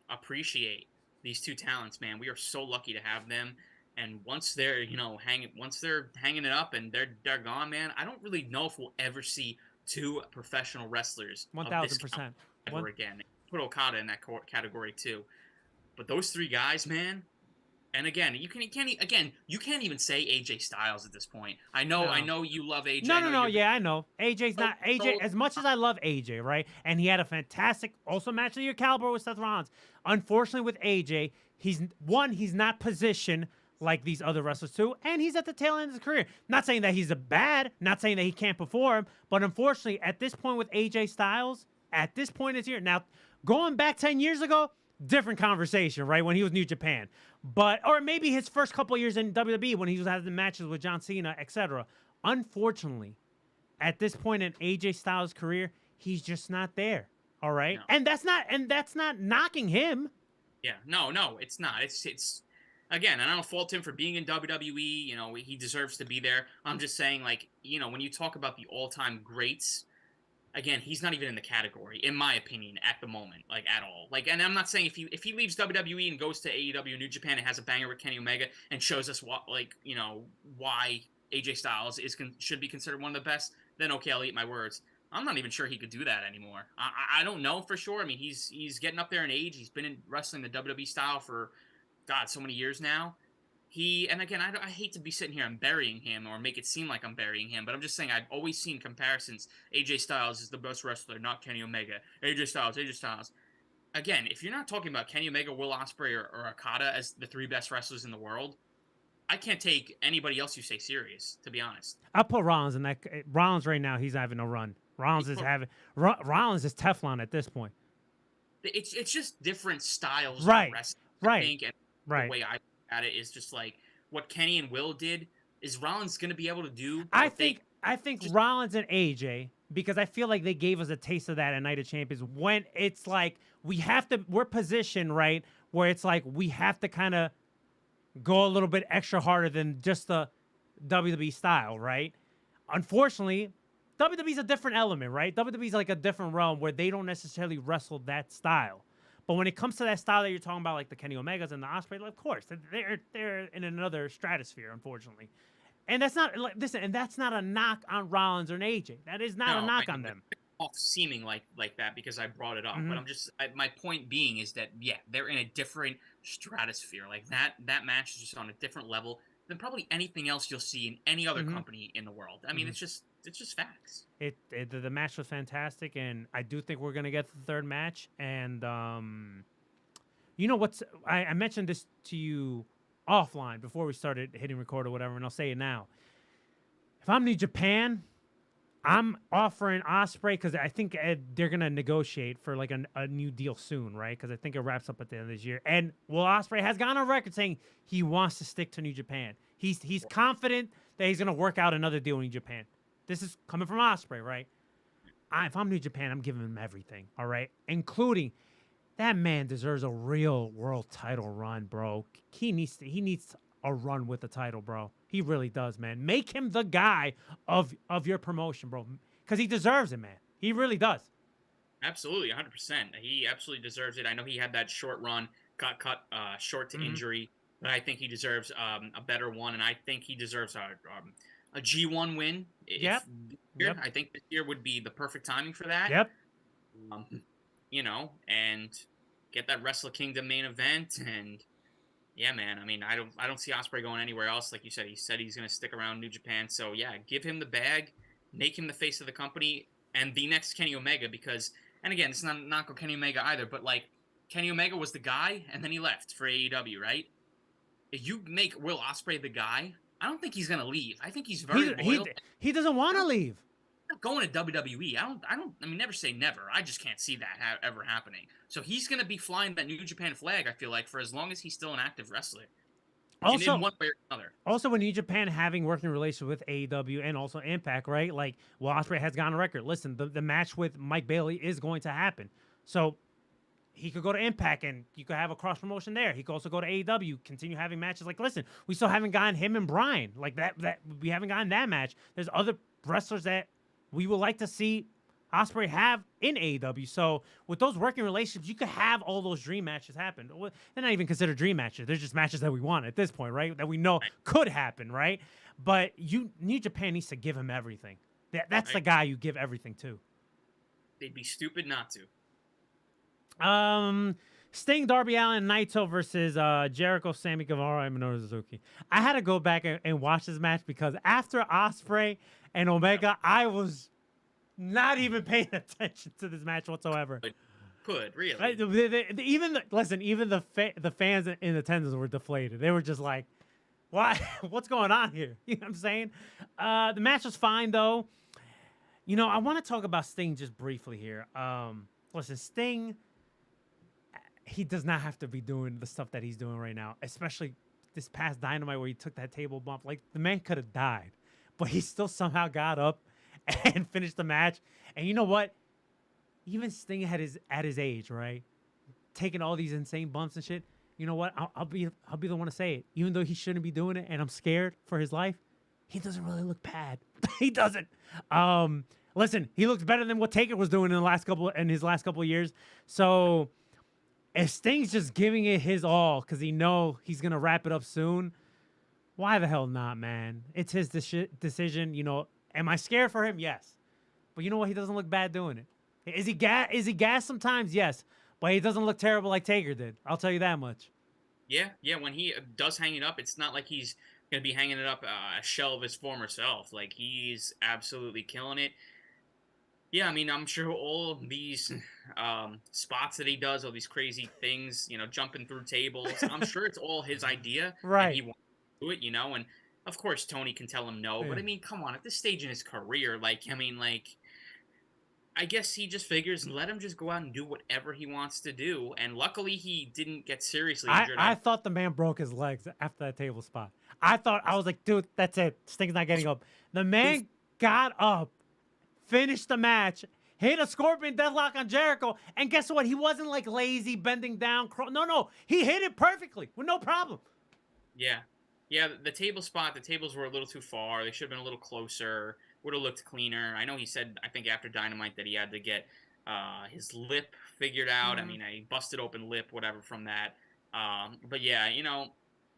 H: appreciate these two talents, man. We are so lucky to have them. And once they're, hanging it up and they're gone, man, I don't really know if we'll ever see two professional wrestlers
G: 1000%
H: ever again. Put Okada in that category too. But those three guys, man. And again, you can't even say AJ Styles at this point. I know you love AJ.
G: No. Yeah, I know. AJ's not AJ. As much as I love AJ, right? And he had a fantastic also match of the year caliber with Seth Rollins. Unfortunately, with AJ, he's not positioned like these other wrestlers too, and he's at the tail end of his career. Not saying that he's not saying that he can't perform, but unfortunately, at this point with AJ Styles, at this point in his year, now going back 10 years ago, different conversation, right? When he was New Japan, or maybe his first couple of years in WWE when he was having matches with John Cena, etc. Unfortunately, at this point in AJ Styles' career, he's just not there. All right, no. and that's not knocking him.
H: Yeah, no, it's not. It's again, and I don't fault him for being in WWE. You know, he deserves to be there. I'm just saying, like, you know, when you talk about the all-time greats, again, he's not even in the category, in my opinion, at the moment, like at all. Like, and I'm not saying if he leaves WWE and goes to AEW, New Japan, and has a banger with Kenny Omega and shows us what, like, you know, why AJ Styles should be considered one of the best, then okay, I'll eat my words. I'm not even sure he could do that anymore. I don't know for sure. I mean, he's getting up there in age. He's been in wrestling the WWE style for God so many years now. And again, I hate to be sitting here and burying him or make it seem like I'm burying him, but I'm just saying I've always seen comparisons. AJ Styles is the best wrestler, not Kenny Omega. AJ Styles, AJ Styles. Again, if you're not talking about Kenny Omega, Will Ospreay, or Okada as the three best wrestlers in the world, I can't take anybody else you say serious, to be honest.
G: I'll put Rollins in that. Rollins right now, he's having a run. Rollins is Teflon at this point.
H: It's just different styles
G: Right,
H: of wrestling,
G: right,
H: I think, and
G: right.
H: the way I look at it is just like what Kenny and Will did. Is Rollins going to be able to do?
G: I think Rollins and AJ, because I feel like they gave us a taste of that at Night of Champions when it's like we're positioned right where it's like we have to kind of go a little bit extra harder than just the WWE style, right? Unfortunately, WWE's a different element, right? WWE's like a different realm where they don't necessarily wrestle that style. But when it comes to that style that you're talking about, like the Kenny Omegas and the Ospreay, of course, they're in another stratosphere, unfortunately. And that's not that's not a knock on Rollins or AJ. That is not a knock on them.
H: Off seeming like that because I brought it up, but I'm just my point being is that they're in a different stratosphere. Like that match is just on a different level than probably anything else you'll see in any other company in the world. I mean, it's just facts.
G: The match was fantastic, and I do think we're gonna get the third match. And you know what's I mentioned this to you offline before we started hitting record or whatever, and I'll say it now. If I'm New Japan, I'm offering Ospreay because I think they're gonna negotiate for like a new deal soon, right? Because I think it wraps up at the end of this year. And Will Ospreay has gone on record saying he wants to stick to New Japan. He's confident that he's gonna work out another deal in New Japan. This is coming from Ospreay, right? If I'm New Japan, I'm giving him everything, all right, including that man deserves a real world title run, bro. He needs a run with the title, bro. He really does, man. Make him the guy of your promotion, bro, because he deserves it, man. He really does.
H: Absolutely, 100%. He absolutely deserves it. I know he had that short run, got cut short to injury, but I think he deserves a better one, and I think he deserves a G1 win.
G: Yep.
H: I think this year would be the perfect timing for that.
G: Yep.
H: You know, and get that Wrestle Kingdom main event, and yeah, man. I mean, I don't see Ospreay going anywhere else. Like you said, he said he's going to stick around New Japan. So yeah, give him the bag, make him the face of the company, and the next Kenny Omega. Because, and again, it's not a knock on Kenny Omega either, but like Kenny Omega was the guy, and then he left for AEW, right? If you make Will Ospreay the guy, I don't think he's going to leave. I think he's very loyal.
G: He doesn't want to leave.
H: Not going to WWE. I mean, never say never. I just can't see that ever happening. So he's going to be flying that New Japan flag, I feel like, for as long as he's still an active wrestler.
G: Also,
H: in one way or another.
G: Also, with New Japan having working relations with AEW and also Impact, right? Like, well, Ospreay has gone on record. Listen, the match with Mike Bailey is going to happen. So he could go to Impact and you could have a cross promotion there. He could also go to AEW, continue having matches. Like, listen, we still haven't gotten him and Bryan. Like that we haven't gotten that match. There's other wrestlers that we would like to see Ospreay have in AEW. So with those working relationships, you could have all those dream matches happen. They're not even considered dream matches. They're just matches that we want at this point, right? That we know could happen, right? But New Japan needs to give him everything. That's the guy you give everything to.
H: They'd be stupid not to.
G: Sting, Darby Allin, Naito versus Jericho, Sammy Guevara, and Minoru Suzuki. I had to go back and watch this match because after Ospreay and Omega, I was not even paying attention to this match whatsoever.
H: Could really?
G: Even the fans in attendance were deflated. They were just like, "What? What's going on here?" You know what I'm saying? The match was fine though. You know, I want to talk about Sting just briefly here. Listen, Sting, he does not have to be doing the stuff that he's doing right now, especially this past Dynamite where he took that table bump. Like, the man could have died, but he still somehow got up and finished the match. And you know what? Even Sting at his age, right? Taking all these insane bumps and shit, you know what? I'll be the one to say it. Even though he shouldn't be doing it, and I'm scared for his life, he doesn't really look bad. He doesn't. Listen, he looks better than what Taker was doing in his last couple of years. So if Sting's just giving it his all because he know he's gonna wrap it up soon, why the hell not, man? It's his decision. You know, am I scared for him? Yes. But you know what? He doesn't look bad doing it. Is he gassed sometimes? Yes. But he doesn't look terrible like Taker did. I'll tell you that much.
H: Yeah. When he does hang it up, it's not like he's going to be hanging it up a shell of his former self. Like, he's absolutely killing it. Yeah, I mean, I'm sure all these spots that he does, all these crazy things, you know, jumping through tables, I'm sure it's all his idea.
G: Right.
H: And he wants to do it, you know, and of course Tony can tell him no, but I mean, come on, at this stage in his career, I guess he just figures let him just go out and do whatever he wants to do. And luckily he didn't get seriously injured.
G: I thought the man broke his legs after that table spot. I was like, dude, that's it. Sting's not getting up. The man got up, finished the match, hit a Scorpion Deathlock on Jericho, and guess what? He wasn't like lazy, bending down. No. He hit it perfectly with no problem.
H: Yeah. Yeah, the table spot, the tables were a little too far. They should have been a little closer. Would have looked cleaner. I know he said, I think after Dynamite, that he had to get his lip figured out. I mean, he busted open lip, whatever, from that. But yeah, you know,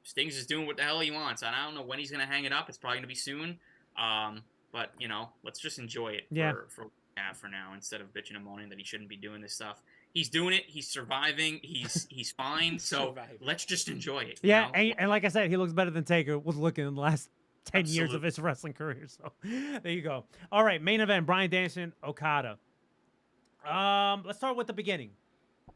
H: Sting's just doing what the hell he wants. And I don't know when he's going to hang it up. It's probably going to be soon. But, you know, let's just enjoy it for what we have for now, instead of bitching and moaning that he shouldn't be doing this stuff. He's doing it. He's surviving. He's fine. So let's just enjoy it.
G: Yeah, and like I said, he looks better than Taker was looking in the last 10 years of his wrestling career. So there you go. All right, main event, Bryan Danielson, Okada. Let's start with the beginning.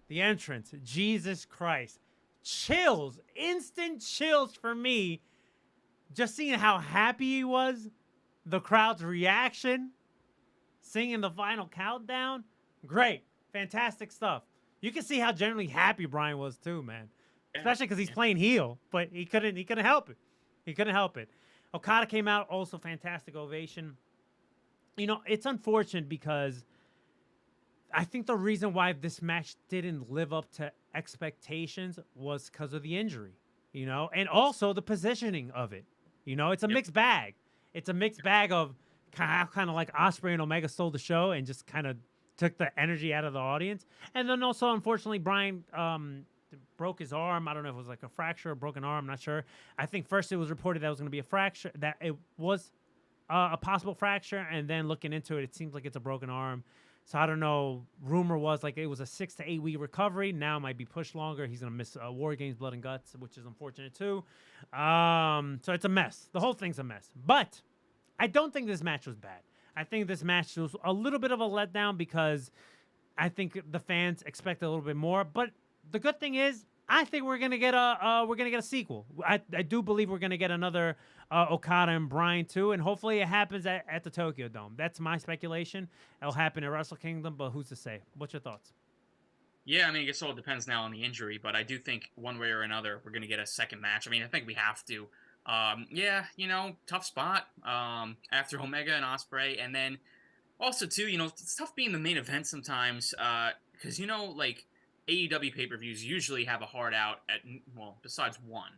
G: The entrance. Jesus Christ. Chills. Instant chills for me. Just seeing how happy he was. The crowd's reaction. Singing the final countdown. Great. Fantastic stuff. You can see how generally happy Bryan was too, man. Especially because he's playing heel, but he couldn't help it. He couldn't help it. Okada came out, also fantastic ovation. You know, it's unfortunate because I think the reason why this match didn't live up to expectations was because of the injury, you know, and also the positioning of it. You know, it's a mixed bag. It's a mixed bag of kind of like Ospreay and Omega stole the show and just kind of took the energy out of the audience. And then also, unfortunately, Bryan broke his arm. I don't know if it was like a fracture or broken arm. I'm not sure. I think first it was reported that it was going to be a fracture, that it was a possible fracture. And then looking into it, it seems like it's a broken arm. So I don't know. Rumor was like it was a 6 to 8 week recovery. Now it might be pushed longer. He's going to miss War Games Blood and Guts, which is unfortunate too. So it's a mess. The whole thing's a mess. But I don't think this match was bad. I think this match was a little bit of a letdown because I think the fans expected a little bit more. But the good thing is, I think we're gonna get a sequel. I do believe we're gonna get another Okada and Bryan too, and hopefully it happens at the Tokyo Dome. That's my speculation. It'll happen at Wrestle Kingdom, but who's to say? What's your thoughts?
H: Yeah, I mean, I guess it all depends now on the injury, but I do think one way or another we're gonna get a second match. I mean, I think we have to. Yeah, you know, tough spot after Omega and Ospreay, and then also too, you know, it's tough being the main event sometimes because you know, like AEW pay-per-views usually have a hard out at, well, besides one,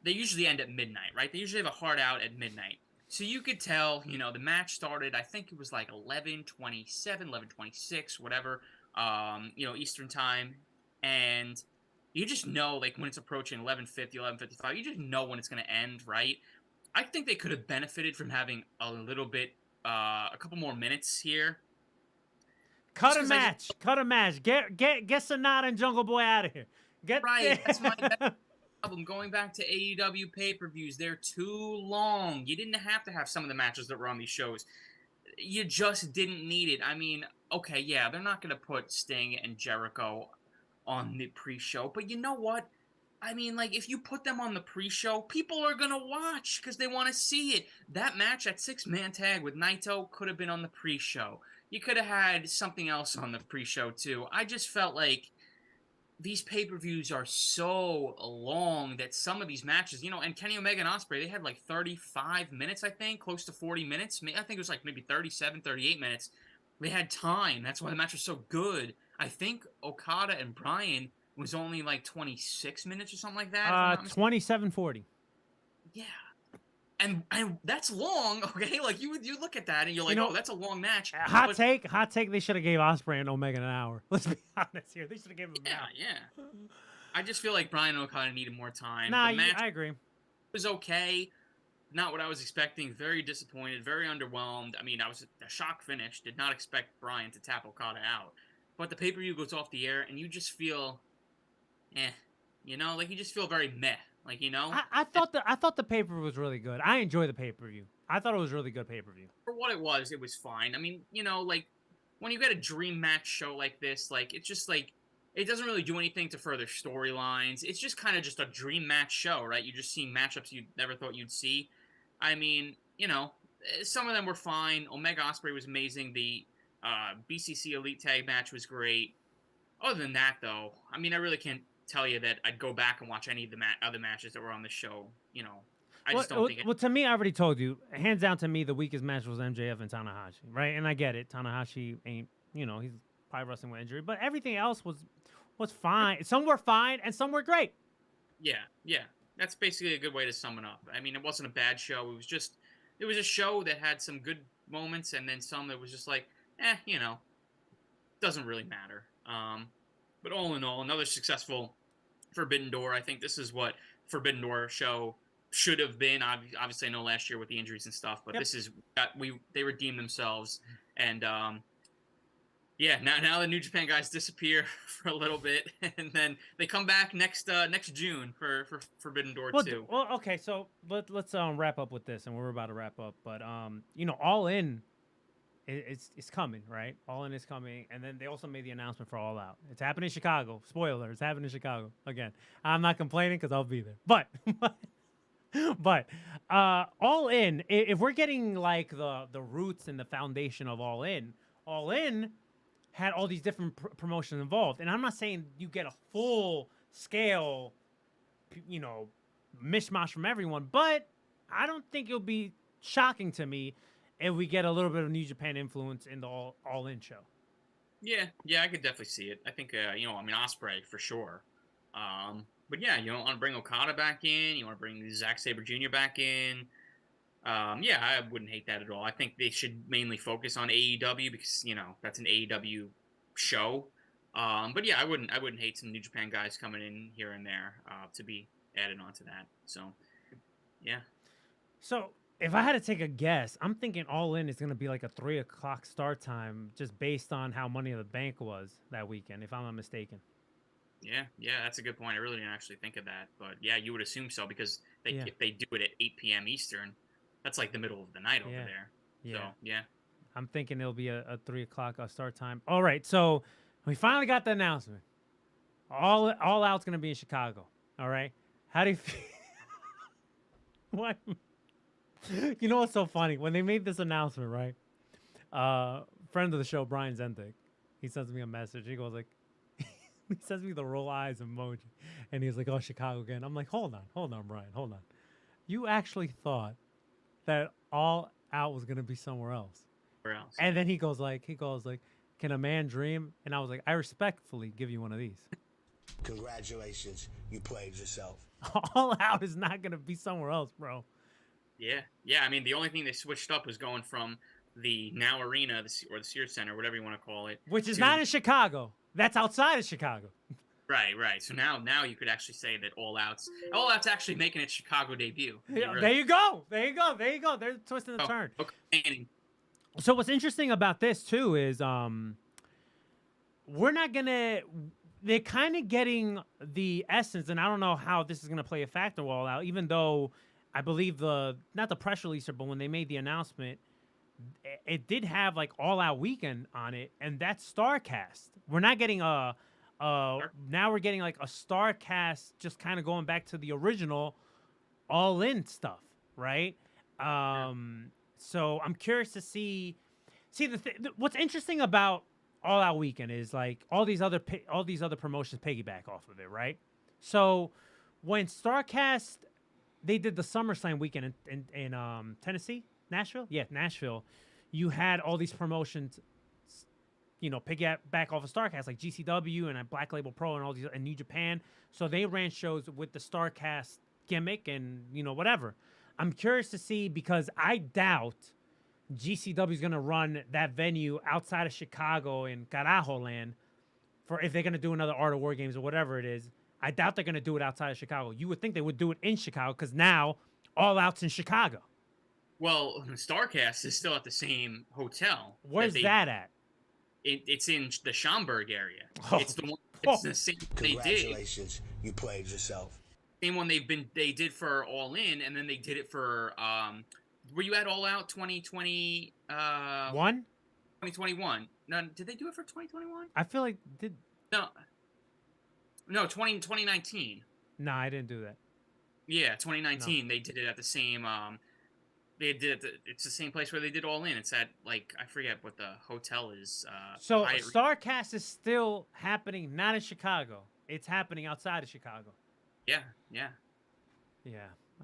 H: they usually end at midnight, right? They usually have a hard out at midnight, so you could tell, you know, the match started, I think it was like 11:27, 11:26, whatever, you know, Eastern time, and you just know, like, when it's approaching 11:50, 11:55, you just know when it's going to end, right? I think they could have benefited from having a little bit, a couple more minutes here.
G: Cut a match. Get Sonata and Jungle Boy out of here.
H: Right. That's my problem. Going back to AEW pay-per-views, they're too long. You didn't have to have some of the matches that were on these shows. You just didn't need it. I mean, okay, yeah, they're not going to put Sting and Jericho on the pre-show, but you know what? I mean, like, if you put them on the pre-show, people are gonna watch because they want to see it. That match at 6-man tag with Naito could have been on the pre-show. You could have had something else on the pre-show too. I just felt like these pay-per-views are so long that some of these matches, you know, and Kenny Omega and Ospreay, they had like 35 minutes, I think, close to 40 minutes. I think it was like maybe 37, 38 minutes. They had time. That's why the match was so good. I think Okada and Bryan was only like 26 minutes or something like that. If I'm not mistaken.
G: 27:40.
H: Yeah. And that's long, okay? Like you look at that and you're like, oh, that's a long match.
G: Hot take. They should have gave Ospreay and Omega an hour. Let's be honest here. They should have given him an hour.
H: Yeah. I just feel like Brian O'Connor needed more time.
G: Nah,
H: the match
G: I agree.
H: was okay. Not what I was expecting. Very disappointed. Very underwhelmed. I mean, I was a shock finish. Did not expect Brian to tap Okada out. But the pay-per-view goes off the air and you just feel, like you just feel very meh. Like,
G: I thought the pay-per-view was really good. I enjoy the pay-per-view. I thought it was really good pay-per-view.
H: For what it was fine. I mean, like when you get a dream match show like this, like it's just like it doesn't really do anything to further storylines. It's just kind of just a dream match show, right? You're just seeing matchups you never thought you'd see. I mean, some of them were fine. Omega Ospreay was amazing. The BCC Elite Tag match was great. Other than that, though, I mean, I really can't tell you that I'd go back and watch any of the other matches that were on the show. I just don't think it.
G: Well, to me, I already told you, hands down to me, the weakest match was MJF and Tanahashi, right? And I get it. Tanahashi ain't, he's probably wrestling with injury, but everything else was fine. Some were fine, and some were great.
H: Yeah. That's basically a good way to sum it up. I mean, it wasn't a bad show. It was a show that had some good moments, and then some that was just like, doesn't really matter. But all in all, another successful Forbidden Door. I think this is what Forbidden Door show should have been. Obviously, I know last year with the injuries and stuff, but This is they redeemed themselves, and now the New Japan guys disappear for a little bit, and then they come back next June for Forbidden Door 2.
G: Well, okay, so let's wrap up with this, and we're about to wrap up. But All In. It's coming, right? All In is coming, and then they also made the announcement for All Out. It's happening in Chicago. Spoiler: it's happening in Chicago again. I'm not complaining because I'll be there. But All In, if we're getting like the roots and the foundation of All In had all these different promotions involved, and I'm not saying you get a full scale, mishmash from everyone, but I don't think it'll be shocking to me if we get a little bit of New Japan influence in the All In show.
H: Yeah, I could definitely see it. I think, Ospreay for sure. But yeah, you want to bring Okada back in. You want to bring Zack Sabre Jr. back in. I wouldn't hate that at all. I think they should mainly focus on AEW because, that's an AEW show. But yeah, I wouldn't hate some New Japan guys coming in here and there to be added onto that. So, yeah.
G: So, if I had to take a guess, I'm thinking All In is going to be like a 3 o'clock start time just based on how Money in the Bank was that weekend, if I'm not mistaken.
H: Yeah, that's a good point. I really didn't actually think of that. But yeah, you would assume so because if they do it at 8 p.m. Eastern, that's like the middle of the night over there. Yeah. So, yeah.
G: I'm thinking it'll be a 3 o'clock start time. All right, so we finally got the announcement. All Out's going to be in Chicago. All right? How do you feel? What? You know what's so funny? When they made this announcement, right? Friend of the show, Brian Zentik, he sends me a message. He goes like, he sends me the roll eyes emoji, and he's like, "Oh, Chicago again." I'm like, hold on, Brian, hold on. You actually thought that All Out was gonna be somewhere else?
H: Where else?
G: And then he goes like, "Can a man dream?" And I was like, "I respectfully give you one of these."
I: Congratulations, you played yourself.
G: All Out is not gonna be somewhere else, bro.
H: Yeah. I mean, the only thing they switched up was going from the Now Arena or the Sears Center, whatever you want to call it,
G: which is not in Chicago. That's outside of Chicago.
H: Right. So now you could actually say that All Out's actually making its Chicago debut.
G: Yeah, there you go. They're twisting the turn.
H: Okay.
G: So what's interesting about this too is they're kind of getting the essence, and I don't know how this is gonna play a factor All Out, even though I believe not the press releaser, but when they made the announcement, it did have like All Out Weekend on it, and that's StarCast. We're not getting now we're getting like a StarCast, just kind of going back to the original All In stuff, right? So I'm curious to see what's interesting about All Out Weekend is like all these other promotions piggyback off of it, right? So when StarCast, they did the SummerSlam weekend in Tennessee, Nashville. Yeah, Nashville. You had all these promotions piggyback back off of StarCast, like GCW and Black Label Pro and all these, and New Japan. So they ran shows with the StarCast gimmick and, whatever. I'm curious to see, because I doubt GCW is going to run that venue outside of Chicago in Carajo Land for if they're going to do another Art of War Games or whatever it is. I doubt they're going to do it outside of Chicago. You would think they would do it in Chicago, because now All Out's in Chicago.
H: Well, StarCast is still at the same hotel.
G: Where's that at?
H: It's in the Schaumburg area.
G: Oh.
H: It's the one. It's the same they did.
I: Congratulations, you played yourself.
H: Same one they did for All In, and then they did it for were you at All Out 2020? 2021. No, did they do it for 2021?
G: I feel like
H: No, 2019.
G: No, I didn't do that.
H: Yeah, 2019. No. They did it at the same. They did it. It's the same place where they did All In. It's at, like, I forget what the hotel is.
G: So StarCast is still happening, not in Chicago. It's happening outside of Chicago.
H: Yeah.
G: I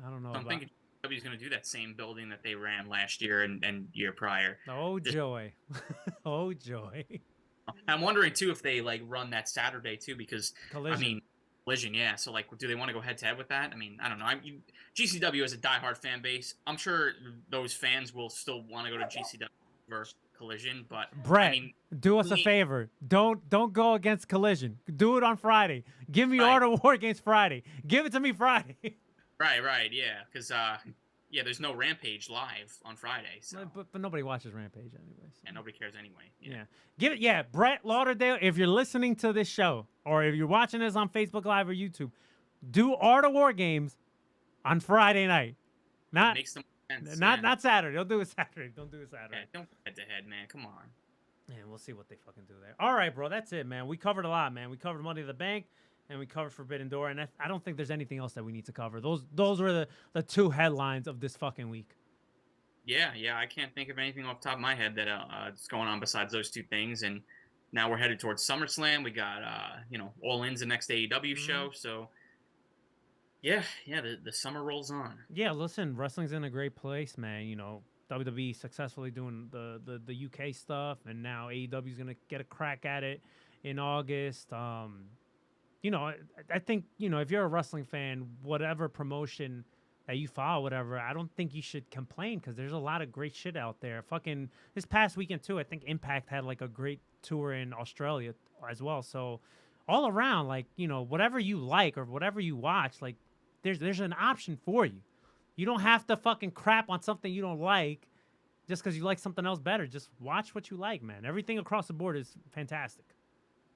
G: don't know.
H: I'm thinking WWE's going to do that same building that they ran last year and year prior.
G: Oh joy, oh joy.
H: I'm wondering too if they run that Saturday too, because
G: Collision.
H: Collision, yeah. So do they want to go head to head with that? I don't know. GCW is a diehard fan base. I'm sure those fans will still want to go to GCW versus Collision, but
G: Brett, do us a favor. Don't go against Collision. Do it on Friday. Give me Art of War Games Friday. Give it to me Friday.
H: Right, yeah, because there's no Rampage live on Friday, so.
G: But nobody watches Rampage anyway. So.
H: Yeah, nobody cares anyway.
G: Yeah. Brett Lauderdale, if you're listening to this show, or if you're watching this on Facebook Live or YouTube, do Art of War Games on Friday night. Not
H: makes them sense,
G: not Saturday. Don't do it Saturday. Don't do it Saturday.
H: Yeah, don't head to head, man. Come on.
G: Man, we'll see what they fucking do there. All right, bro. That's it, man. We covered a lot, man. We covered Money in the Bank, and we covered Forbidden Door, and I don't think there's anything else that we need to cover. Those were the two headlines of this fucking week.
H: Yeah. I can't think of anything off the top of my head that's going on besides those two things. And now we're headed towards SummerSlam. We got All In's the next AEW show. So yeah, the summer rolls on.
G: Yeah, listen, wrestling's in a great place, man. WWE successfully doing the UK stuff, and now AEW's gonna get a crack at it in August. I think if you're a wrestling fan, whatever promotion that you follow, whatever, I don't think you should complain, because there's a lot of great shit out there. Fucking this past weekend too, I think Impact had a great tour in Australia as well. So all around, whatever you like or whatever you watch, there's an option for you. You don't have to fucking crap on something you don't like just because you like something else better. Just watch what you like, man. Everything across the board is fantastic.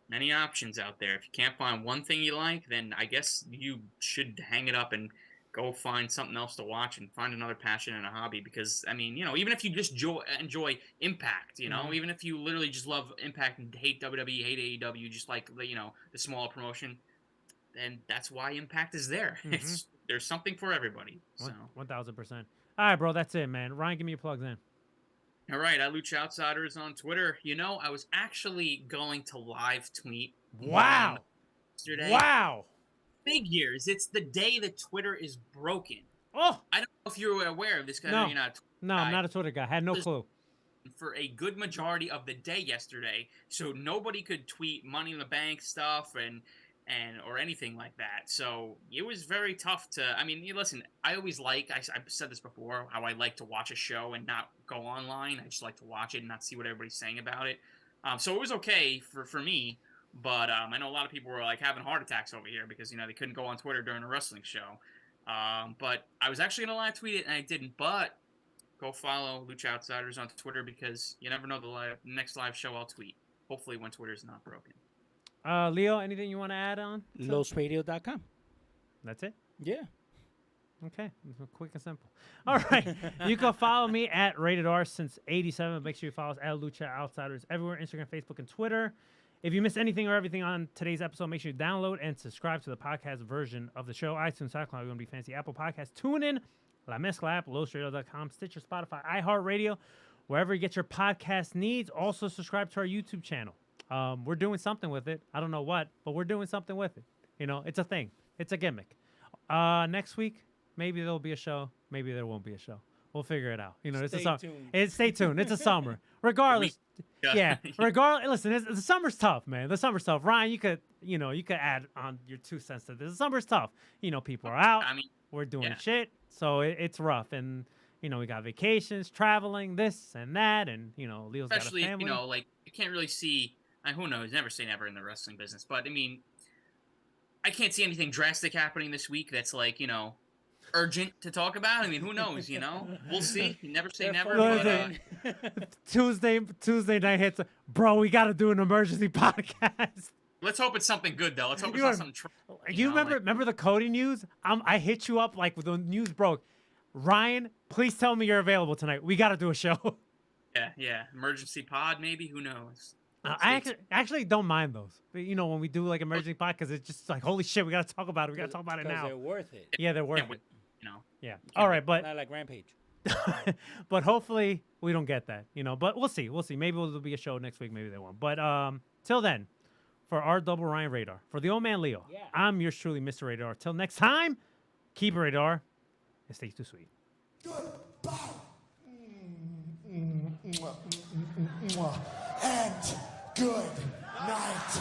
H: Many options out there. If you can't find one thing you like, then I guess you should hang it up and go find something else to watch and find another passion and a hobby. Because, even if you just enjoy Impact, even if you literally just love Impact and hate WWE, hate AEW, just like, the smaller promotion, then that's why Impact is there.
G: Mm-hmm.
H: There's something for everybody. So
G: 1000%. All right, bro. That's it, man. Ryan, give me your plugs in.
H: All right, at LuchaOutsiders on Twitter. I was actually going to live tweet.
G: Wow.
H: Yesterday.
G: Wow.
H: Figures. It's the day that Twitter is broken.
G: Oh.
H: I don't know if you were aware of this guy.
G: No.
H: You're not
G: I'm not a Twitter guy. Had no clue.
H: For a good majority of the day yesterday, so nobody could tweet Money in the Bank stuff and or anything like that. So it was very tough to. Listen. I always I've said this before, how I like to watch a show and not go online. I just like to watch it and not see what everybody's saying about it. So it was okay for me, but I know a lot of people were having heart attacks over here because they couldn't go on Twitter during a wrestling show. But I was actually gonna live tweet it and I didn't. But go follow LuchaOutsiders on Twitter, because you never know the next live show I'll tweet. Hopefully when Twitter's not broken.
G: Leo, anything you want to add on?
A: LosRadio.com.
G: That's it?
A: Yeah.
G: Okay. Quick and simple. All right. You can follow me at Rated R since 87. Make sure you follow us at LuchaOutsiders everywhere, Instagram, Facebook, and Twitter. If you missed anything or everything on today's episode, make sure you download and subscribe to the podcast version of the show. iTunes, SoundCloud, We're Gonna Be Fancy, Apple Podcasts, TuneIn, La Mezcla app, LosRadio.com, Stitcher, Spotify, iHeartRadio, wherever you get your podcast needs. Also, subscribe to our YouTube channel. We're doing something with it. I don't know what, but we're doing something with it. It's a thing. It's a gimmick. Next week, maybe there'll be a show. Maybe there won't be a show. We'll figure it out. You know, it's a
A: Stay
G: summer.
A: tuned.
G: Stay tuned. It's a summer. Regardless. Yeah. Regardless. Listen, the summer's tough, man. The summer's tough. Ryan, you could add on your 2 cents to this. The summer's tough. You know, people are out.
H: I mean,
G: we're doing
H: yeah.
G: shit, so it's rough. And you know, we got vacations, traveling, this and that, and you know, Leo's
H: especially
G: got a family.
H: you know, like you can't really see. Who knows? Never say never in the wrestling business, but I mean, I can't see anything drastic happening this week that's like, you know, urgent to talk about. I mean, who knows, you know? We'll see. You never say never. But,
G: Tuesday night hits. Bro, we got to do an emergency podcast.
H: let's hope it's something good, though. Let's hope it's not something
G: you remember the Cody news? I hit you up like when the news broke. Ryan, please tell me you're available tonight. We got to do a show.
H: Yeah. Emergency pod, maybe? Who knows?
G: I actually don't mind those. But, you know, when we do like emergency pod, because it's just like, holy shit, we got to talk about it. We got to talk about it now.
A: They're worth it.
G: Yeah, they're worth it.
H: You know.
G: Yeah. All right, but
A: Not like Rampage.
G: but hopefully we don't get that, you know. But we'll see. Maybe there'll be a show next week. Maybe there won't. But till then, for our double Ryan Radar, for the old man Leo, I'm yours truly, Mr. Radar. Till next time, keep it radar. It stays too sweet.
I: Goodbye. And good night.